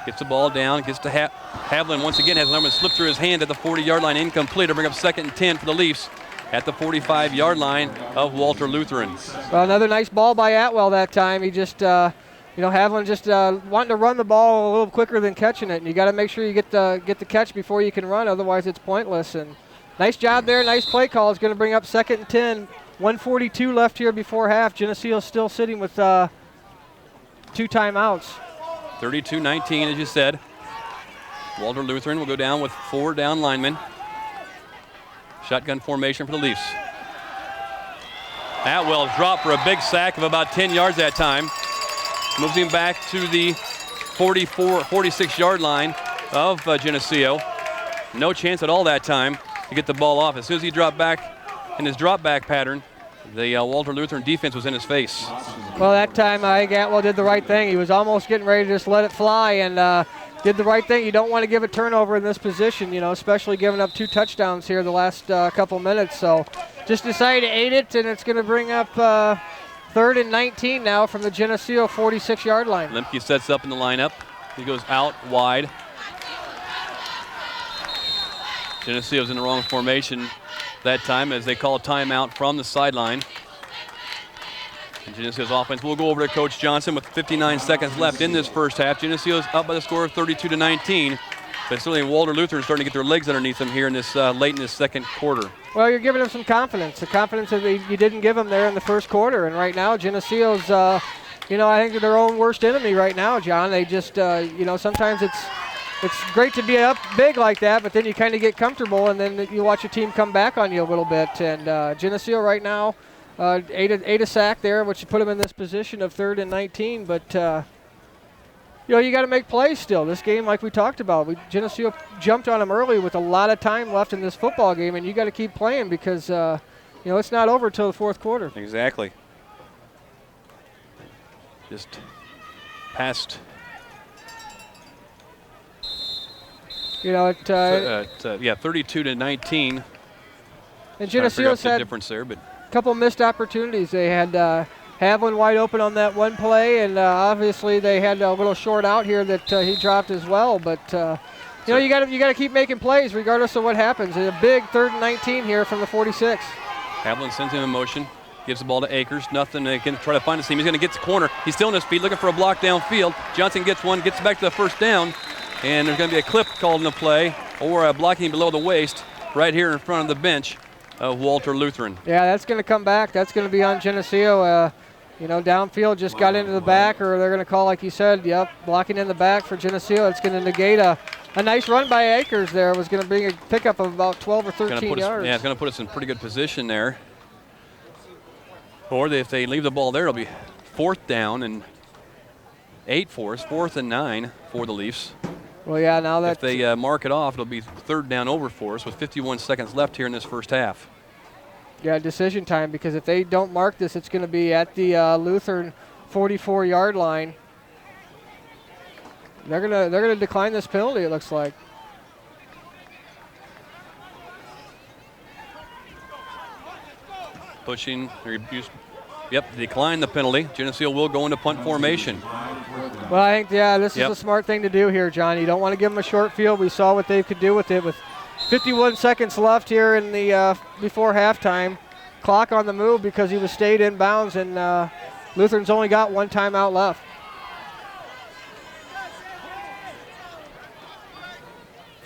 Gets the ball down, gets to Havlin once again, has a number slipped through his hand at the 40-yard line, incomplete. To bring up 2nd and 10 for the Leafs at the 45-yard line of Walther Lutheran. Well, another nice ball by Atwell that time. He just, Havlin just wanting to run the ball a little quicker than catching it, and you got to make sure you get the catch before you can run, otherwise it's pointless. And nice job there, nice play call. It's going to bring up 2nd and 10. 1:42 left here before half. Geneseo still sitting with 2 timeouts. 32-19, as you said. Walther Lutheran will go down with 4 down linemen. Shotgun formation for the Leafs. Atwell dropped for a big sack of about 10 yards that time. Moves him back to the 46-yard line of Geneseo. No chance at all that time to get the ball off. As soon as he dropped back in his drop back pattern, the Walther Lutheran defense was in his face. Well, that time I think Atwell did the right thing. He was almost getting ready to just let it fly and did the right thing. You don't want to give a turnover in this position, especially giving up 2 touchdowns here the last couple minutes. So just decided to aid it, and it's going to bring up 3rd and 19 now from the Geneseo 46-yard line. Lemke sets up in the lineup. He goes out wide. Geneseo's in the wrong formation that time as they call a timeout from the sideline. And Geneseo's offense will go over to Coach Johnson with 59 seconds left in this first half. Geneseo's up by the score of 32-19. But certainly Walther Lutheran is starting to get their legs underneath them here in this late in this second quarter. Well, you're giving them some confidence. The confidence that you didn't give them there in the first quarter. And right now, Geneseo's, I think they're their own worst enemy right now, John. They just, sometimes it's great to be up big like that, but then you kind of get comfortable, and then you watch your team come back on you a little bit. And Geneseo right now, ate a sack there, which put them in this position of 3rd and 19. But, you got to make plays still. This game, like we talked about, Geneseo jumped on them early with a lot of time left in this football game, and you got to keep playing because, it's not over until the 4th quarter. Exactly. Just past. 32-19. And Geneseo's had difference there, but a couple missed opportunities. They had Havlin wide open on that one play, and obviously they had a little short out here that he dropped as well. But you got to keep making plays regardless of what happens. A big 3rd and 19 here from the 46. Havlin sends him in motion, gives the ball to Akers. Nothing. They can try to find a seam. He's going to get to corner. He's still on his feet, looking for a block downfield. Johnson gets one, gets back to the first down. And there's going to be a clip called in the play, or a blocking below the waist, right here in front of the bench of Walther Lutheran. Yeah, that's going to come back. That's going to be on Geneseo. Downfield just got into the back, or they're going to call, like you said, blocking in the back for Geneseo. It's going to negate a nice run by Akers there. It was going to bring a pickup of about 12 or 13 yards. It's going to put us in pretty good position there. Or if they leave the ball there, it'll be 4th down and 8 for us, 4th and 9 for the Leafs. Well, yeah, now that if they mark it off, it'll be 3rd down over for us with 51 seconds left here in this first half. Yeah, decision time, because if they don't mark this, it's going to be at the Lutheran 44-yard line. They're gonna decline this penalty, it looks like. Pushing, decline the penalty. Geneseo will go into punt formation. Well, I think, this is a smart thing to do here, John. You don't want to give them a short field. We saw what they could do with it with 51 seconds left here in the before halftime. Clock on the move because he was stayed in bounds, and Lutheran's only got 1 timeout left.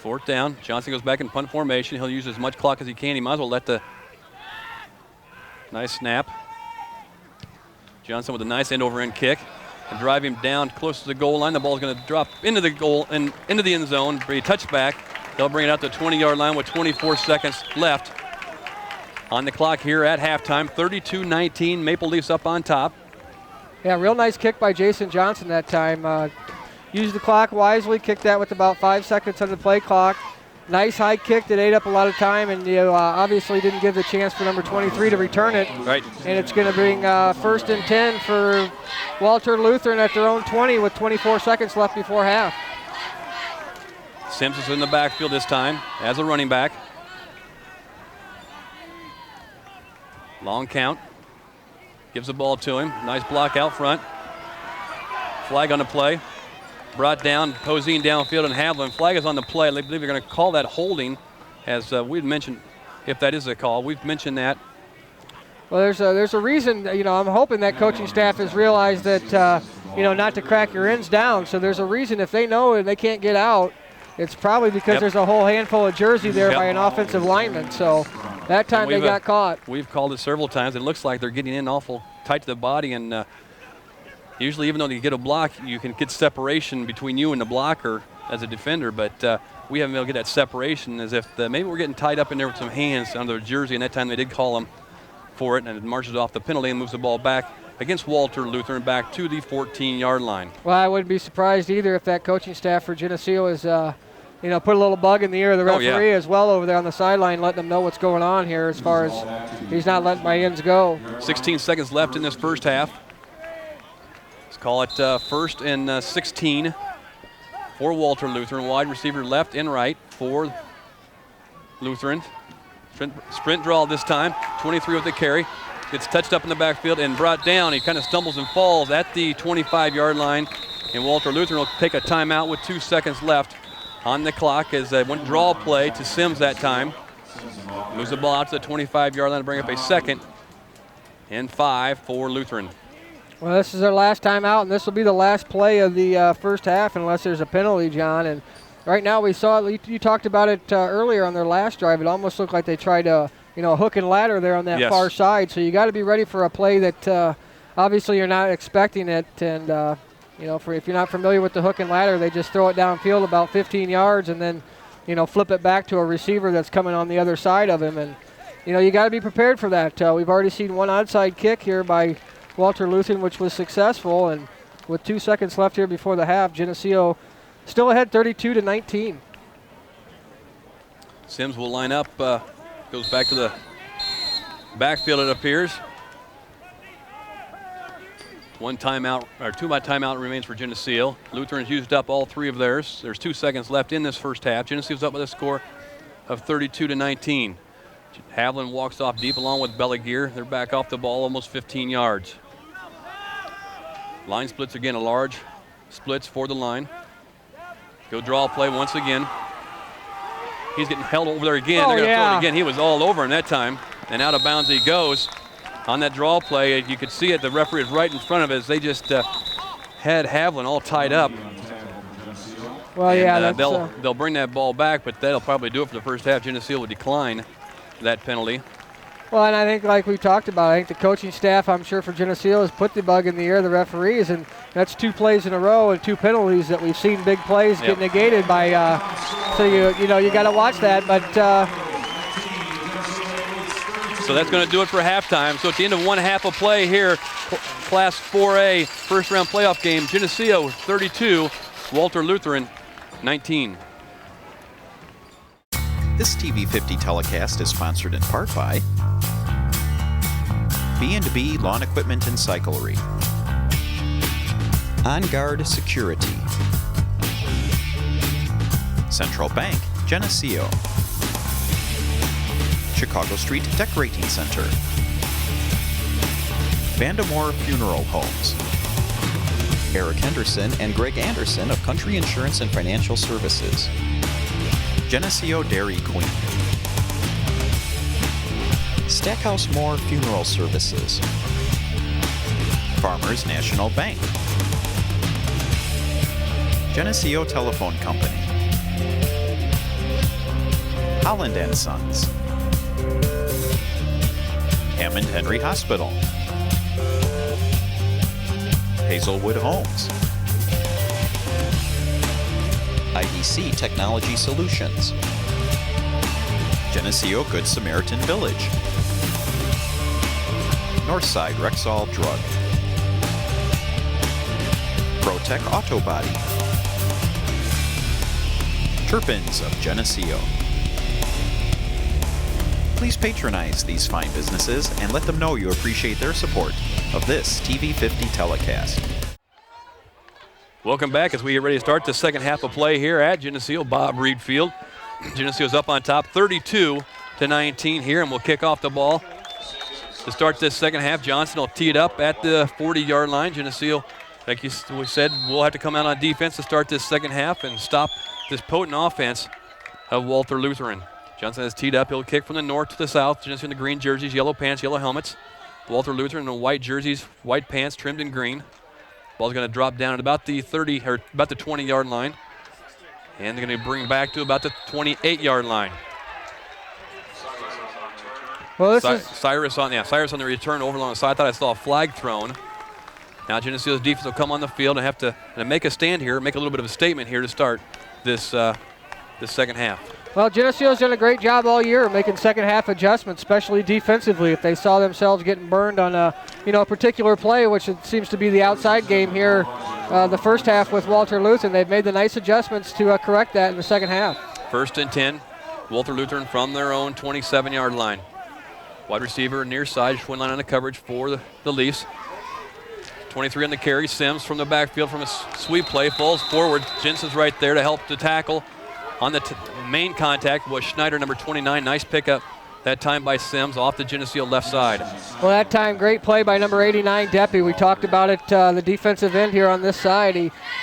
4th down. Johnson goes back in punt formation. He'll use as much clock as he can. He might as well let the nice snap. Johnson with a nice end-over-end kick and drive him down close to the goal line. The ball's going to drop into the goal and into the end zone. Be a touchback. They'll bring it out to the 20-yard line with 24 seconds left on the clock here at halftime. 32-19. Maple Leafs up on top. Yeah, real nice kick by Jason Johnson that time. Used the clock wisely. Kicked that with about 5 seconds on the play clock. Nice high kick that ate up a lot of time, and you obviously didn't give the chance for number 23 to return it. Right. And it's going to bring 1st and 10 for Walther Lutheran at their own 20 with 24 seconds left before half. Sims is in the backfield this time as a running back. Long count. Gives the ball to him. Nice block out front. Flag on the play. Brought down, Poseen downfield, and Havlin. Flag is on the play. I believe they're going to call that holding, as we've mentioned, if that is a call. We've mentioned that. Well, there's a reason. I'm hoping that coaching staff has realized that not to crack your ends down. So there's a reason if they know and they can't get out, it's probably because there's a whole handful of jersey there by an offensive lineman. So that time they got caught. We've called it several times. It looks like they're getting in awful tight to the body, and usually, even though you get a block, you can get separation between you and the blocker as a defender, but we haven't been able to get that separation, as if maybe we're getting tied up in there with some hands under the jersey, and that time they did call him for it, and it marches off the penalty and moves the ball back against Walther Lutheran back to the 14-yard line. Well, I wouldn't be surprised either if that coaching staff for Geneseo is, put a little bug in the ear of the referee as well over there on the sideline, letting them know what's going on here as far as he's not letting my ends go. 16 seconds left in this first half. Call it 1st and 16 for Walther Lutheran. Wide receiver left and right for Lutheran. Sprint draw this time. 23 with the carry. Gets touched up in the backfield and brought down. He kind of stumbles and falls at the 25-yard line. And Walther Lutheran will take a timeout with 2 seconds left on the clock as they went draw play to Sims that time. Moves the ball out to the 25-yard line to bring up a 2nd and 5 for Lutheran. Well, this is their last time out, and this will be the last play of the first half unless there's a penalty, John. And right now we saw it, you talked about it earlier on their last drive. It almost looked like they tried to, hook and ladder there on that far side. So you got to be ready for a play that obviously you're not expecting it. And, if you're not familiar with the hook and ladder, they just throw it downfield about 15 yards and then, flip it back to a receiver that's coming on the other side of him. And, you got to be prepared for that. We've already seen one onside kick here by Walther Lutheran, which was successful, and with 2 seconds left here before the half, Geneseo still ahead 32-19. Sims will line up, goes back to the backfield, it appears. 1 timeout, or 2 timeout remains for Geneseo. Lutheran's used up all 3 of theirs. There's 2 seconds left in this first half. Geneseo's up with a score of 32-19. Havlin walks off deep along with Belligear. They're back off the ball almost 15 yards. Line splits again, a large splits for the line. Go draw play once again. He's getting held over there again. They're going to throw it again. He was all over him that time, and out of bounds he goes. On that draw play, you could see it, the referee is right in front of us. They just had Havlin all tied up. Well, and, they'll bring that ball back, but that'll probably do it for the first half. Geneseo will decline that penalty. Well, and I think like we talked about, I think the coaching staff, I'm sure for Geneseo, has put the bug in the ear of the referees, and that's 2 plays in a row and 2 penalties that we've seen big plays get negated by. So you got to watch that, but. So that's going to do it for halftime. So at the end of 1 half of play here, Class 4A first round playoff game, Geneseo 32, Walther Lutheran 19. This TV 50 telecast is sponsored in part by B&B Lawn Equipment and Cyclery, On Guard Security, Central Bank, Geneseo, Chicago Street Decorating Center, Vandemore Funeral Homes, Eric Henderson and Greg Anderson of Country Insurance and Financial Services, Geneseo Dairy Queen, Stackhouse Moore Funeral Services, Farmers National Bank, Geneseo Telephone Company, Holland & Sons, Hammond Henry Hospital, Hazelwood Homes, IDC Technology Solutions, Geneseo Good Samaritan Village, Northside Rexall Drug, ProTech Auto Body, Turpins of Geneseo. Please patronize these fine businesses and let them know you appreciate their support of this TV50 telecast. Welcome back as we get ready to start the second half of play here at Geneseo Bob Reed Field. Geneseo's up on top 32-19 here, and we'll kick off the ball to start this second half. Johnson will tee it up at the 40-yard line. Geneseo, like we said, will have to come out on defense to start this second half and stop this potent offense of Walther Lutheran. Johnson has teed up. He'll kick from the north to the south. Geneseo in the green jerseys, yellow pants, yellow helmets. Walther Lutheran in the white jerseys, white pants, trimmed in green. Ball's going to drop down at about the 20-yard line. And they're going to bring back to about the 28-yard line. Well, Cyrus on the return over along the side. I thought I saw a flag thrown. Now Geneseo's defense will come on the field and have to make a stand here, make a little bit of a statement here to start this second half. Well, Geneseo's done a great job all year making second half adjustments, especially defensively. If they saw themselves getting burned on a particular play, which it seems to be the outside game here, the first half with Walther Lutheran, they've made the nice adjustments to correct that in the second half. 1st and 10, Walther Lutheran from their own 27-yard line. Wide receiver near side, twin line on the coverage for the Leafs. 23 on the carry. Sims from the backfield from a sweep play, falls forward. Jensen's right there to help the tackle. On the main contact was Schneider, number 29. Nice pickup that time by Sims off the Geneseo left side. Well, that time, great play by number 89, Deppy. We talked about it, the defensive end here on this side.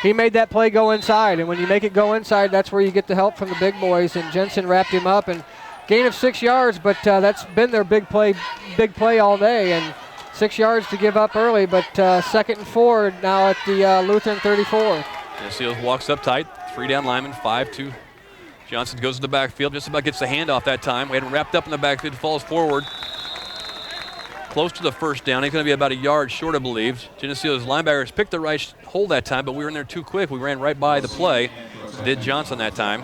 He made that play go inside, and when you make it go inside, that's where you get the help from the big boys, and Jensen wrapped him up, and gain of 6 yards, but that's been their big play all day, and 6 yards to give up early, but 2nd and 4 now at the Lutheran 34. Geneseo walks up tight, 3 down lineman, 5-2. Johnson goes to the backfield, just about gets the handoff that time. We had him wrapped up in the backfield, falls forward. Close to the first down. He's going to be about a yard short, I believe. Geneseo's linebackers picked the right hold that time, but we were in there too quick. We ran right by the play. Did Johnson that time.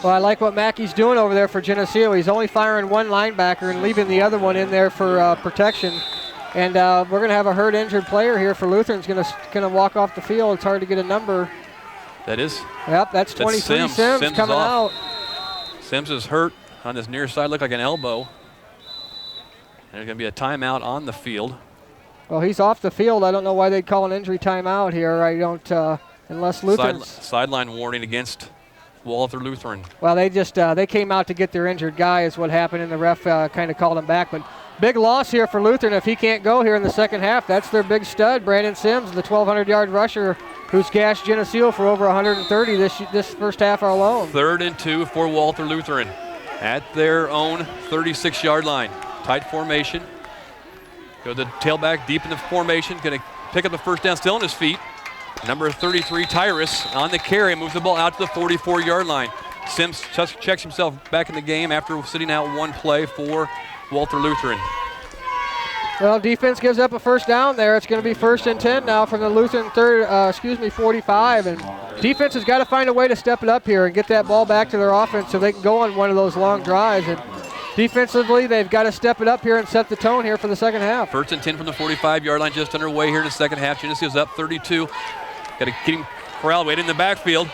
Well, I like what Mackey's doing over there for Geneseo. He's only firing one linebacker and leaving the other one in there for protection. And we're going to have a hurt injured player here for Lutheran's going to walk off the field. It's hard to get a number. That is? Yep, that's 23 Sims coming out. Sims is hurt on his near side, looked like an elbow. And there's going to be a timeout on the field. Well, he's off the field. I don't know why they'd call an injury timeout here. I don't, unless Lutheran's. Sideline warning against Walther Lutheran. Well, they just they came out to get their injured guy is what happened, and the ref kind of called him back. But big loss here for Lutheran. If he can't go here in the second half, that's their big stud, Brandon Sims, the 1,200-yard rusher who's gashed Geneseo for over 130 this first half alone. 3rd and 2 for Walther Lutheran at their own 36-yard line. Tight formation. Go to the tailback deep in the formation. Going to pick up the first down, still on his feet. Number 33, Tyrus, on the carry, moves the ball out to the 44-yard line. Sims checks himself back in the game after sitting out one play for Walther Lutheran. Well, defense gives up a first down there. It's going to be 1st and 10 now from the Lutheran 45. And defense has got to find a way to step it up here and get that ball back to their offense so they can go on one of those long drives. And defensively, they've got to step it up here and set the tone here for the second half. 1st and 10 from the 45-yard line, just underway here in the second half. Geneseo's up 32. Got to keep him corralled, waiting in the backfield.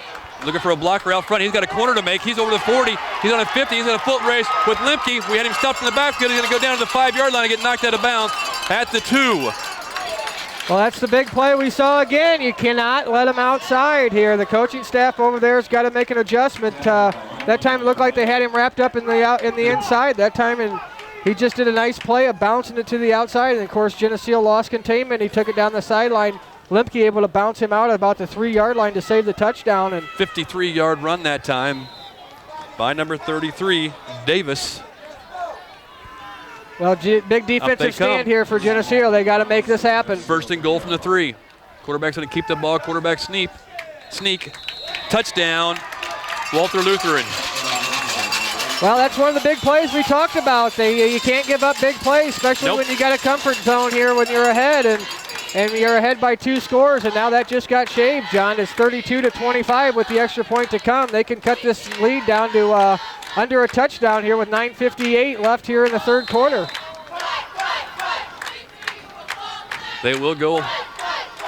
Looking for a blocker out front. He's got a corner to make. He's over the 40. He's on a 50. He's in a foot race with Limke. We had him stopped in the backfield. He's going to go down to the 5-yard line and get knocked out of bounds at the 2. Well, that's the big play we saw again. You cannot let him outside here. The coaching staff over there has got to make an adjustment. That time it looked like they had him wrapped up in the inside that time, and he just did a nice play of bouncing it to the outside. And, of course, Geneseo lost containment. He took it down the sideline. Limke able to bounce him out at about the 3-yard line to save the touchdown. And 53-yard run that time by number 33, Davis. Well, big defensive stand here for Geneseo. They got to make this happen. 1st and goal from the 3. Quarterback's going to keep the ball. Quarterback sneak. Touchdown, Walther Lutheran. Well, that's one of the big plays we talked about. You can't give up big plays, especially when you got a comfort zone here when you're ahead. And you're ahead by 2 scores, and now that just got shaved, John. It's 32-25 with the extra point to come. They can cut this lead down to under a touchdown here with 9:58 left here in the third quarter. They will go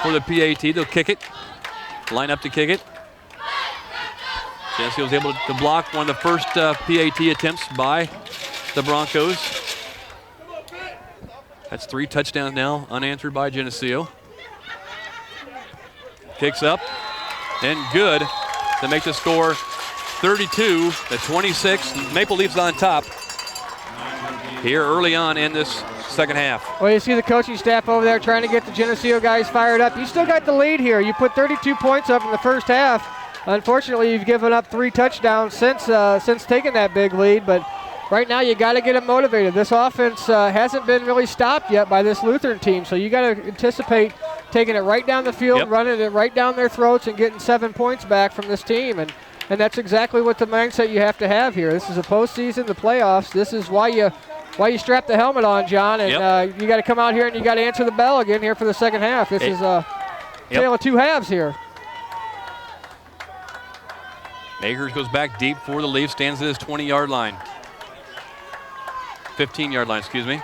for the PAT. They'll kick it. Line up to kick it. Geneseo was able to block one of the first PAT attempts by the Broncos. That's 3 touchdowns now unanswered by Geneseo. Kicks up and good to make the score 32-26. Maple Leafs on top here early on in this second half. Well, you see the coaching staff over there trying to get the Geneseo guys fired up. You still got the lead here. You put 32 points up in the first half. Unfortunately, you've given up 3 touchdowns since taking that big lead, but right now you got to get them motivated. This offense hasn't been really stopped yet by this Lutheran team, so you got to anticipate taking it right down the field, running it right down their throats, and getting 7 points back from this team. And that's exactly what the mindset you have to have here. This is a postseason, the playoffs. This is why you strap the helmet on, John, and you got to come out here and you got to answer the bell again here for the second half. This is a tale of 2 halves here. Akers goes back deep for the Leafs, stands at his 20-yard line. 15-yard line, excuse me.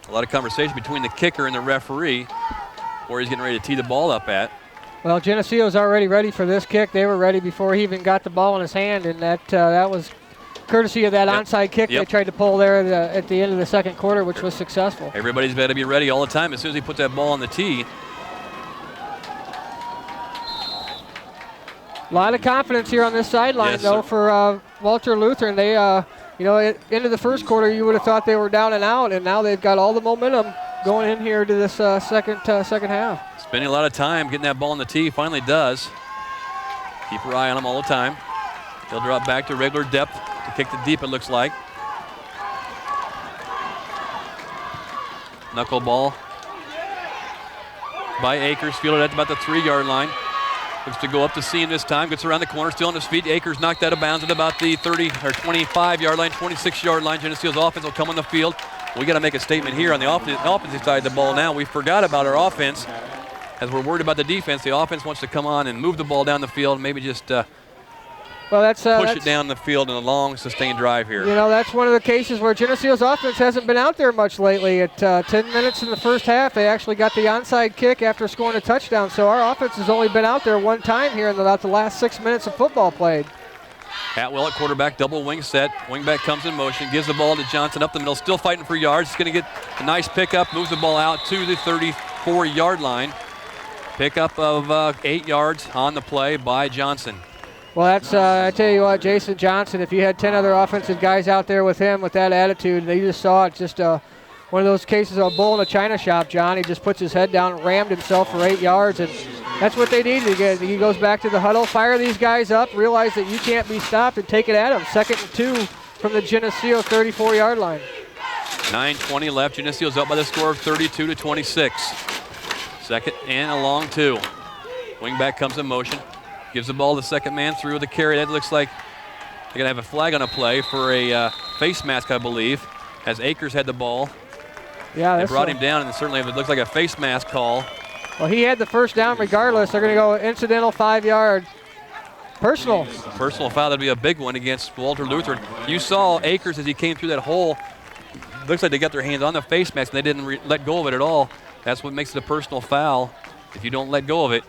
A lot of conversation between the kicker and the referee where he's getting ready to tee the ball up at. Well, Geneseo's already ready for this kick. They were ready before he even got the ball in his hand, and that was courtesy of that onside kick they tried to pull there at the end of the second quarter, which was successful. Everybody's got to be ready all the time as soon as he puts that ball on the tee. A lot of confidence here on this sideline, though, for Walther Lutheran. They, into the first quarter, you would have thought they were down and out, and now they've got all the momentum going in here to this second half. Spending a lot of time getting that ball on the tee. Finally does. Keep your eye on him all the time. He'll drop back to regular depth to kick the deep, it looks like. Knuckleball by Akers, fielded at about the 3-yard line. Looks to go up to seam this time. Gets around the corner, still on his feet. Akers knocked out of bounds at about the 30 or 25-yard line, 26-yard line. Geneseo's offense will come on the field. We got to make a statement here on the offensive side of the ball now. We forgot about our offense. As we're worried about the defense, the offense wants to come on and move the ball down the field, maybe just push it down the field in a long, sustained drive here. That's one of the cases where Geneseo's offense hasn't been out there much lately. At 10 minutes in the first half, they actually got the onside kick after scoring a touchdown. So our offense has only been out there one time here in about the last 6 minutes of football played. Atwell at quarterback, double wing set. Wingback comes in motion, gives the ball to Johnson up the middle, still fighting for yards. He's going to get a nice pickup, moves the ball out to the 34-yard line. Pickup of 8 yards on the play by Johnson. Well, that's, I tell you what, Jason Johnson, if you had 10 other offensive guys out there with him with that attitude, they just saw it, just one of those cases of a bull in a china shop, John. He just puts his head down and rammed himself for 8 yards, and that's what they needed to get. He goes back to the huddle, fire these guys up, realize that you can't be stopped, and take it at them. 2nd and 2 from the Geneseo 34-yard line. 9:20 left. Geneseo's up by the score of 32-26. 2nd and a long 2. Wingback comes in motion. Gives the ball to the second man through the carry. That looks like they're going to have a flag on a play for a face mask, I believe, as Akers had the ball. Yeah, they brought him down, and certainly it looks like a face mask call. Well, he had the first down regardless. They're going to go incidental 5-yard. Personal foul. That'd be a big one against Walther Lutheran. You saw Akers as he came through that hole. Looks like they got their hands on the face mask, and they didn't let go of it at all. That's what makes it a personal foul if you don't let go of it.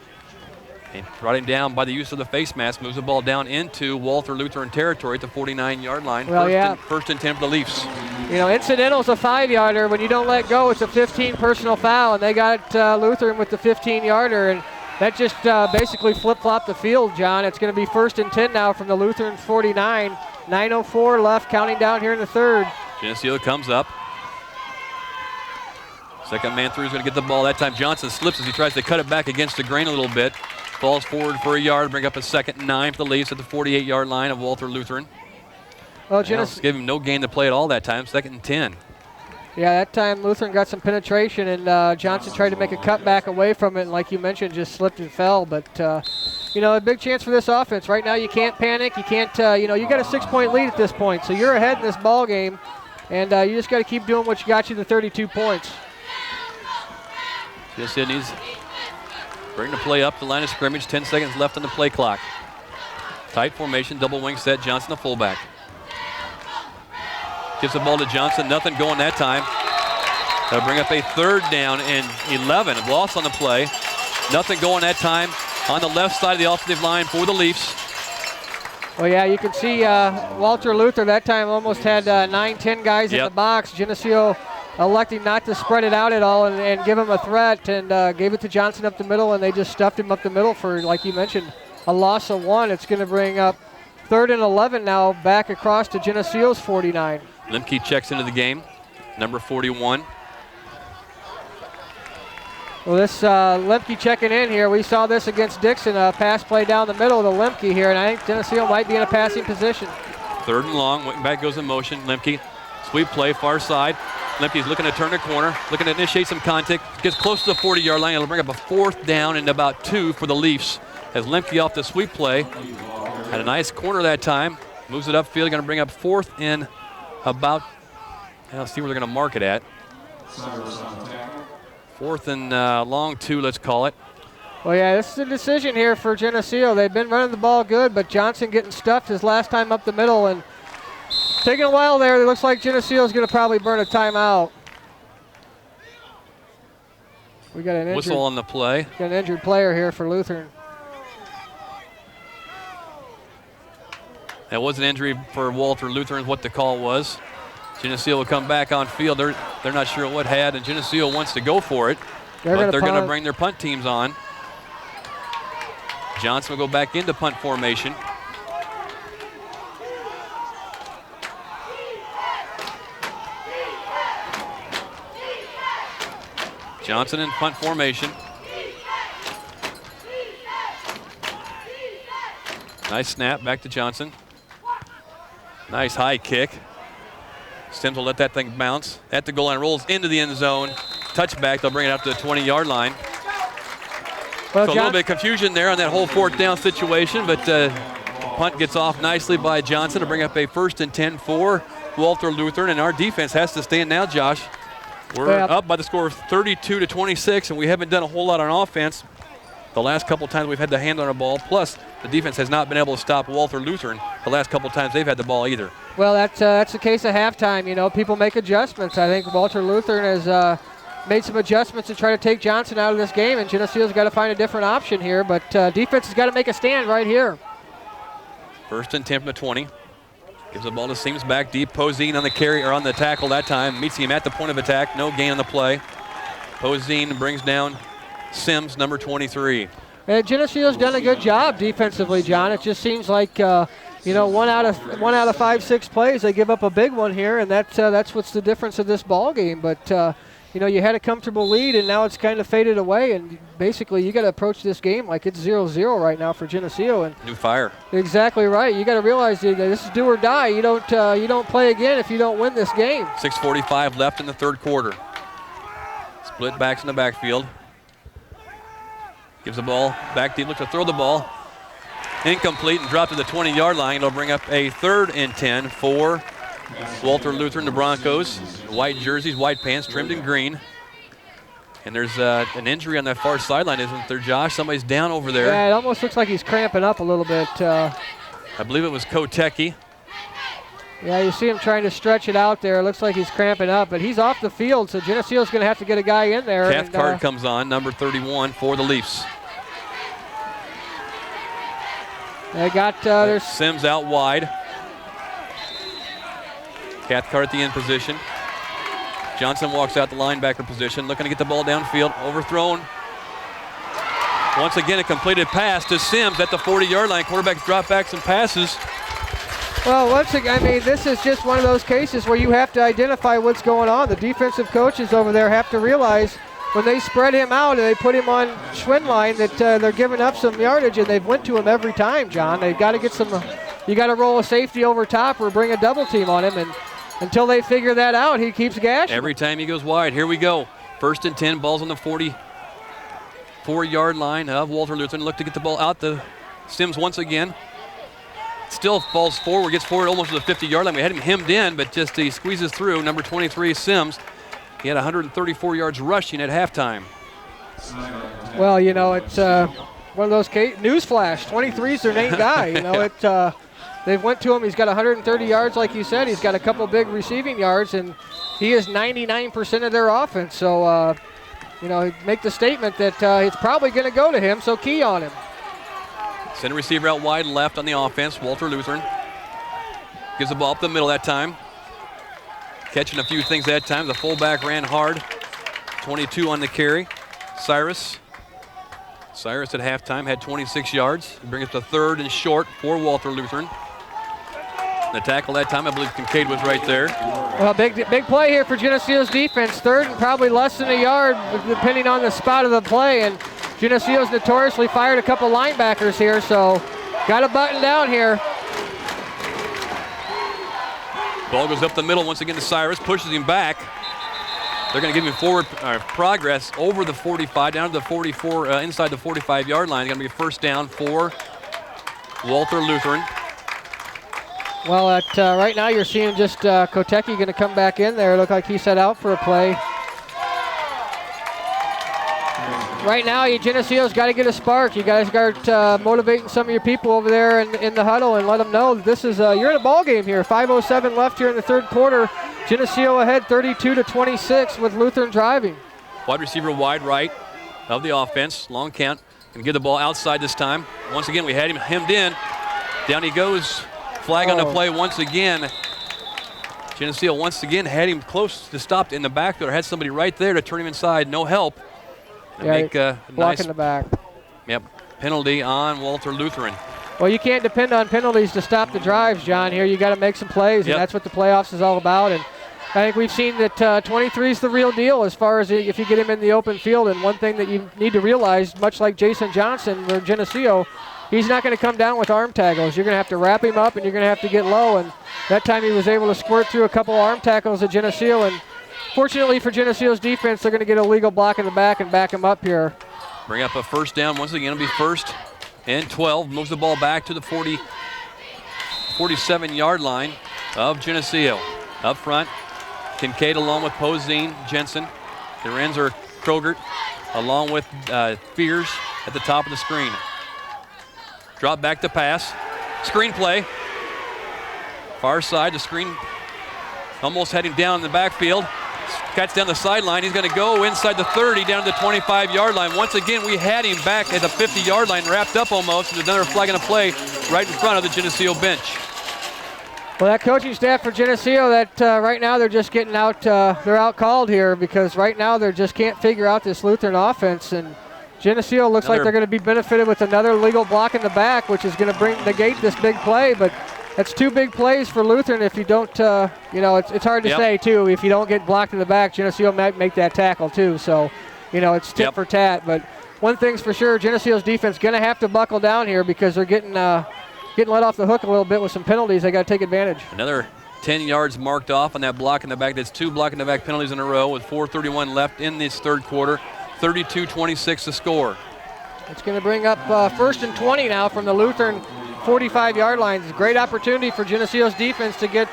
And brought him down by the use of the face mask, moves the ball down into Walther Lutheran territory at the 49-yard line. Well, first and 10 for the Leafs. Incidental's a 5-yarder. When you don't let go, it's a 15 personal foul, and they got Lutheran with the 15-yarder, and that just basically flip-flopped the field, John. It's going to be 1st and 10 now from the Lutheran 49. 9:04 left, counting down here in the third. Geneseo comes up. Second man through is going to get the ball. That time Johnson slips as he tries to cut it back against the grain a little bit. Falls forward for a yard, bring up a 2nd and 9 for the Leafs at the 48-yard line of Walther Lutheran. Well, give him no gain to play at all that time, 2nd and 10. Yeah, that time Lutheran got some penetration, and Johnson tried to make a cutback away from it, and like you mentioned, just slipped and fell. But, a big chance for this offense. Right now you can't panic. You can't, you got a 6-point lead at this point, so you're ahead in this ball game, and you just got to keep doing what got you the 32 points. Yes, it needs bring the play up the line of scrimmage. 10 seconds left on the play clock. Tight formation, double wing set. Johnson, the fullback. Gives the ball to Johnson. Nothing going that time. That'll bring up a 3rd down and 11. A loss on the play. Nothing going that time. on the left side of the offensive line for the Leafs. Well, yeah, you can see Walther Lutheran that time almost had 9-10 guys in the box. Geneseo electing not to spread it out at all and give him a threat, and gave it to Johnson up the middle, and they just stuffed him up the middle for, like you mentioned, a loss of 1. It's going to bring up 3rd and 11 now, back across to Geneseo's 49. Lemke checks into the game, number 41. Well, this Lemke checking in here. We saw this against Dixon, a pass play down the middle to Lemke here, and I think Geneseo might be in a passing position. 3rd and long, back goes in motion. Lemke, sweep play, far side. Lemke's looking to turn the corner, looking to initiate some contact. Gets close to the 40-yard line. It'll bring up a 4th down and about 2 for the Leafs. As Lemke off the sweep play, had a nice corner that time. Moves it upfield, going to bring up 4th and about, let's see where they're going to mark it at. 4th and long 2, let's call it. Well, yeah, this is a decision here for Geneseo. They've been running the ball good, but Johnson getting stuffed his last time up the middle, and taking a while there. It looks like Geneseo is going to probably burn a timeout. We got an whistle on the play. Got an injured player here for Lutheran. That was an injury for Walther Lutheran, what the call was. Geneseo will come back on field. They're not sure what had, and Geneseo wants to go for it. But they're going to bring their punt teams on. Johnson will go back into punt formation. Johnson in punt formation. Nice snap, back to Johnson. Nice high kick. Sims will let that thing bounce at the goal line, rolls into the end zone. Touchback, they'll bring it out to the 20-yard line. Well, so a little bit of confusion there on that whole 4th down situation, but punt gets off nicely by Johnson to bring up a 1st and 10 for Walther Lutheran, and our defense has to stand now, Josh. We're up by the score of 32-26, and we haven't done a whole lot on offense. The last couple times we've had the hand on our ball, plus the defense has not been able to stop Walther Lutheran the last couple times they've had the ball either. Well, that's the case of halftime. You know, people make adjustments. I think Walther Lutheran has made some adjustments to try to take Johnson out of this game, and Geneseo's got to find a different option here, but defense has got to make a stand right here. 1st and 10 from the 20. Gives the ball to Sims back deep. Posine on the carry, or on the tackle that time. Meets him at the point of attack. No gain on the play. Posine brings down Sims, number 23. And Geneseo's done a good job defensively, John. It just seems like, you know, one out of 5-6 plays, they give up a big one here, and that's what's the difference of this ball game. But you know, you had a comfortable lead, and now it's kind of faded away. And basically, you got to approach this game like it's 0-0 right now for Geneseo. And new fire. Exactly right. You got to realize that this is do or die. You don't play again if you don't win this game. 6:45 left in the 3rd quarter. Split backs in the backfield. Gives the ball back deep, looks to throw the ball. Incomplete and dropped to the 20-yard line. It'll bring up a 3rd and 10 for Walther Lutheran, the Broncos. White jerseys, white pants, trimmed in green. And there's an injury on that far sideline, isn't there, Josh? Somebody's down over there. Yeah, it almost looks like he's cramping up a little bit. I believe it was Kotecki. Yeah, you see him trying to stretch it out there. It looks like he's cramping up, but he's off the field, so Geneseo's going to have to get a guy in there. Cathcart comes on, number 31 for the Leafs. They got their Sims out wide. Cathcart at the end position. Johnson walks out the linebacker position, looking to get the ball downfield, overthrown. Once again, a completed pass to Sims at the 40-yard line. Quarterback drop backs and passes. Well, once again, I mean, this is just one of those cases where you have to identify what's going on. The defensive coaches over there have to realize when they spread him out and they put him on Schwinn line that they're giving up some yardage, and they've went to him every time, John. They've got to get some, you got to roll a safety over top or bring a double team on him, and until they figure that out, he keeps gashing. Every time he goes wide. Here we go. 1st and 10, ball's on the 44-yard line of Walther Lutheran. Look to get the ball out to Sims once again. Still falls forward, gets forward almost to the 50-yard line. We had him hemmed in, but just he squeezes through. Number 23, Sims. He had 134 yards rushing at halftime. Well, you know, it's one of those newsflash. 23's their main guy. You know, they've went to him. He's got 130 yards, like you said. He's got a couple big receiving yards, and he is 99% of their offense. So, you know, make the statement that it's probably going to go to him, so key on him. Send a receiver out wide left on the offense. Walther Lutheran gives the ball up the middle that time. Catching a few things that time. The fullback ran hard. 22 on the carry. Cyrus at halftime had 26 yards. Bring us to 3rd and short for Walther Lutheran. The tackle that time, I believe Kincaid was right there. Well, big play here for Geneseo's defense. 3rd and probably less than a yard, depending on the spot of the play. And Geneseo's notoriously fired a couple linebackers here, so got a button down here. Ball goes up the middle once again to Cyrus, pushes him back. They're going to give him forward progress over the 45, down to the 44, inside the 45-yard line. It's going to be a 1st down for Walther Lutheran. Well, right now you're seeing just Kotecki going to come back in there. Look like he set out for a play. Right now, Geneseo's got to get a spark. You guys got motivating some of your people over there in the huddle and let them know that this is you're in a ball game here. 5:07 left here in the 3rd quarter. Geneseo ahead 32-26 with Lutheran driving. Wide receiver wide right of the offense. Long count. Can get the ball outside this time. Once again, we had him hemmed in. Down he goes. Flag on the play once again. Geneseo once again had him close to stop in the backfield. Had somebody right there to turn him inside. No help. Make a block nice in the back. Yep, penalty on Walther Lutheran. Well, you can't depend on penalties to stop the drives, John. Here you got to make some plays, and that's what the playoffs is all about. And I think we've seen that 23 is the real deal as far as if you get him in the open field. And one thing that you need to realize, much like Jason Johnson or Geneseo, he's not going to come down with arm tackles. You're going to have to wrap him up, and you're going to have to get low. And that time he was able to squirt through a couple arm tackles at Geneseo. And fortunately for Geneseo's defense, they're going to get a legal block in the back and back him up here. Bring up a 1st down. Once again, it'll be 1st and 12. Moves the ball back to the 47-yard line of Geneseo. Up front, Kincaid along with Poseen, Jensen. The ends are Krogert along with Fears at the top of the screen. Drop back to pass. Screen play. Far side, the screen almost had him down in the backfield. Cuts down the sideline. He's going to go inside the 30, down to the 25-yard line. Once again, we had him back at the 50-yard line, wrapped up almost. There's another flag on a play right in front of the Geneseo bench. Well, that coaching staff for Geneseo, that right now they're just getting out, they're out called here because right now they just can't figure out this Lutheran offense. And Geneseo looks like they're going to be benefited with another legal block in the back, which is going to negate this big play. But that's 2 big plays for Lutheran if you don't, it's hard to say, too. If you don't get blocked in the back, Geneseo might make that tackle, too. So, it's tit for tat. But one thing's for sure, Geneseo's defense going to have to buckle down here because they're getting let off the hook a little bit with some penalties. They got to take advantage. Another 10 yards marked off on that block in the back. That's 2 block in the back penalties in a row with 4:31 left in this 3rd quarter. 32-26 to score. It's going to bring up 1st and 20 now from the Lutheran 45-yard line. It's a great opportunity for Geneseo's defense to get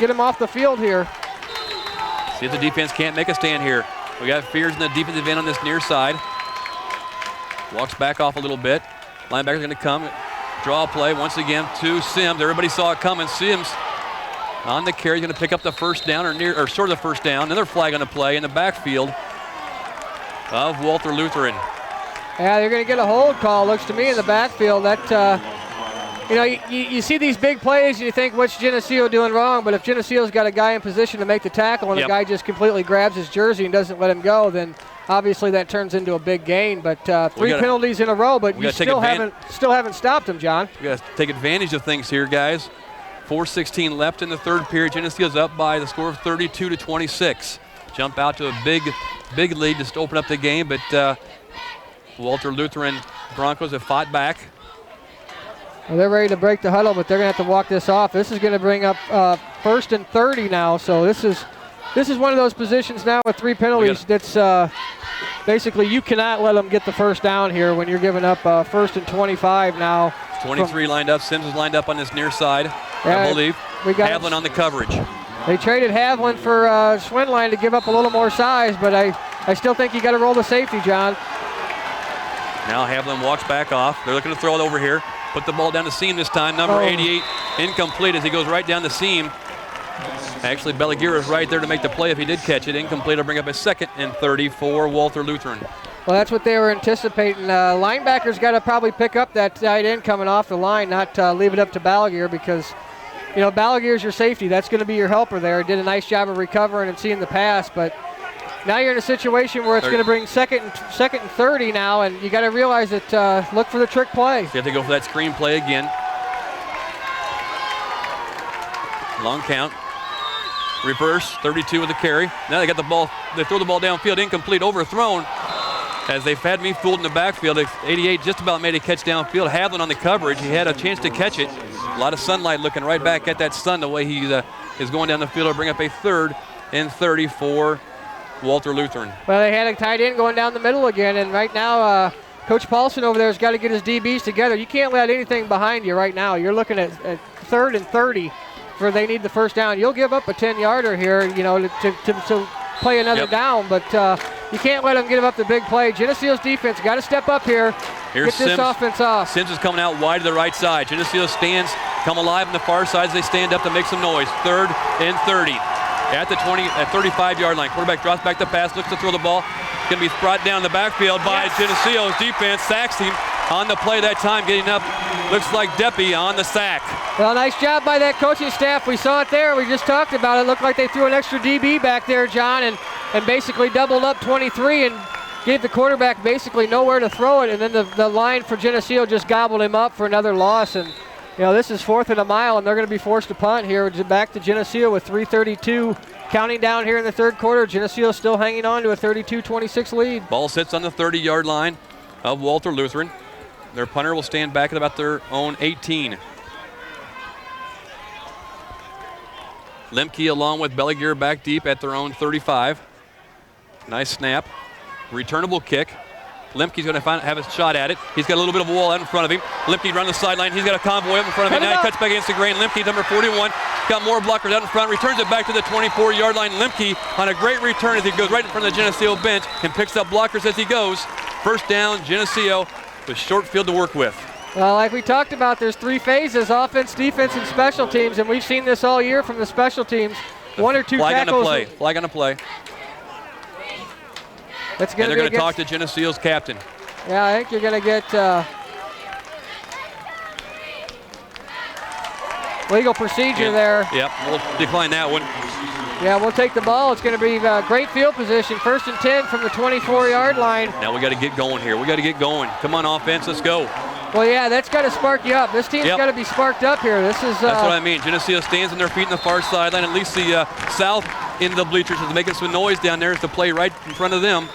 him off the field here. See if the defense can't make a stand here. We got Fears in the defensive end on this near side. Walks back off a little bit. Linebacker's going to come. Draw play once again to Sims. Everybody saw it coming. Sims on the carry, going to pick up the 1st down or short of the 1st down. Another flag on the play in the backfield of Walther Lutheran. Yeah, they're going to get a hold call, looks to me, in the backfield. That, you see these big plays and you think, what's Geneseo doing wrong? But if Geneseo's got a guy in position to make the tackle and the guy just completely grabs his jersey and doesn't let him go, then obviously that turns into a big gain. But 3 penalties in a row, but you still haven't stopped him, John. We got to take advantage of things here, guys. 4:16 left in the 3rd period. Geneseo's up by the score of 32-26. Jump out to a big lead just to open up the game, but Walther Lutheran Broncos have fought back. Well, they're ready to break the huddle, but they're going to have to walk this off. This is going to bring up 1st and 30 now, so this is one of those positions now with 3 penalties that's basically you cannot let them get the 1st down here when you're giving up 1st and 25 now. 23 lined up. Sims is lined up on this near side, I believe. We got Havlin on the coverage. They traded Havlin for Swinline to give up a little more size, but I still think you got to roll the safety, John. Now Havlin walks back off. They're looking to throw it over here. Put the ball down the seam this time. Number 88 incomplete as he goes right down the seam. Actually, Belaguer is right there to make the play if he did catch it. Incomplete will bring up a 2nd and 30 for Walther Lutheran. Well, that's what they were anticipating. Linebackers got to probably pick up that tight end coming off the line, not leave it up to Balaguer, because, you know, Balaguer's your safety. That's going to be your helper there. Did a nice job of recovering and seeing the pass, but now you're in a situation where it's going to bring second and 30 now, and you got to realize that look for the trick play. So you have to go for that screen play again. Long count. Reverse, 32 with the carry. Now they got the ball. They throw the ball downfield, incomplete, overthrown. As they've had me fooled in the backfield. 88 just about made a catch downfield. Havlin on the coverage. He had a chance to catch it. A lot of sunlight looking right back at that sun the way he is going down the field to bring up a 3rd and 30 for Walther Lutheran. Well, they had a tight end going down the middle again, and right now Coach Paulson over there has got to get his DBs together. You can't let anything behind you right now. You're looking at 3rd and 30 where they need the first down. You'll give up a 10-yarder here, you know, to play another down, but you can't let them get up the big play. Geneseo's defense got to step up here. Here's get this offense off. Sims is coming out wide to the right side. Geneseo stands, come alive on the far side as they stand up to make some noise. 3rd and 30 at the 35-yard line. Quarterback drops back the pass, looks to throw the ball. Going to be brought down the backfield by Geneseo's defense. Sacks him on the play that time, getting up. Looks like Deppy on the sack. Well, nice job by that coaching staff. We saw it there. We just talked about it. Looked like they threw an extra DB back there, John, and basically doubled up 23 and gave the quarterback basically nowhere to throw it. And then the line for Geneseo just gobbled him up for another loss. And, you know, this is 4th and a mile, and they're going to be forced to punt here. Back to Geneseo with 3:32 counting down here in the 3rd quarter. Geneseo still hanging on to a 32-26 lead. Ball sits on the 30-yard line of Walther Lutheran. Their punter will stand back at about their own 18. Lemke along with Balaguer back deep at their own 35. Nice snap. Returnable kick. Lemke's going to have a shot at it. He's got a little bit of a wall out in front of him. Lemke run the sideline. He's got a convoy up in front of him. Now he cuts back against the grain. Lemke, number 41, got more blockers out in front. Returns it back to the 24-yard line. Lemke on a great return as he goes right in front of the Geneseo bench and picks up blockers as he goes. First down, Geneseo with short field to work with. Well, like we talked about, there's 3 phases: offense, defense, and special teams, and we've seen this all year from the special teams. 1 or 2 flag tackles. On the play. Flag on the play. That's and they're going to talk to Geneseo's captain. Yeah, I think you're going to get legal procedure there. Yep, we'll decline that one. Yeah, we'll take the ball. It's going to be great field position. 1st and 10 from the 24-yard line. Now we got to get going here. We got to get going. Come on, offense, let's go. Well, yeah, that's got to spark you up. This team's got to be sparked up here. This is. That's what I mean. Geneseo stands on their feet on the far sideline. At least the south end of the bleachers is making some noise down there. It's the play right in front of them.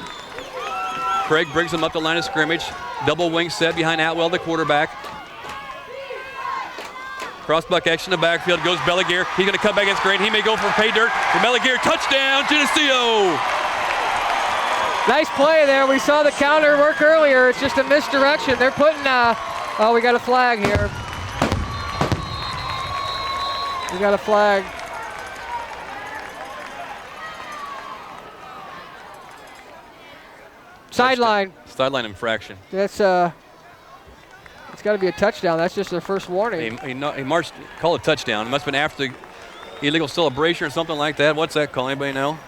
Craig brings them up the line of scrimmage. Double wing set behind Atwell, the quarterback. Crossbuck action in the backfield. Goes Balaguer. He's going to cut back against Grain. He may go for pay dirt. For Balaguer, touchdown, Geneseo! Nice play there. We saw the counter work earlier. It's just a misdirection. They're putting, oh, we got a flag here. We got a flag. Sideline. Sideline infraction. That's it's got to be a touchdown. That's just their first warning. He marched, call it touchdown. It must have been after the illegal celebration or something like that. What's that call? Anybody know?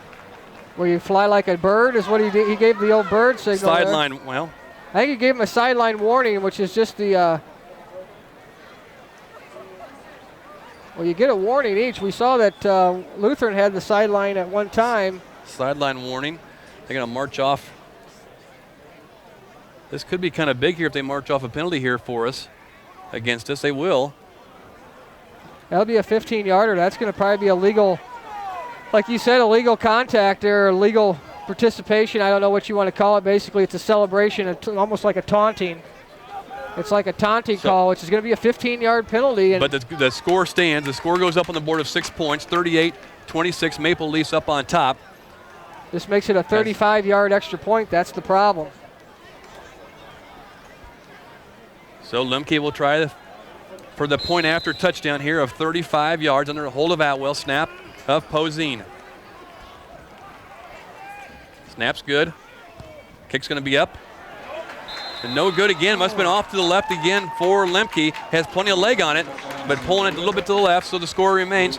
Where you fly like a bird is what he did. He gave the old bird signal. Sideline, well. I think he gave him a sideline warning, which is just the. Well, you get a warning each. We saw that Lutheran had the sideline at one time. Sideline warning. They're going to march off. This could be kind of big here if they march off a penalty here for us against us. They will. That'll be a 15-yarder. That's going to probably be a legal, like you said, a legal contact or legal participation. I don't know what you want to call it. Basically, it's a celebration, almost like a taunting. It's like a taunting call, which is going to be a 15-yard penalty. But the score stands. The score goes up on the board of 6 points, 38-26. Maple Leafs up on top. This makes it a 35-yard extra point. That's the problem. So Lemke will try for the point after touchdown here of 35 yards under hold of Atwell. Snap of Poseen. Snap's good. Kick's going to be up. And no good again. Must have been off to the left again for Lemke. Has plenty of leg on it, but pulling it a little bit to the left, so the score remains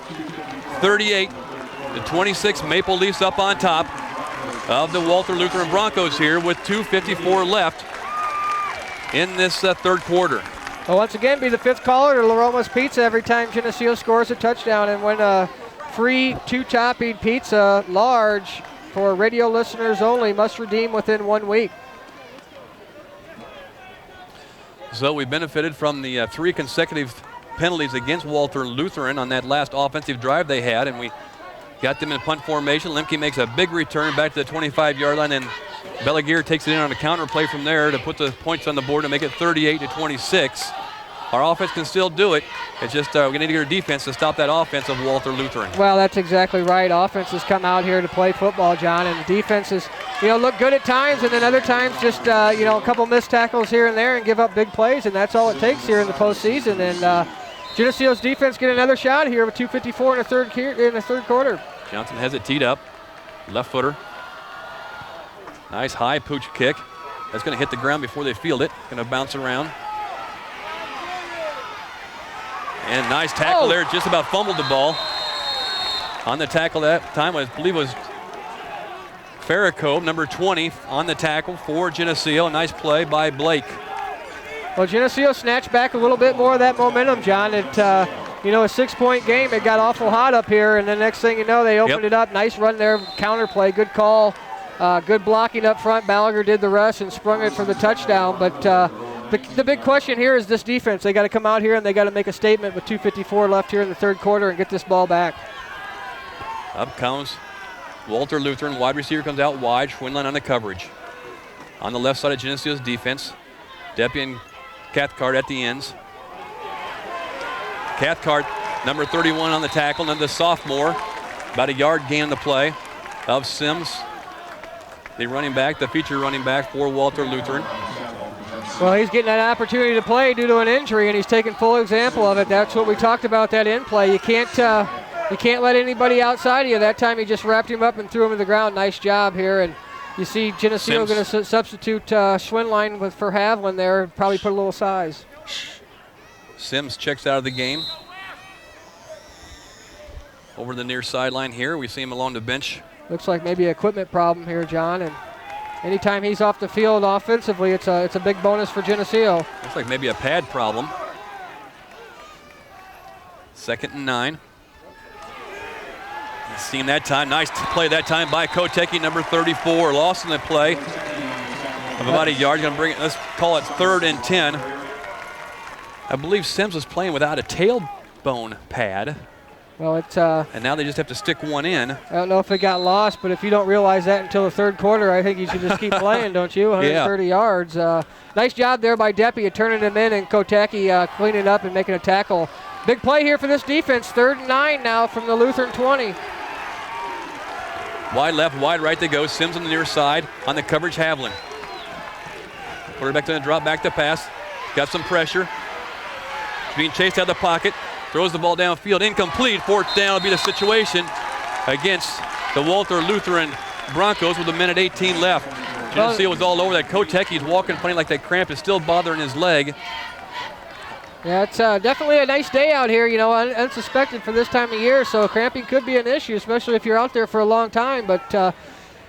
38-26. Maple Leafs up on top. of the Walther Lutheran Broncos here with 2:54 left in this third quarter. Well, once again, be the fifth caller to La Roma's Pizza every time Geneseo scores a touchdown, and win a free 2-topping pizza, large, for radio listeners only, must redeem within 1 week. So we benefited from the 3 consecutive penalties against Walther Lutheran on that last offensive drive they had, and we got them in punt formation. Lemke makes a big return back to the 25-yard line, and Belaguer takes it in on a counter play from there to put the points on the board to make it 38-26. Our offense can still do it. It's just we need to get our defense to stop that offense of Walther Lutheran. Well, that's exactly right. Offenses come out here to play football, John, and defenses, look good at times, and then other times just, a couple missed tackles here and there and give up big plays, and that's all it takes here in the postseason. And Geneseo's defense get another shot here with 2:54 in the third quarter. Johnson has it teed up, left footer. Nice high pooch kick. That's going to hit the ground before they field it. Going to bounce around. And nice tackle there. Just about fumbled the ball. On the tackle that time, I believe it was Farrakhan, number 20, on the tackle for Geneseo. Nice play by Blake. Well, Geneseo snatched back a little bit more of that momentum, John. It, a 6-point game. It got awful hot up here, and the next thing you know, they opened it up. Nice run there, counter play, good call. Good blocking up front. Balaguer did the rest and sprung it for the touchdown. But the big question here is this defense. They got to come out here and they got to make a statement with 2:54 left here in the third quarter and get this ball back. Up comes Walther Lutheran. Wide receiver comes out wide. Schwindlein on the coverage. On the left side of Geneseo's defense, Deppie and Cathcart at the ends. Cathcart, number 31 on the tackle, and then the sophomore. About a yard gain on the play of Sims. The running back, the feature running back for Walther Lutheran. Well, he's getting an opportunity to play due to an injury, and he's taking full example of it. That's what we talked about, that in play. You can't let anybody outside of you. That time he just wrapped him up and threw him to the ground. Nice job here. And you see Geneseo going to substitute Schwindlein for Havlin there, probably put a little size. Sims checks out of the game. Over the near sideline here, we see him along the bench. Looks like maybe an equipment problem here, John. And anytime he's off the field offensively, it's a big bonus for Geneseo. Looks like maybe a pad problem. 2nd and 9. Seen that time. Nice play that time by Kotecki, number 34. Lost in the play of about a yard. Going to bring it. Let's call it 3rd and 10. I believe Sims was playing without a tailbone pad. Well, it's and now they just have to stick one in. I don't know if it got lost, but if you don't realize that until the third quarter, I think you should just keep playing, don't you? 130 yards. Nice job there by Deppie turning him in, and Kotecki cleaning up and making a tackle. Big play here for this defense. 3rd and 9 now from the Lutheran 20. Wide left, wide right they go. Sims on the near side on the coverage, Havlin. Quarterback going to drop back to pass. Got some pressure. Being chased out of the pocket. Throws the ball downfield, incomplete. 4th down will be the situation against the Walther Lutheran Broncos with 1:18 left. Geneseo was all over that. Kotecki's walking funny like that cramp is still bothering his leg. Yeah, it's definitely a nice day out here, unsuspected for this time of year, so cramping could be an issue, especially if you're out there for a long time. But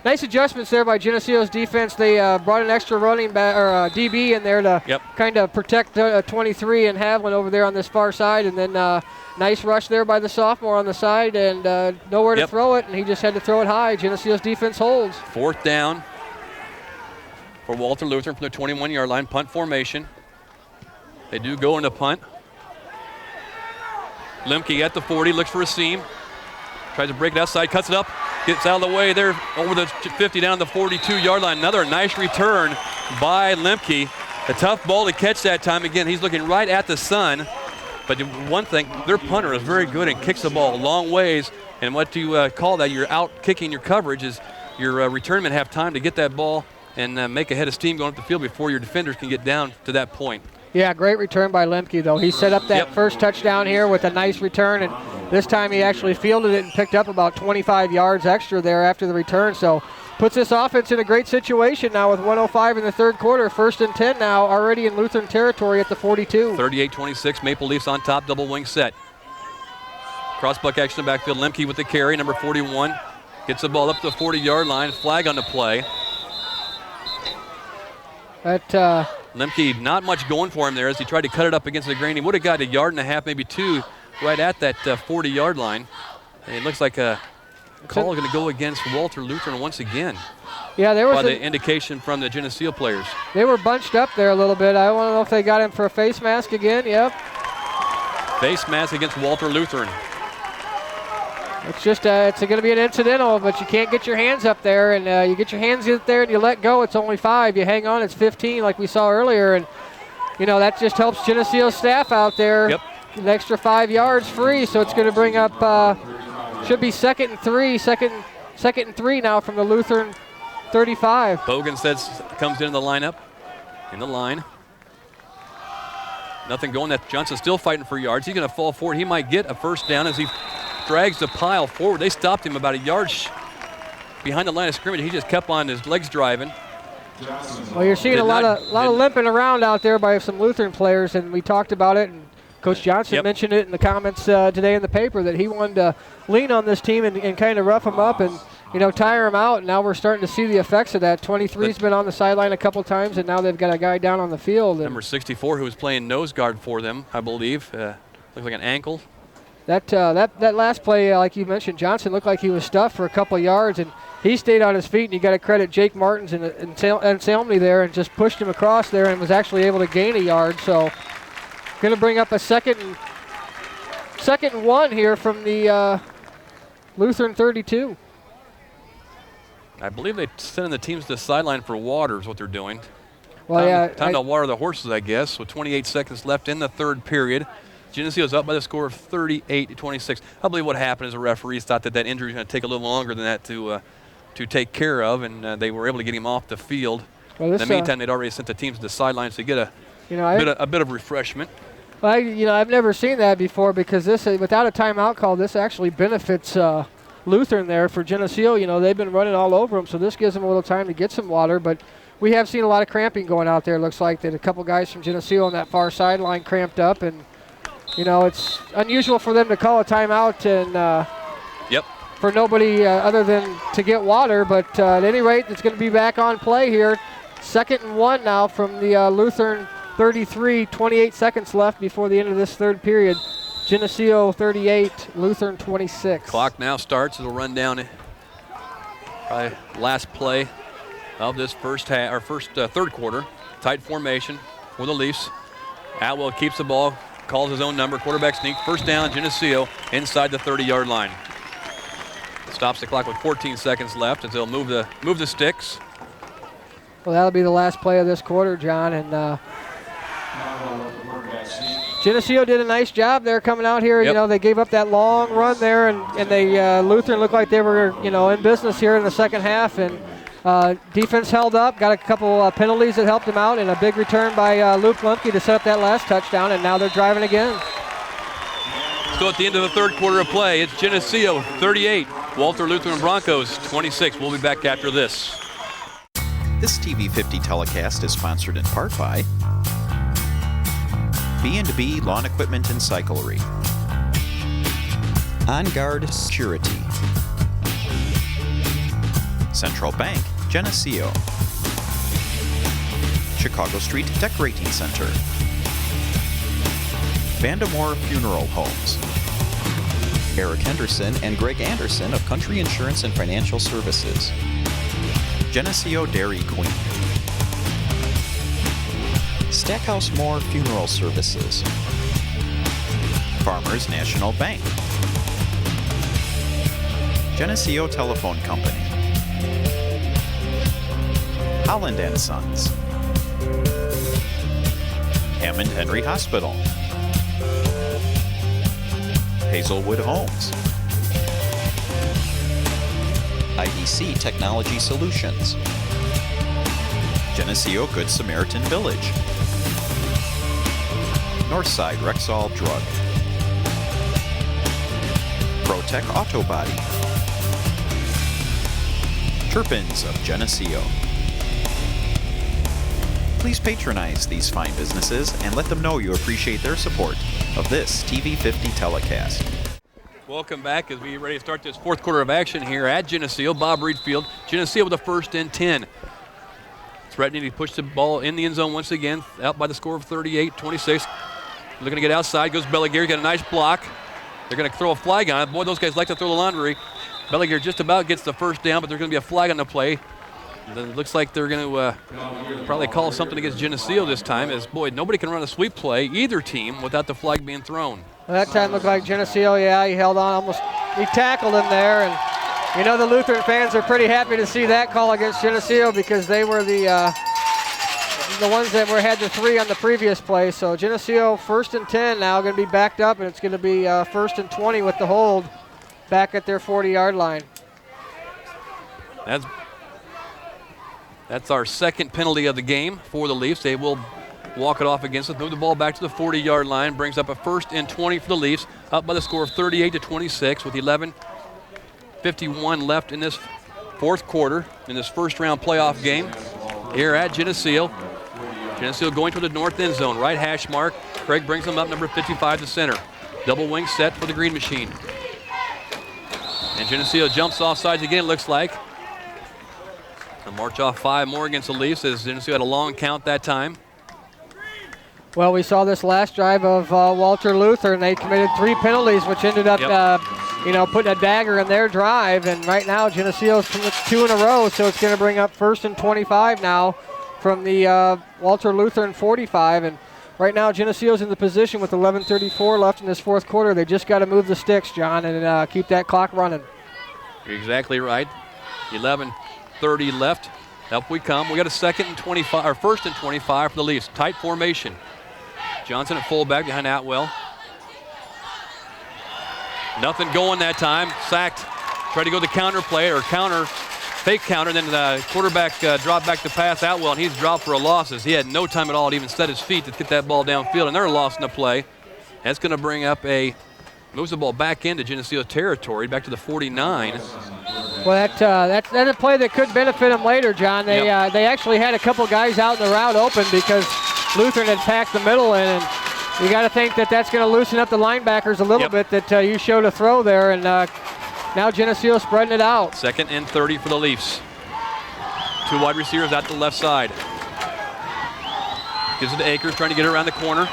nice adjustments there by Geneseo's defense. They brought an extra running back or DB in there to kind of protect 23 and Havlin over there on this far side, and then nice rush there by the sophomore on the side, and nowhere to throw it, and he just had to throw it high. Geneseo's defense holds. 4th down for Walther Lutheran from the 21-yard line, punt formation. They do go into punt. Lemke at the 40, looks for a seam. Tries to break it outside, cuts it up, gets out of the way there over the 50 down the 42-yard line. Another nice return by Lemke. A tough ball to catch that time. Again, he's looking right at the sun. But one thing, their punter is very good and kicks the ball a long ways. And what you call that, you're out kicking your coverage, is your returnmen have time to get that ball and make a head of steam going up the field before your defenders can get down to that point. Yeah, great return by Lemke, though. He set up that first touchdown here with a nice return, and this time he actually fielded it and picked up about 25 yards extra there after the return. So puts this offense in a great situation now with 1:05 in the third quarter. 1st and 10 now, already in Lutheran territory at the 42. 38-26, Maple Leafs on top, double wing set. Crossbuck action in the backfield. Lemke with the carry, number 41. Gets the ball up to the 40-yard line. Flag on the play. Lemke, not much going for him there as he tried to cut it up against the grain. He would have got a yard and a half, maybe two, right at that 40-yard line. And it looks like a call going to go against Walther Lutheran once again. Yeah, there was by the indication from the Geneseo players. They were bunched up there a little bit. I want to know if they got him for a face mask again. Yep. Face mask against Walther Lutheran. It's just it's going to be an incidental, but you can't get your hands up there, and you get your hands up there and you let go. It's only 5. You hang on, it's 15, like we saw earlier, and that just helps Geneseo's staff out there. Yep. An extra 5 yards free, so it's going to bring up should be second and 3 now from the Lutheran 35. Bogan comes in the lineup, in the line. Nothing going. That Johnson's still fighting for yards. He's going to fall forward. He might get a first down as he drags the pile forward. They stopped him about a yard behind the line of scrimmage. He just kept on his legs driving. Well, you're seeing a lot of limping around out there by some Lutheran players, and we talked about it. And Coach Johnson mentioned it in the comments today in the paper that he wanted to lean on this team and kind of rough them up and tire them out. And now we're starting to see the effects of that. 23's been on the sideline a couple times, and now they've got a guy down on the field. Number 64, who was playing nose guard for them, I believe, looks like an ankle. That last play, like you mentioned, Johnson looked like he was stuffed for a couple of yards, and he stayed on his feet, and you got to credit Jake Martins and Salmney there and just pushed him across there and was actually able to gain a yard. So going to bring up a second and 1 here from the Lutheran 32. I believe they're sending the teams to the sideline for water is what they're doing. Well, time to water the horses, I guess, with 28 seconds left in the third period. Geneseo's up by the score of 38-26. I believe what happened is the referees thought that injury was going to take a little longer than that to take care of, and they were able to get him off the field. Well, in the meantime, they'd already sent the teams to the sidelines to get a bit of refreshment. Well, I've never seen that before because this, without a timeout call, this actually benefits Lutheran there for Geneseo. They've been running all over them, so this gives them a little time to get some water. But we have seen a lot of cramping going out there. It looks like that a couple guys from Geneseo on that far sideline cramped up, and it's unusual for them to call a timeout and for nobody other than to get water. But at any rate, it's going to be back on play here. 2nd and 1 now from the Lutheran 33, 28 seconds left before the end of this third period. Geneseo 38, Lutheran 26. Clock now starts. It'll run down probably last play of this third quarter. Tight formation for the Leafs. Atwell keeps the ball, calls his own number. Quarterback sneak. First down, Geneseo inside the 30-yard line. Stops the clock with 14 seconds left as they'll move the sticks. Well, that'll be the last play of this quarter, John, and Geneseo did a nice job there coming out here. Yep. They gave up that long run there, and they Lutheran looked like they were in business here in the second half, and defense held up, got a couple penalties that helped them out, and a big return by Luke Lemke to set up that last touchdown, and now they're driving again. So at the end of the third quarter of play, it's Geneseo 38, Walther Lutheran Broncos 26. We'll be back after this. This TV50 telecast is sponsored in part by B&B Lawn Equipment and Cyclery, On Guard Security, Central Bank, Geneseo, Chicago Street Decorating Center, Vandemore Funeral Homes, Eric Henderson and Greg Anderson of Country Insurance and Financial Services, Geneseo Dairy Queen, Stackhouse Moore Funeral Services, Farmers National Bank, Geneseo Telephone Company, Holland & Sons, Hammond Henry Hospital, Hazelwood Homes, IDC Technology Solutions, Geneseo Good Samaritan Village, Northside Rexall Drug, ProTech Auto Body, Turpins of Geneseo. Please patronize these fine businesses and let them know you appreciate their support of this TV50 telecast. Welcome back as we get ready to start this fourth quarter of action here at Geneseo, Bob Reed Field. Geneseo with a 1st and 10. Threatening to push the ball in the end zone once again, out by the score of 38-26. Looking to get outside, goes Belliger, got a nice block. They're going to throw a flag on it. Boy, those guys like to throw the laundry. Belliger just about gets the first down, but there's going to be a flag on the play. And then it looks like they're going to probably call something against Geneseo this time, as, boy, nobody can run a sweep play, either team, without the flag being thrown. Well, that time looked like Geneseo, yeah, he held on almost, he tackled him there, and you know the Lutheran fans are pretty happy to see that call against Geneseo because they were the ones that had the 3 on the previous play. So Geneseo 1st and 10 now, going to be backed up, and it's going to be 1st and 20 with the hold back at their 40-yard line. That's our second penalty of the game for the Leafs. They will walk it off against us, move the ball back to the 40-yard line, brings up a 1st and 20 for the Leafs, up by the score of 38-26 with 11:51 left in this fourth quarter in this first-round playoff game here at Geneseo. Geneseo going to the north end zone, right hash mark. Craig brings them up, number 55 to center. Double wing set for the Green Machine. And Geneseo jumps off sides again, looks like. They'll march off 5 more against the Leafs as Geneseo had a long count that time. Well, we saw this last drive of Walther Lutheran. They committed 3 penalties, which ended up, putting a dagger in their drive. And right now, Geneseo's 2 in a row, so it's going to bring up 1st and 25 now from the Walther Lutheran 45. And right now, Geneseo's in the position with 11:34 left in this fourth quarter. They just got to move the sticks, John, and keep that clock running. You're exactly right. 11:30 left. Up we come. We got a 1st and 25 for the Leafs. Tight formation. Johnson at fullback behind Atwell. Nothing going that time. Sacked. Tried to go the counter play or fake counter. Then the quarterback dropped back to pass Atwell, and he's dropped for a loss as he had no time at all to even set his feet to get that ball downfield, and they're lost in the play. That's going to bring up moves the ball back into Geneseo territory, back to the 49. Well, that's a play that could benefit them later, John. They actually had a couple guys out in the route open because Lutheran had packed the middle in, and you got to think that that's going to loosen up the linebackers a little bit that you showed a throw there, and now Geneseo spreading it out. 2nd and 30 for the Leafs. 2 wide receivers out to the left side. Gives it to Akers, trying to get around the corner.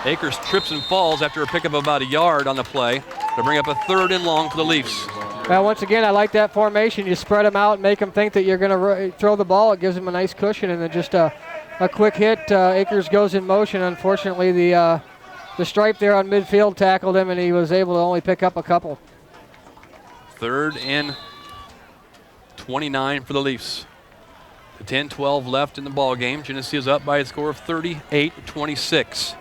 Akers trips and falls after a pickup of about a yard on the play to bring up a 3rd and long for the Leafs. Well, once again, I like that formation. You spread them out and make them think that you're going to throw the ball. It gives them a nice cushion, and then just a quick hit. Akers goes in motion. Unfortunately, the stripe there on midfield tackled him, and he was able to only pick up a couple. 3rd and 29 for the Leafs. The 10-12 left in the ball game. Geneseo's up by a score of 38-26.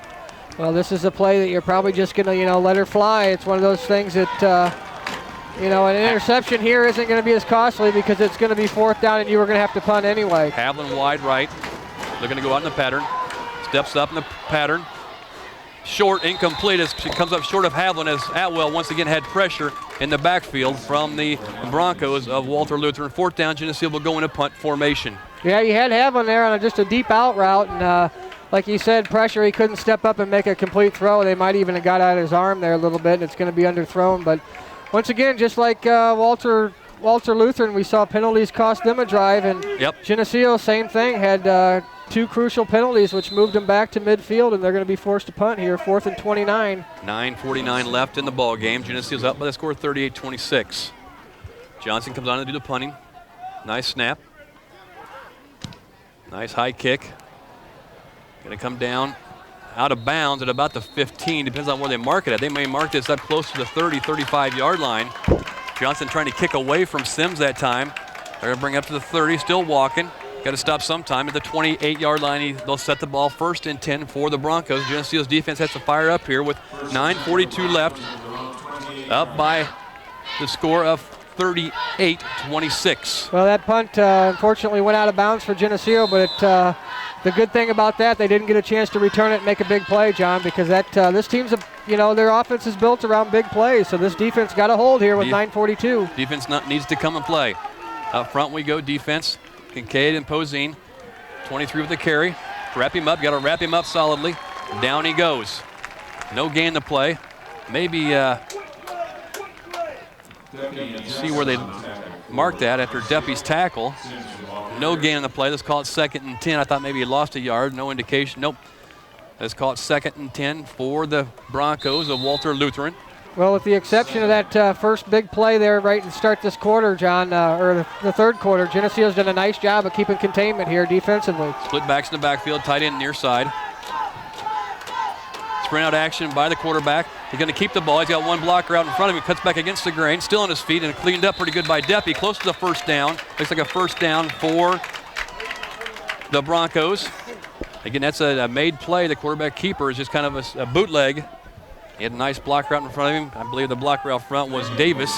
Well, this is a play that you're probably just going to, let her fly. It's one of those things that, an interception here isn't going to be as costly because it's going to be 4th down and you were going to have to punt anyway. Havlin wide right. Looking to go out in the pattern. Steps up in the pattern. Short, incomplete as she comes up short of Havlin as Atwell once again had pressure in the backfield from the Broncos of Walther Lutheran. 4th down, Geneseo will go into punt formation. Yeah, you had Havlin there on just a deep out route, and like you said, pressure, he couldn't step up and make a complete throw. They might even have got out of his arm there a little bit, and it's going to be underthrown. But once again, just like Walther Lutheran, we saw penalties cost them a drive, and Geneseo, same thing, had 2 crucial penalties, which moved them back to midfield, and they're going to be forced to punt here, 4th and 29. 9:49 left in the ball game. Geneseo's up by the score 38-26. Johnson comes on to do the punting. Nice snap. Nice high kick. Going to come down out of bounds at about the 15. Depends on where they mark it at. They may mark this up close to the 30, 35-yard line. Johnson trying to kick away from Sims that time. They're going to bring up to the 30, still walking. Got to stop sometime at the 28-yard line. They'll set the ball 1st and 10 for the Broncos. Geneseo's defense has to fire up here with 9:42 left. Up by the score of 38-26. Well, that punt unfortunately went out of bounds for Geneseo, but the good thing about that, they didn't get a chance to return it and make a big play, John, because this team's, their offense is built around big plays, so this defense got a hold here with 9:42. Defense needs to come and play. Up front we go, defense. Kincaid and Poseen. 23 with the carry. Wrap him up, got to wrap him up solidly. Down he goes. No gain to play. Maybe see where they marked that after Deppy's tackle. No gain on the play. Let's call it 2nd and 10. I thought maybe he lost a yard. No indication. Nope. Let's call it 2nd and 10 for the Broncos of Walther Lutheran. Well, with the exception of that first big play there right to start this quarter, John, or the third quarter, Geneseo's done a nice job of keeping containment here defensively. Split backs in the backfield, tight end near side. Sprint out action by the quarterback. He's going to keep the ball. He's got one blocker out in front of him. Cuts back against the grain, still on his feet, and cleaned up pretty good by Deppy. Close to the first down. Looks like a first down for the Broncos. Again, that's a made play. The quarterback keeper is just kind of a bootleg. He had a nice blocker out in front of him. I believe the blocker out front was Davis.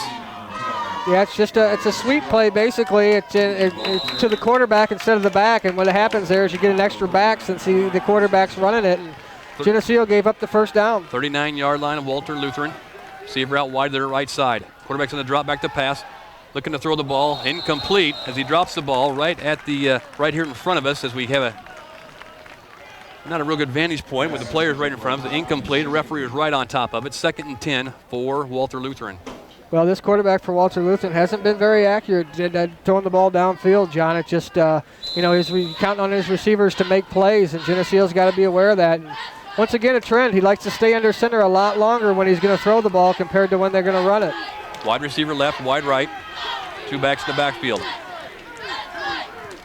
Yeah, it's a sweep play basically. It's to the quarterback instead of the back, and what happens there is you get an extra back since the quarterback's running it. And Geneseo gave up the first down. 39-yard line of Walther Lutheran. Receiver out wide to their right side. Quarterback's going to drop back to pass. Looking to throw the ball. Incomplete as he drops the ball right at the right here in front of us as we have not a real good vantage point with the players right in front of us. Incomplete. The referee was right on top of it. 2nd and 10 for Walther Lutheran. Well, this quarterback for Walther Lutheran hasn't been very accurate throwing the ball downfield, John. It's just, he's counting on his receivers to make plays, and Geneseo's got to be aware of that. And once again, a trend. He likes to stay under center a lot longer when he's going to throw the ball compared to when they're going to run it. Wide receiver left, wide right. Two backs in the backfield.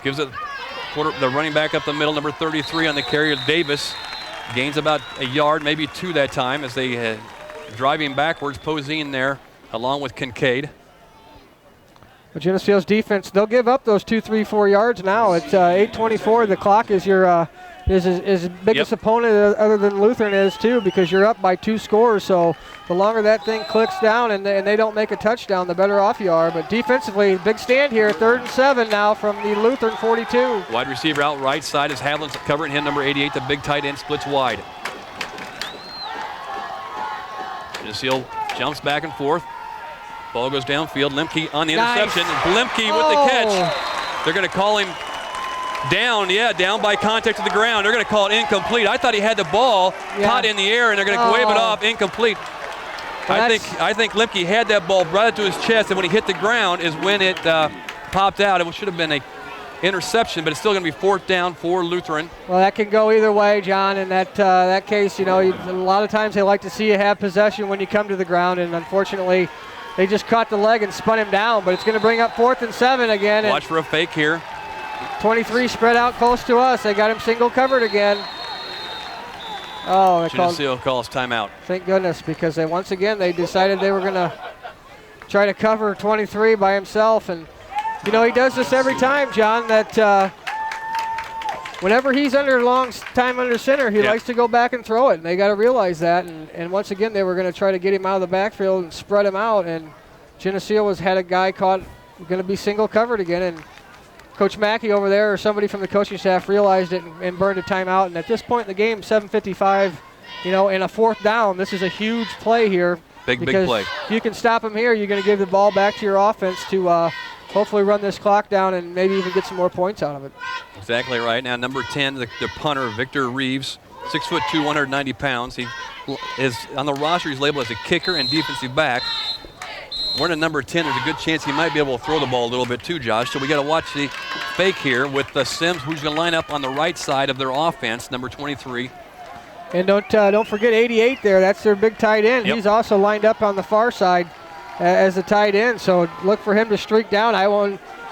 Gives it the running back up the middle, number 33 on the carry, Davis. Gains about a yard, maybe 2 that time as they driving backwards. Poseen there along with Kincaid. Well, Geneseo's defense, they'll give up those 2, 3, 4 yards now. It's 8:24. The clock is your is biggest opponent other than Lutheran is too, because you're up by 2 scores. So the longer that thing clicks down and they don't make a touchdown, the better off you are. But defensively, big stand here. 3rd and 7 now from the Lutheran 42. Wide receiver out right side is Havlin's covering him, number 88. The big tight end splits wide. Geneseo jumps back and forth. Ball goes downfield. Lemke on the interception. Lemke with the catch. They're going to call him down by contact to the ground. They're going to call it incomplete. I thought he had the ball caught in the air, and they're going to wave it off incomplete. I think Lemke had that ball right up to his chest, and when he hit the ground is when it popped out. It should have been an interception, but it's still going to be 4th down for Lutheran. Well, that can go either way, John. In that case, a lot of times they like to see you have possession when you come to the ground, and unfortunately, they just caught the leg and spun him down. But it's going to bring up 4th and 7 again. Watch for a fake here. 23 spread out close to us. They got him single covered again. Oh, Geneseo calls timeout. Thank goodness, because once again they decided they were going to try to cover 23 by himself. And, he does this every time, John, that whenever he's under long time under center, he likes to go back and throw it. And they got to realize that. And once again, they were going to try to get him out of the backfield and spread him out. And Geneseo had a guy caught, going to be single covered again. And Coach Mackey over there, or somebody from the coaching staff, realized it and burned a timeout. And at this point in the game, 7:55, in a 4th down, this is a huge play here. Big play. If you can stop him here, you're going to give the ball back to your offense to hopefully run this clock down and maybe even get some more points out of it. Exactly right. Now, number 10, the punter, Victor Reeves, 6'2", 190 pounds. He is on the roster. He's labeled as a kicker and defensive back. We're in number 10. There's a good chance he might be able to throw the ball a little bit too, Josh. So we got to watch the fake here with Sims, who's going to line up on the right side of their offense, number 23. And don't forget 88 there. That's their big tight end. He's also lined up on the far side as a tight end. So look for him to streak down. I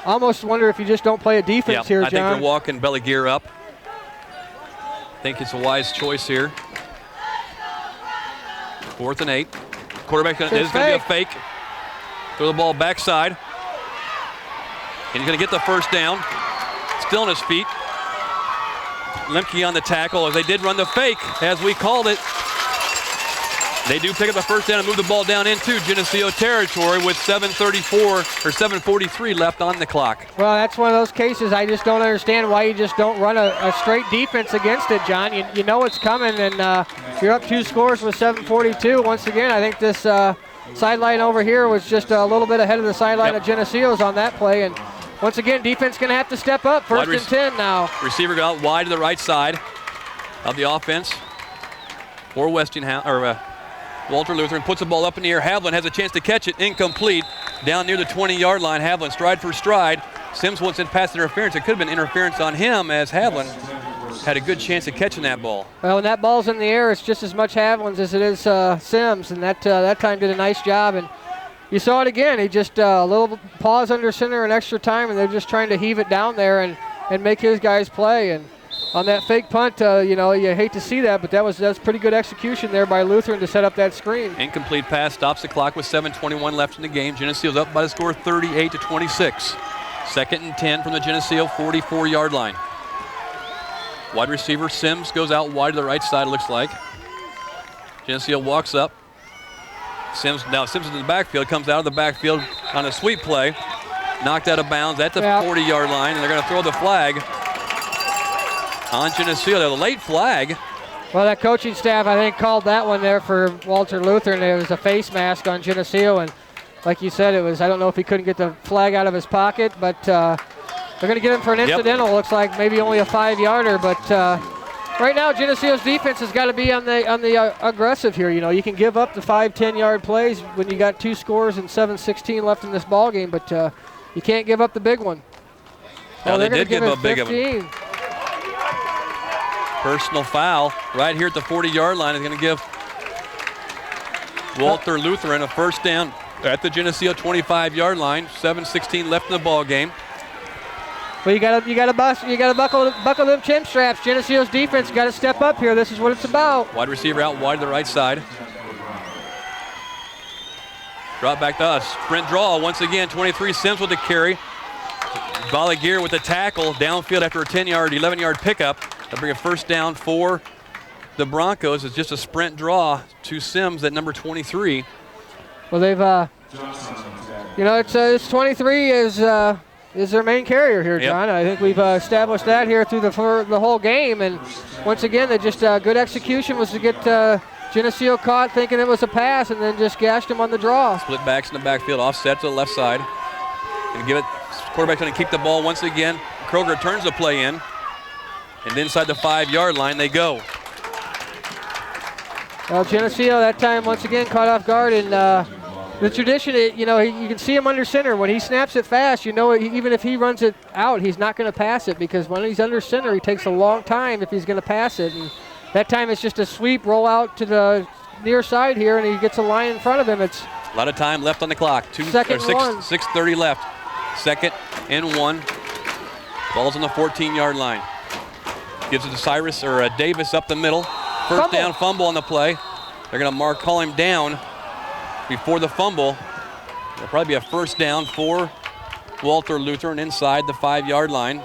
almost wonder if you just don't play a defense here, John. I think they're walking belly gear up. I think it's a wise choice here. 4th and 8. Quarterback is going to be a fake. Throw the ball backside. And he's going to get the first down. Still on his feet. Lemke on the tackle as they did run the fake, as we called it. They do pick up the first down and move the ball down into Geneseo territory with 7:43 left on the clock. Well, that's one of those cases I just don't understand why you just don't run a straight defense against it, John. You know it's coming, and you're up 2 scores with 7:42. Once again, I think this sideline over here was just a little bit ahead of the sideline of Geneseo's on that play. And once again, defense going to have to step up. 1st and 10 now. Receiver got out wide to the right side of the offense for Walter Lutheran. Puts the ball up in the air. Havlin has a chance to catch it. Incomplete. down near the 20-yard line. Havlin stride for stride. Sims wants in pass interference. It could have been interference on him as Havlin had a good chance of catching that ball. Well, when that ball's in the air, it's just as much Havlin's as it is Sims, and that time did a nice job. And you saw it again. He just a little pause under center and extra time, and they're just trying to heave it down there and make his guys play. And on that fake punt, you hate to see that, but that's pretty good execution there by Lutheran to set up that screen. Incomplete pass stops the clock with 7:21 left in the game. Geneseo's up by the score 38-26. 2nd and 10 from the Geneseo 44-yard line. Wide receiver Sims goes out wide to the right side, it looks like. Geneseo walks up. Sims is in the backfield, comes out of the backfield on a sweep play. Knocked out of bounds at the 40-yard line, and they're going to throw the flag on Geneseo. The late flag. Well, that coaching staff, I think, called that one there for Walther Lutheran. It was a face mask on Geneseo, and like you said, I don't know if he couldn't get the flag out of his pocket, but they're going to get him for an incidental. Looks like maybe only a 5-yarder, but right now Geneseo's defense has got to be on the aggressive here. You can give up the 5-10-yard plays when you got 2 scores and 7:16 left in this ball game, but you can't give up the big one. No, they did give up big of one. Personal foul right here at the 40-yard line is going to give Walther Lutheran a first down at the Geneseo 25-yard line. 7:16 left in the ball game. Well, you gotta buckle them chin straps. Geneseo's defense got to step up here. This is what it's about. Wide receiver out wide to the right side. Drop back to us. Sprint draw once again. 23 Sims with the carry. Balaguer with the tackle downfield after a 11-yard pickup. That'll bring a first down for the Broncos. It's just a sprint draw to Sims at number 23. Well, they've, it's 23 is their main carrier here, John. I think we've established that here through the whole game. And once again, they just good execution was to get Geneseo caught thinking it was a pass and then just gashed him on the draw. Split backs in the backfield, offset to the left side. And give it, quarterback's going to keep the ball once again. Kroger turns the play in. And inside the 5-yard line they go. Well, Geneseo that time once again caught off guard, and the tradition, you can see him under center. When he snaps it fast, even if he runs it out, he's not going to pass it because when he's under center, he takes a long time if he's going to pass it. And that time it's just a sweep, roll out to the near side here, and he gets a line in front of him. It's a lot of time left on the clock. 6:30 left. 2nd and 1. Ball's on the 14-yard line. Gives it to Davis up the middle. First down fumble on the play. They're going to call him down before the fumble. It'll probably be a first down for Walther Lutheran inside the 5-yard line.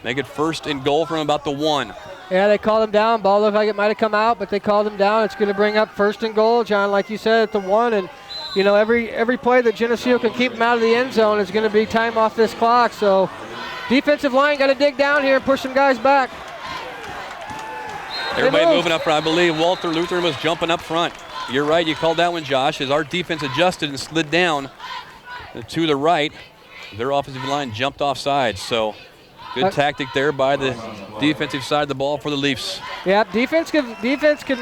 Make it 1st and goal from about the 1. Yeah, they called him down. Ball looked like it might have come out, but they called him down. It's going to bring up 1st and goal, John, like you said, at the 1. And every play that Geneseo can keep him out of the end zone is going to be time off this clock. So defensive line got to dig down here and push some guys back. Everybody moving up front. I believe Walther Lutheran was jumping up front. You're right, you called that one, Josh, as our defense adjusted and slid down to the right. Their offensive line jumped off sides. So good tactic there by the defensive side of the ball for the Leafs. Yeah, defense can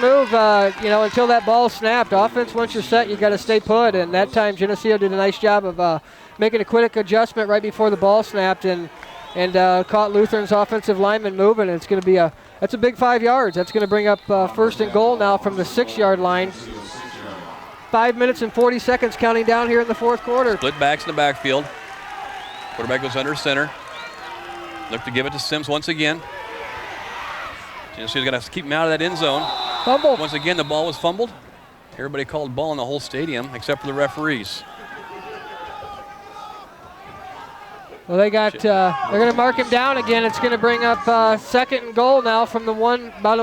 move, until that ball snapped. Offense, once you're set, you got to stay put. And that time, Geneseo did a nice job of making a quick adjustment right before the ball snapped and caught Lutheran's offensive lineman moving. And it's going to be that's a big 5 yards. That's going to bring up 1st and goal now from the 6-yard line. 5 minutes and 40 seconds counting down here in the 4th quarter. Split backs in the backfield. Quarterback goes under center. Look to give it to Sims once again. Geneseo's got to keep him out of that end zone. Fumble. Once again, the ball was fumbled. Everybody called ball in the whole stadium except for the referees. Well, they're going to mark him down again. It's going to bring up 2nd and goal now from the about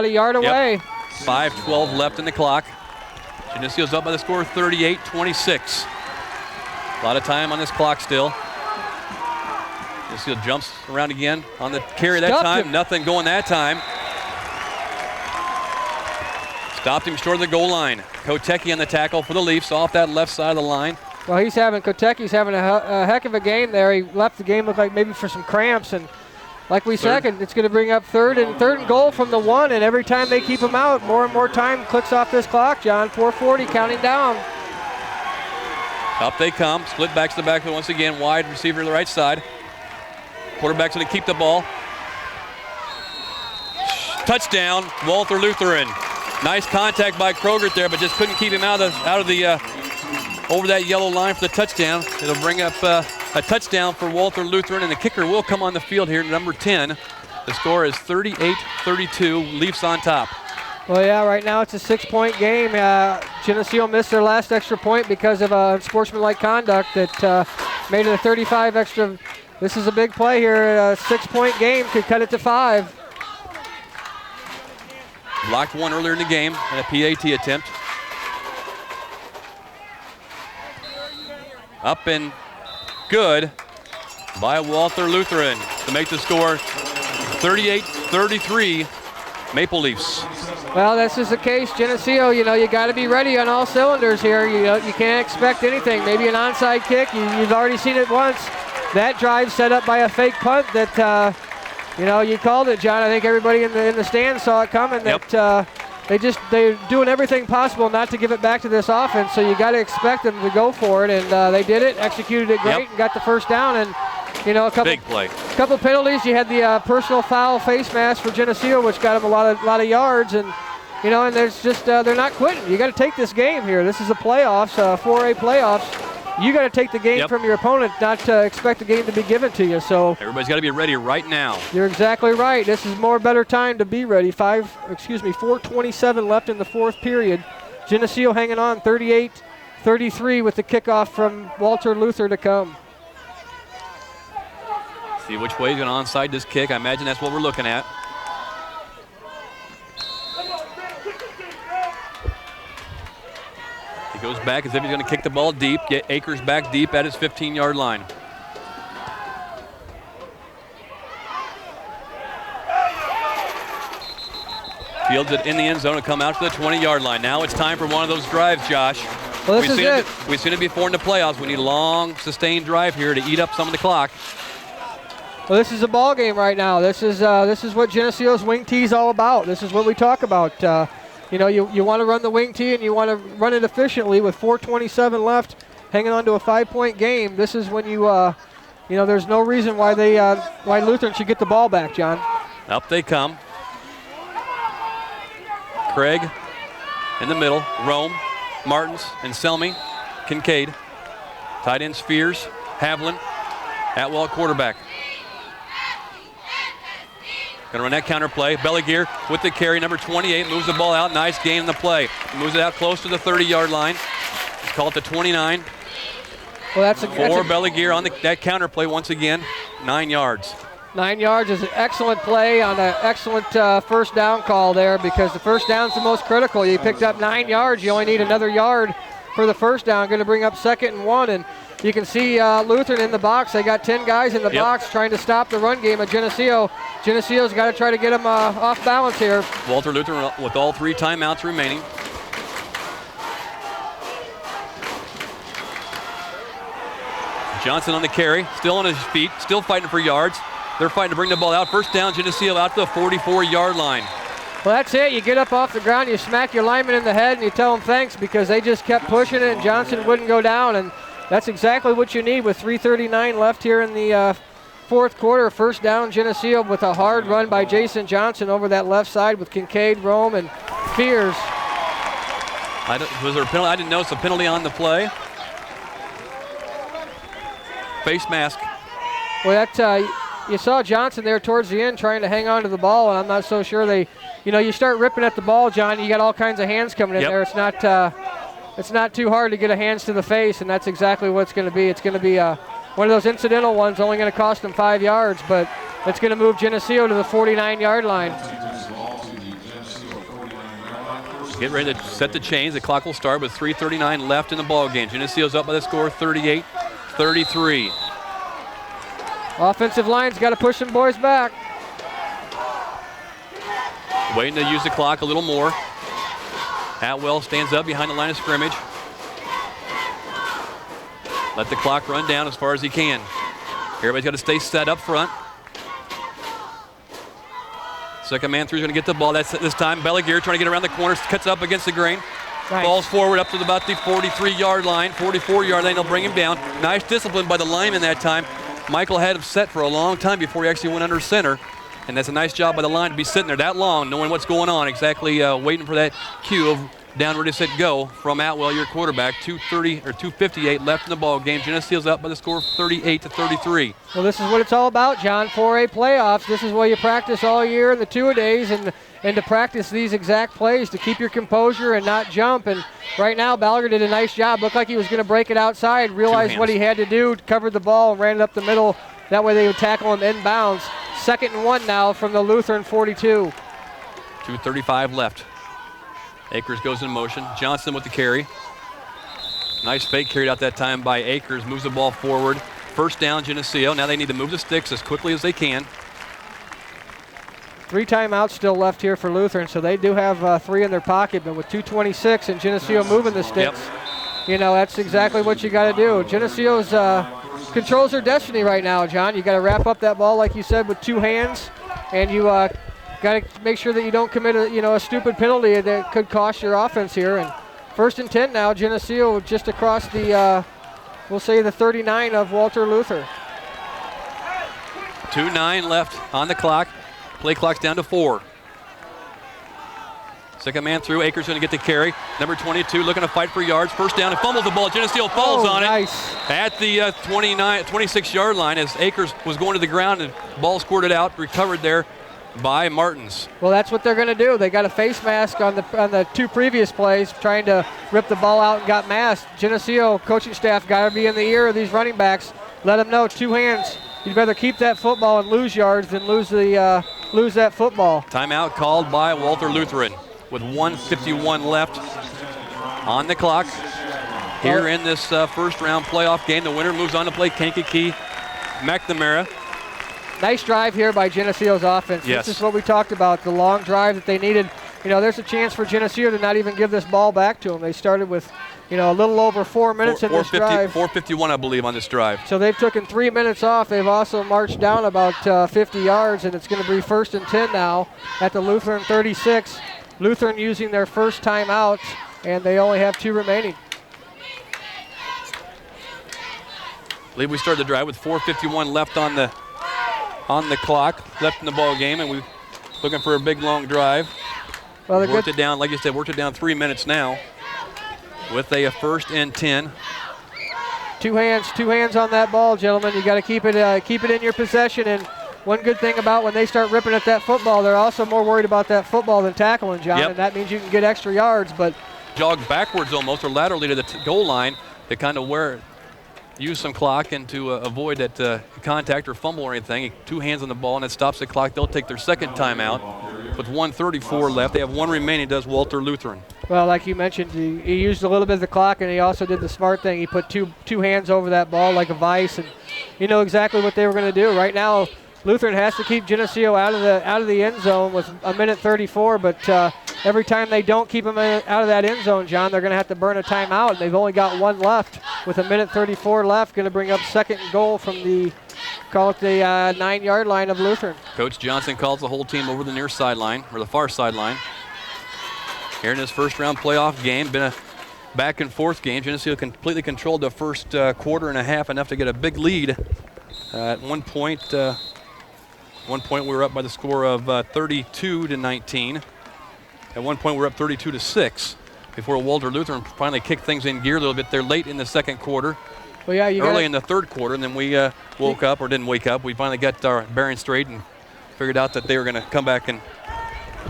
a yard away. 5:12 left in the clock. Geneseo's up by the score 38-26. A lot of time on this clock still. Geneseo jumps around again on the carry that time. Nothing going that time. Stopped him short of the goal line. Kotecki on the tackle for the Leafs off that left side of the line. Well, Kotecki's having a heck of a game there. He left the game, looked like maybe for some cramps, and like we said, it's going to bring up third and goal from the 1, and every time they keep them out, more and more time clicks off this clock, John. 4:40 counting down. Up they come, split backs to the backfield once again, wide receiver to the right side. Quarterback's going to keep the ball. Touchdown, Walther Lutheran. Nice contact by Krogert there, but just couldn't keep him out of the over that yellow line for the touchdown. It'll bring up a touchdown for Walther Lutheran, and the kicker will come on the field here, number 10. The score is 38-32, Leafs on top. Well, yeah, right now it's a 6-point game. Geneseo missed their last extra point because of unsportsmanlike conduct that made it a 35 extra. This is a big play here. A 6-point game could cut it to 5. Blocked one earlier in the game in a PAT attempt. Up and good by Walther Lutheran to make the score 38-33 Maple Leafs. Well, this is the case. Geneseo, you got to be ready on all cylinders here. You can't expect anything. Maybe an onside kick. You've already seen it once. That drive set up by a fake punt that, you called it, John. I think everybody in the stands saw it coming. Yep. That they're doing everything possible not to give it back to this offense. So you got to expect them to go for it, and they did it, executed it great, and got the first down. And a couple big play. Couple penalties. You had the personal foul face mask for Geneseo, which got them a lot of yards, and and there's just they're not quitting. You got to take this game here. This is the playoffs, 4A playoffs. You got to take the game from your opponent, not expect the game to be given to you. So everybody's got to be ready right now. You're exactly right. This is better time to be ready. 4:27 left in the fourth period. Geneseo hanging on 38-33 with the kickoff from Walther Lutheran to come. See which way he's going to onside this kick. I imagine that's what we're looking at. He goes back as if he's going to kick the ball deep, get Akers back deep at his 15-yard line. Fields it in the end zone and come out to the 20-yard line. Now it's time for one of those drives, Josh. Well, this is it. We've seen it before in the playoffs. We need a long, sustained drive here to eat up some of the clock. Well, this is a ball game right now. This is what Geneseo's wing tee is all about. This is what we talk about. You want to run the wing tee and you want to run it efficiently with 4:27 left, hanging on to a 5-point game. This is when there's no reason why why Lutheran should get the ball back, John. Up they come. Craig in the middle, Rome, Martins, and Selmy, Kincaid. Tight end Spears, Havlin, Atwell at quarterback. Gonna run that counter play. Belligear with the carry, number 28, moves the ball out. Nice gain in the play. Moves it out close to the 30-yard line. Let's call it the 29. Well, that's Belligear on that counter play once again, 9 yards. 9 yards is an excellent play on an excellent first down call there, because the first down's the most critical. You picked up 9 yards. You only need another yard for the first down. Going to bring up 2nd and 1, and you can see Lutheran in the box. They got 10 guys in the box trying to stop the run game of Geneseo. Geneseo's got to try to get them off balance here. Walther Lutheran with all 3 timeouts remaining. Johnson on the carry, still on his feet, still fighting for yards. They're fighting to bring the ball out. First down, Geneseo out to the 44-yard line. Well, that's it. You get up off the ground, you smack your lineman in the head, and you tell them thanks, because they just kept pushing it, and Johnson wouldn't go down. And that's exactly what you need with 3:39 left here in the fourth quarter. First down, Geneseo, with a hard run by Jason Johnson over that left side with Kincaid, Rome, and Fears. Was there a penalty? I didn't notice a penalty on the play. Face mask. Well, you saw Johnson there towards the end trying to hang on to the ball, and I'm not so sure you start ripping at the ball, John, you got all kinds of hands coming in there. It's not too hard to get a hands to the face, and that's exactly what it's going to be. It's going to be one of those incidental ones, only going to cost them 5 yards, but it's going to move Geneseo to the 49-yard line. Get ready to set the chains. The clock will start with 3:39 left in the ball game. Geneseo's up by the score, 38-33. Offensive line's got to push some boys back. Waiting to use the clock a little more. Atwell stands up behind the line of scrimmage. Let the clock run down as far as he can. Everybody's got to stay set up front. Second man through is going to get the ball. That's this time Belagear trying to get around the corner, cuts up against the grain. Nice. Falls forward up to about the 43-yard line, 44-yard line. They'll bring him down. Nice discipline by the lineman that time. Michael had him set for a long time before he actually went under center. And that's a nice job by the line to be sitting there that long, knowing what's going on, exactly waiting for that cue of down, ready, set, go from Atwell, your quarterback. 2:58 left in the ball game. Geneseo's up by the score of 38-33. Well, this is what it's all about, John. 4A playoffs. This is what you practice all year in the two-a-days and to practice these exact plays to keep your composure and not jump. And right now, Ballard did a nice job. Looked like he was going to break it outside, realized what he had to do, covered the ball, and ran it up the middle. That way they would tackle him inbounds. 2nd and 1 now from the Lutheran 42. 2:35 left. Akers goes in motion. Johnson with the carry. Nice fake carried out that time by Akers. Moves the ball forward. First down, Geneseo. Now they need to move the sticks as quickly as they can. 3 timeouts still left here for Lutheran, so they do have 3 in their pocket, but with 2:26 and Geneseo moving the sticks, you know, that's exactly what you got to do. Geneseo's controls their destiny right now, John. You got to wrap up that ball, like you said, with 2 hands, and you got to make sure that you don't commit a stupid penalty that could cost your offense here. And 1st and 10 now, Geneseo just across the, we'll say the 39 of Walther Lutheran. 2:09 left on the clock. Play clock's down to 4. Second man through. Akers going to get the carry. Number 22 looking to fight for yards. First down and fumbles the ball. Geneseo falls on nice. it at the 26-yard line as Akers was going to the ground and ball squirted out, recovered there by Martins. Well, that's what they're going to do. They got a face mask on the 2 previous plays, trying to rip the ball out and got masked. Geneseo coaching staff got to be in the ear of these running backs. Let them know 2 hands. You'd rather keep that football and lose yards than lose that football. Timeout called by Walther Lutheran with 1:51 left on the clock. Here in this first round playoff game, the winner moves on to play Kankakee McNamara. Nice drive here by Geneseo's offense. Yes. This is what we talked about, the long drive that they needed. You know, there's a chance for Geneseo to not even give this ball back to them. They started with, a little over 4 minutes in this drive. 4:51, I believe, on this drive. So they've taken 3 minutes off. They've also marched down about 50 yards, and it's going to be 1st and 10 now at the Lutheran 36. Lutheran using their first timeout, and they only have 2 remaining. I believe we started the drive with 4:51 left on the clock, left in the ball game, and we're looking for a big long drive. Well, worked it down, like you said, worked it down 3 minutes now with a 1st and 10. 2 hands on that ball, gentlemen. You got to keep it in your possession. And one good thing about when they start ripping at that football, they're also more worried about that football than tackling, John. Yep. And that means you can get extra yards. But jog backwards almost, or laterally to the goal line to kind of use some clock and to avoid that contact or fumble or anything. 2 hands on the ball, and it stops the clock. They'll take their second timeout with 1:34 left. They have 1 remaining, does Walther Lutheran. Well, like you mentioned, he used a little bit of the clock, and he also did the smart thing. He put two hands over that ball like a vice, and you know exactly what they were going to do. Right now, Lutheran has to keep Geneseo out of the end zone with 1:34, but every time they don't keep them out of that end zone, John, they're going to have to burn a timeout. They've only got 1 left with 1:34 left. Going to bring up 2nd and goal from the 9-yard line of Lutheran. Coach Johnson calls the whole team over the near sideline, or the far sideline. Here in this first round playoff game, been a back and forth game. Geneseo completely controlled the first quarter and a half, enough to get a big lead. At one point we were up by the score of 32-19. At one point we were up 32-6 before Walther Lutheran finally kicked things in gear a little bit there late in the second quarter. Well, yeah, early in the third quarter, and then we woke up, or didn't wake up. We finally got our bearings straight and figured out that they were going to come back and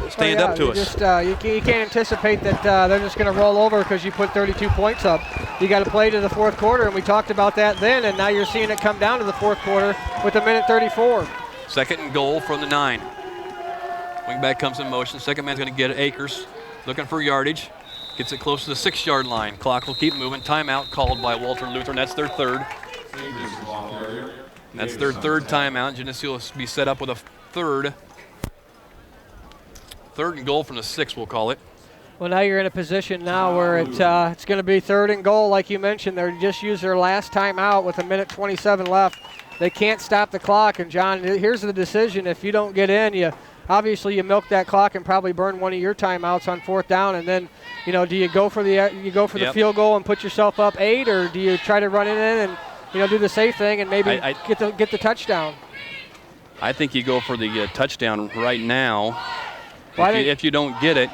stand up to us. You can't anticipate that they're just going to roll over because you put 32 points up. You got to play to the fourth quarter, and we talked about that then, and now you're seeing it come down to the fourth quarter with 1:34. 2nd and goal from the 9. Wingback comes in motion. Second man's going to get it. Akers looking for yardage. Gets it close to the 6-yard line. Clock will keep moving. Timeout called by Walther Lutheran. That's their third. That's their third timeout. Geneseo will be set up with a third. 3rd and goal from the 6, we'll call it. Well, now you're in a position now where it's going to be 3rd and goal, like you mentioned. They just used their last timeout with 1:27 left. They can't stop the clock. And, John, here's the decision. If you don't get in, obviously you milk that clock and probably burn one of your timeouts on 4th down, and then, do you go for the field goal and put yourself up 8, or do you try to run it in and do the safe thing and maybe get the touchdown? I think you go for the touchdown right now. Well, if you don't get it,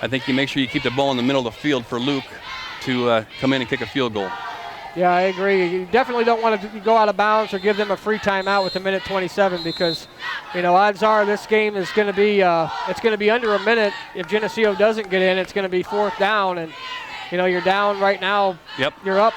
I think you make sure you keep the ball in the middle of the field for Luke to come in and kick a field goal. Yeah, I agree. You definitely don't want to go out of bounds or give them a free timeout with 1:27 because, odds are this game is going to be it's going to be under a minute. If Geneseo doesn't get in, it's going to be 4th down, and you're down right now. Yep. You're up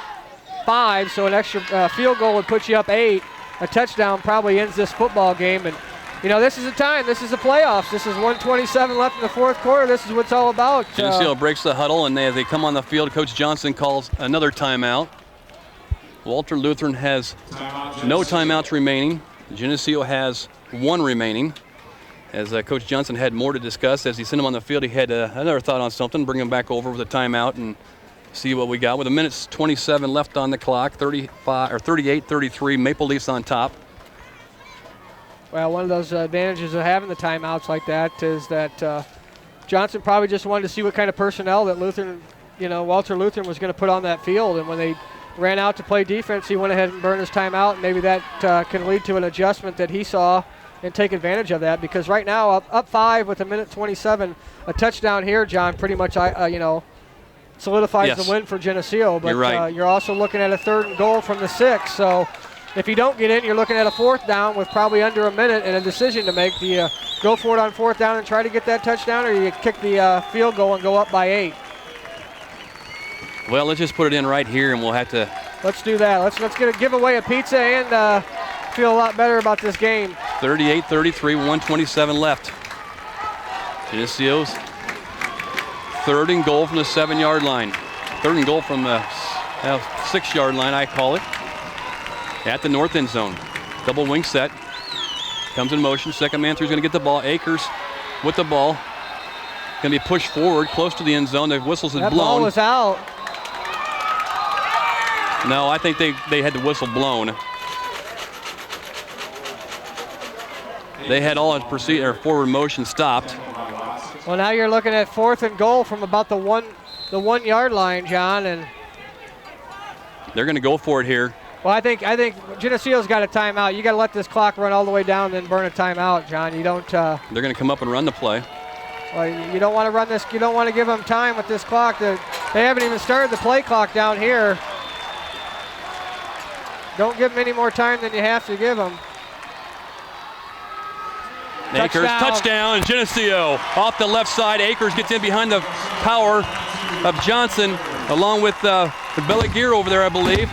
5, so an extra field goal would put you up 8. A touchdown probably ends this football game, and this is the time. This is the playoffs. This is 1:27 left in the 4th quarter. This is what it's all about. Geneseo breaks the huddle, and as they come on the field, Coach Johnson calls another timeout. Walther Lutheran has no timeouts remaining. Geneseo has 1 remaining. As Coach Johnson had more to discuss, as he sent him on the field, he had another thought on something, bring him back over with a timeout and see what we got. With 1:27 left on the clock, 38-33, Maple Leafs on top. Well, one of those advantages of having the timeouts like that is that Johnson probably just wanted to see what kind of personnel that Walther Lutheran was going to put on that field, and when they ran out to play defense, he went ahead and burned his timeout, and maybe that can lead to an adjustment that he saw and take advantage of that, because right now up 5 with 1:27, a touchdown here, John, pretty much solidifies the win for Geneseo. But you're right. You're also looking at a 3rd and goal from the 6, so if you don't get in, you're looking at a 4th down with probably under a minute and a decision to make. Do you go for it on 4th down and try to get that touchdown, or do you kick the field goal and go up by 8? Well, let's just put it in right here, and we'll have to. Let's do that. Let's give away a pizza and feel a lot better about this game. 38-33, 1:27 left. Geneseo's 3rd and goal from the 7-yard line. 3rd and goal from the 6-yard line, I call it. At the north end zone. Double wing set. Comes in motion. Second man through is going to get the ball. Akers with the ball. Going to be pushed forward close to the end zone. The whistles had blown. That ball was out. No, I think they had the whistle blown. They had all his forward motion stopped. Well, now you're looking at 4th and goal from about the 1-yard line, John, and they're going to go for it here. Well, I think Geneseo's got a timeout. You got to let this clock run all the way down, and then burn a timeout, John. You don't. They're going to come up and run the play. Well, you don't want to run this. You don't want to give them time with this clock. They haven't even started the play clock down here. Don't give them any more time than you have to give them. Akers, touchdown, Geneseo. Off the left side, Akers gets in behind the power of Johnson, along with the Belagear over there, I believe.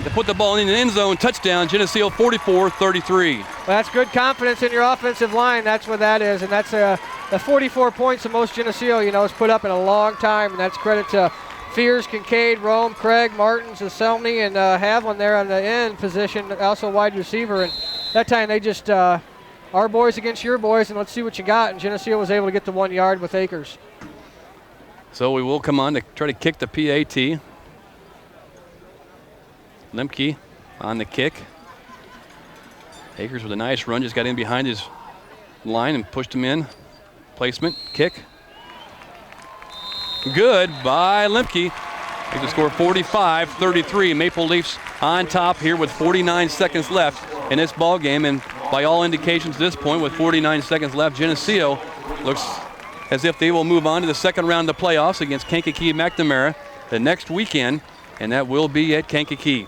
They put the ball in the end zone, touchdown, Geneseo 44-33. Well, that's good confidence in your offensive line. That's what that is, and that's the 44 points the most Geneseo, has put up in a long time, and that's credit to Fears, Kincaid, Rome, Craig, Martins, Selmy, and Havlin there on the end position, also wide receiver. And that time they just, our boys against your boys, and let's see what you got. And Geneseo was able to get the 1 yard with Akers. So we will come on to try to kick the PAT. Lemke on the kick. Akers with a nice run, just got in behind his line and pushed him in. Placement, kick. Good by Lemke. They can score 45-33. Maple Leafs on top here with 49 seconds left in this ball game, and by all indications at this point, with 49 seconds left, Geneseo looks as if they will move on to the second round of the playoffs against Kankakee McNamara the next weekend, and that will be at Kankakee.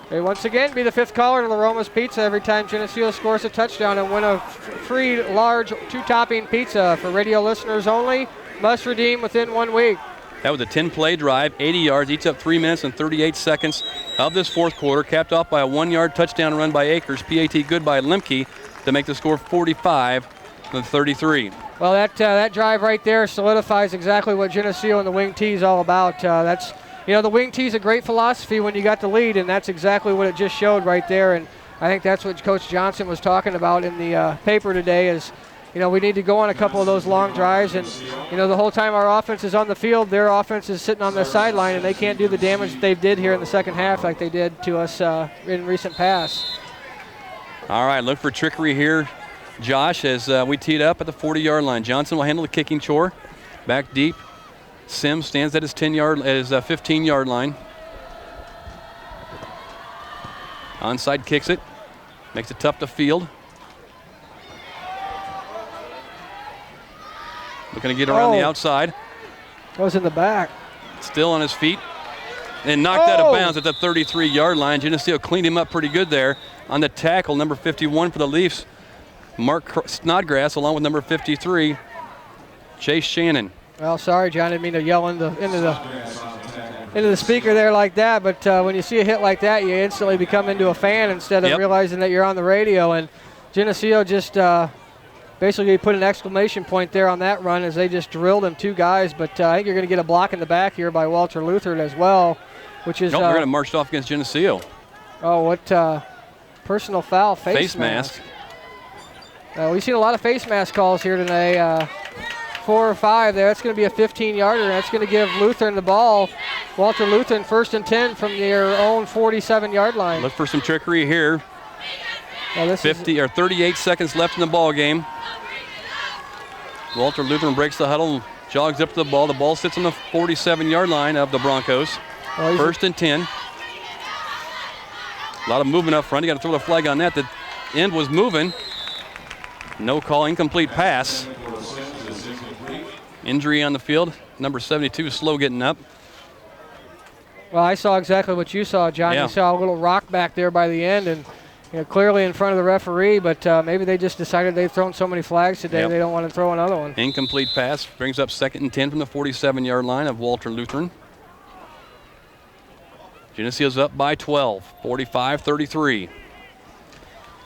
They once again be the 5th caller to La Roma's Pizza every time Geneseo scores a touchdown and win a free large 2-topping pizza for radio listeners only. Must redeem within 1 week. That was a 10-play drive, 80 yards, each up 3 minutes and 38 seconds of this 4th quarter, capped off by a 1-yard touchdown run by Akers. PAT good by Lemke to make the score 45-33. Well, that drive right there solidifies exactly what Geneseo and the wing T is all about. That's the wing T is a great philosophy when you got the lead, and that's exactly what it just showed right there. And I think that's what Coach Johnson was talking about in the paper today is, we need to go on a couple of those long drives, and, the whole time our offense is on the field, their offense is sitting on the sideline, and they can't do the damage that they did here in the second half like they did to us in recent past. All right, look for trickery here Josh, as we teed up at the 40-yard line. Johnson will handle the kicking chore. Back deep. Sims stands at his 15-yard line. Onside kicks it. Makes it tough to field. Looking to get around the outside. Goes in the back. Still on his feet. And knocked out of bounds at the 33-yard line. Geneseo cleaned him up pretty good there. On the tackle, number 51 for the Leafs, Mark Snodgrass, along with number 53, Chase Shannon. Well, sorry, John. I didn't mean to yell into the speaker there like that, but when you see a hit like that, you instantly become into a fan instead of realizing that you're on the radio. And Geneseo just basically put an exclamation point there on that run as they just drilled him, 2 guys. But I think you're going to get a block in the back here by Walther Lutheran as well, which is... Nope, they're going to march off against Geneseo. Oh, what personal foul, face mask. We've seen a lot of face mask calls here today. 4 or 5 there. That's going to be a 15-yarder. That's going to give Lutheran the ball. Walther Lutheran 1st and 10 from their own 47-yard line. Look for some trickery here. 38 seconds left in the ball game. Walther Lutheran breaks the huddle, jogs up to the ball. The ball sits on the 47-yard line of the Broncos. 1st and 10. A lot of movement up front. You got to throw the flag on that. The end was moving. No call, incomplete pass. Injury on the field. Number 72 is slow getting up. Well, I saw exactly what you saw, John. Yeah. You saw a little rock back there by the end, and clearly in front of the referee, but maybe they just decided they've thrown so many flags today they don't want to throw another one. Incomplete pass brings up 2nd and 10 from the 47-yard line of Walther Lutheran. Geneseo's up by 12, 45-33.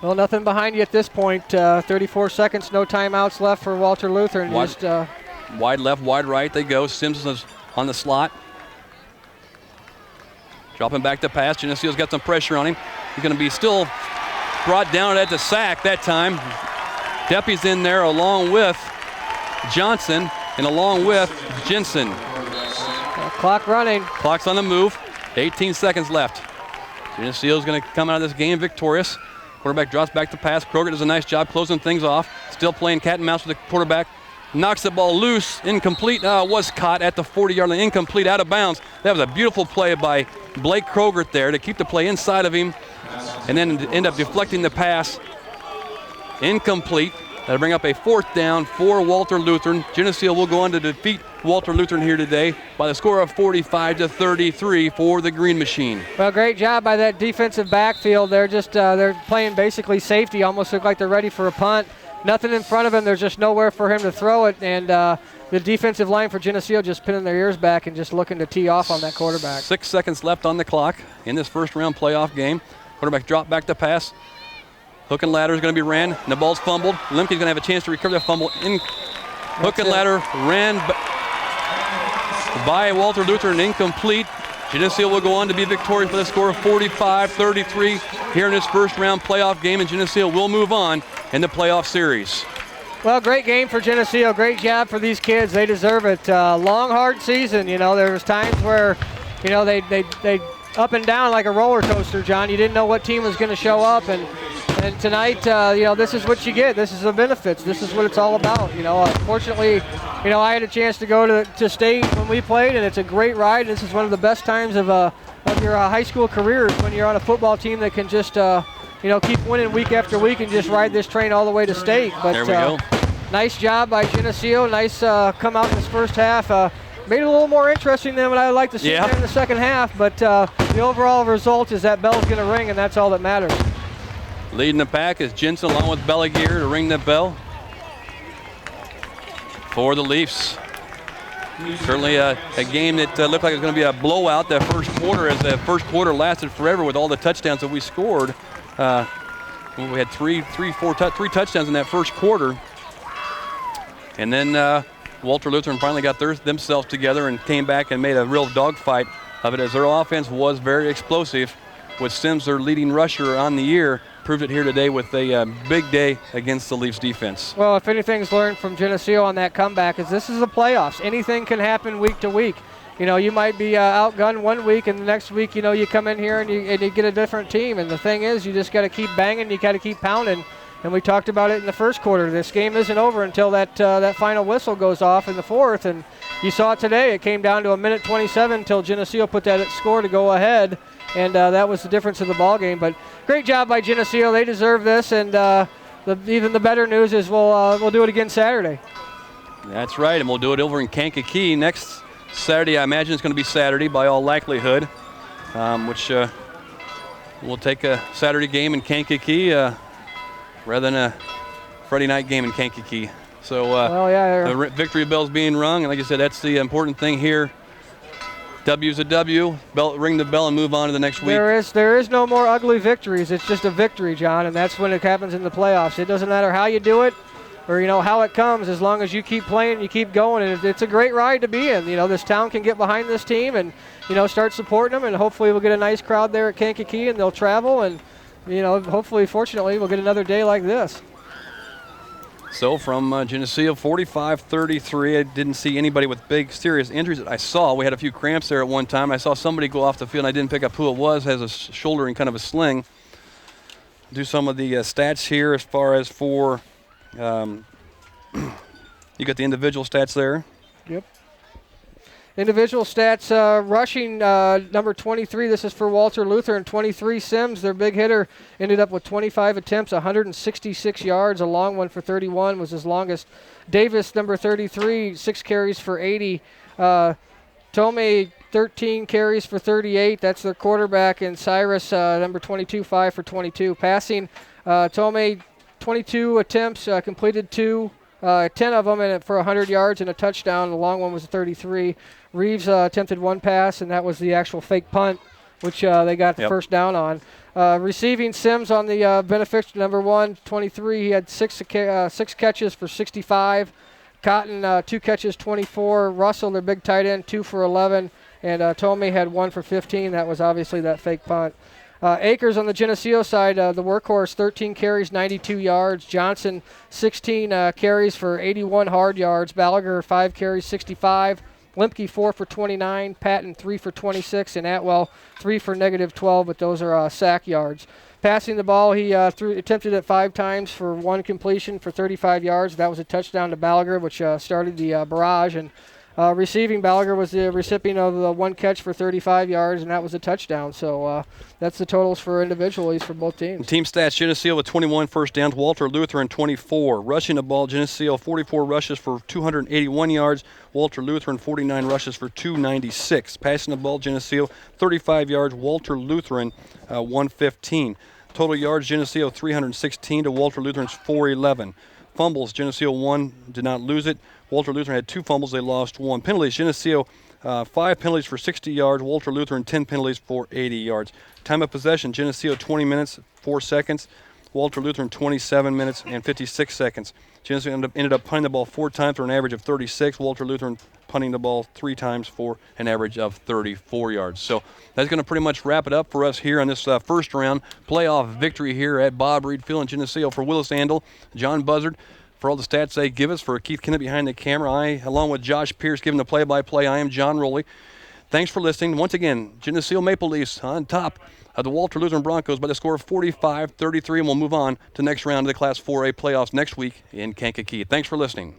Well, nothing behind you at this point. 34 seconds, no timeouts left for Walther Lutheran. Wide left, wide right they go. Sims is on the slot. Dropping back to pass. Geneseo's got some pressure on him. He's going to be still brought down at the sack that time. Deppy's in there along with Johnson and along with Jensen. Clock running. Clock's on the move. 18 seconds left. Geneseo's going to come out of this game victorious. Quarterback drops back to pass. Kroger does a nice job closing things off. Still playing cat and mouse with the quarterback. Knocks the ball loose. Incomplete. Was caught at the 40-yard line. Incomplete, out of bounds. That was a beautiful play by Blake Kroger there to keep the play inside of him and then end up deflecting the pass. Incomplete. That'll bring up a 4th down for Walther Lutheran. Geneseo will go on to defeat Walther Lutheran here today by the score of 45-33 for the Green Machine. Well, great job by that defensive backfield. They're just they're playing basically safety. Almost look like they're ready for a punt. Nothing in front of him. There's just nowhere for him to throw it. And the defensive line for Geneseo just pinning their ears back and just looking to tee off on that quarterback. 6 seconds left on the clock in this first-round playoff game. Quarterback drop back to pass. Hook and ladder is going to be ran, and the ball's fumbled. Lemke's going to have a chance to recover that fumble. Hook and ladder ran by Walther Lutheran, incomplete. Geneseo will go on to be victorious with a score of 45-33 here in this first-round playoff game, and Geneseo will move on in the playoff series. Well, great game for Geneseo. Great job for these kids. They deserve it. Long, hard season. There was times where, they up and down like a roller coaster, John. You didn't know what team was going to show up, and tonight, this is what you get. This is the benefits. This is what it's all about. Fortunately, I had a chance to go to state when we played, and it's a great ride. This is one of the best times of your high school careers when you're on a football team that can just, keep winning week after week and just ride this train all the way to state. But there we go. Nice job by Geneseo. Nice come out in this first half. Made it a little more interesting than what I'd like to see there in the second half. But the overall result is that bell's going to ring, and that's all that matters. Leading the pack is Jensen along with Bellagear to ring the bell for the Leafs. Certainly a game that looked like it was going to be a blowout that first quarter, as the first quarter lasted forever with all the touchdowns that we scored. We had three touchdowns in that first quarter. And then Walther Lutheran finally got themselves together and came back and made a real dogfight of it, as their offense was very explosive, with Sims, their leading rusher on the year, proved it here today with a big day against the Leafs defense. Well, if anything's learned from Geneseo on that comeback is this is the playoffs. Anything can happen week to week. You might be outgunned one week, and the next week, you come in here and you get a different team. And the thing is, you just got to keep banging. You got to keep pounding. And we talked about it in the first quarter. This game isn't over until that final whistle goes off in the fourth. And you saw it today. It came down to a minute 27 until Geneseo put that score to go ahead. And that was the difference of the ball game. But great job by Geneseo. They deserve this. And even the better news is we'll do it again Saturday. That's right, and we'll do it over in Kankakee next Saturday. I imagine it's going to be Saturday by all likelihood, which we'll take a Saturday game in Kankakee rather than a Friday night game in Kankakee. So the victory bell's being rung, and like I said, that's the important thing here. W's a W. Ring the bell and move on to the next week. There is no more ugly victories. It's just a victory, John, and that's when it happens in the playoffs. It doesn't matter how you do it or how it comes, as long as you keep playing, you keep going, and it's a great ride to be in. This town can get behind this team and start supporting them, and hopefully we'll get a nice crowd there at Kankakee, and they'll travel, and hopefully, fortunately, we'll get another day like this. So from Geneseo, 45-33. I didn't see anybody with big, serious injuries that I saw. We had a few cramps there at one time. I saw somebody go off the field, and I didn't pick up who it was, has a shoulder and kind of a sling. Do some of the stats here as far as for, you got the individual stats there. Yep. Individual stats, rushing number 23, this is for Walther Lutheran, 23 Sims, their big hitter, ended up with 25 attempts, 166 yards, a long one for 31 was his longest. Davis, number 33, 6 carries for 80. Tomei, 13 carries for 38, that's their quarterback, and Cyrus, number 22, 5 for 22. Passing, Tomei, 22 attempts, completed 2. 10 of them and for 100 yards and a touchdown. The long one was 33. Reeves attempted 1 pass, and that was the actual fake punt, which they got the first down on. Receiving, Sims on the beneficial, number 1, 23. He had 6 catches for 65. Cotton, 2 catches, 24. Russell, their big tight end, 2 for 11. And Tomei had 1 for 15. That was obviously that fake punt. Akers on the Geneseo side, the workhorse, 13 carries, 92 yards. Johnson, 16 carries for 81 hard yards. Balaguer, 5 carries, 65. Limke, 4 for 29. Patton, 3 for 26. And Atwell, 3 for -12, but those are sack yards. Passing the ball, he attempted it 5 times for 1 completion for 35 yards. That was a touchdown to Balaguer, which started the barrage. And receiving, Balaguer was the recipient of the 1 catch for 35 yards, and that was a touchdown. So that's the totals for individuals for both teams. Team stats, Geneseo with 21 first downs, Walther Lutheran 24. Rushing the ball, Geneseo 44 rushes for 281 yards, Walther Lutheran 49 rushes for 296. Passing the ball, Geneseo 35 yards, Walther Lutheran 115. Total yards, Geneseo 316 to Walther Lutheran's 411. Fumbles, Geneseo 1, did not lose it. Walther Lutheran had 2 fumbles, they lost 1. Penalties, Geneseo 5 penalties for 60 yards. Walther Lutheran 10 penalties for 80 yards. Time of possession, Geneseo 20 minutes, 4 seconds. Walther Lutheran 27 minutes and 56 seconds. Geneseo ended up punting the ball 4 times for an average of 36. Walther Lutheran punting the ball 3 times for an average of 34 yards. So that's going to pretty much wrap it up for us here on this first round playoff victory here at Bob Reed Field in Geneseo. For Willis Andel, John Buzzard, for all the stats they give us, for Keith Kennett behind the camera, I, along with Josh Pierce, giving the play-by-play, I am John Rowley. Thanks for listening. Once again, Geneseo Maple Leafs on top of the Walther Lutheran Broncos by the score of 45-33, and we'll move on to the next round of the Class 4A playoffs next week in Kankakee. Thanks for listening.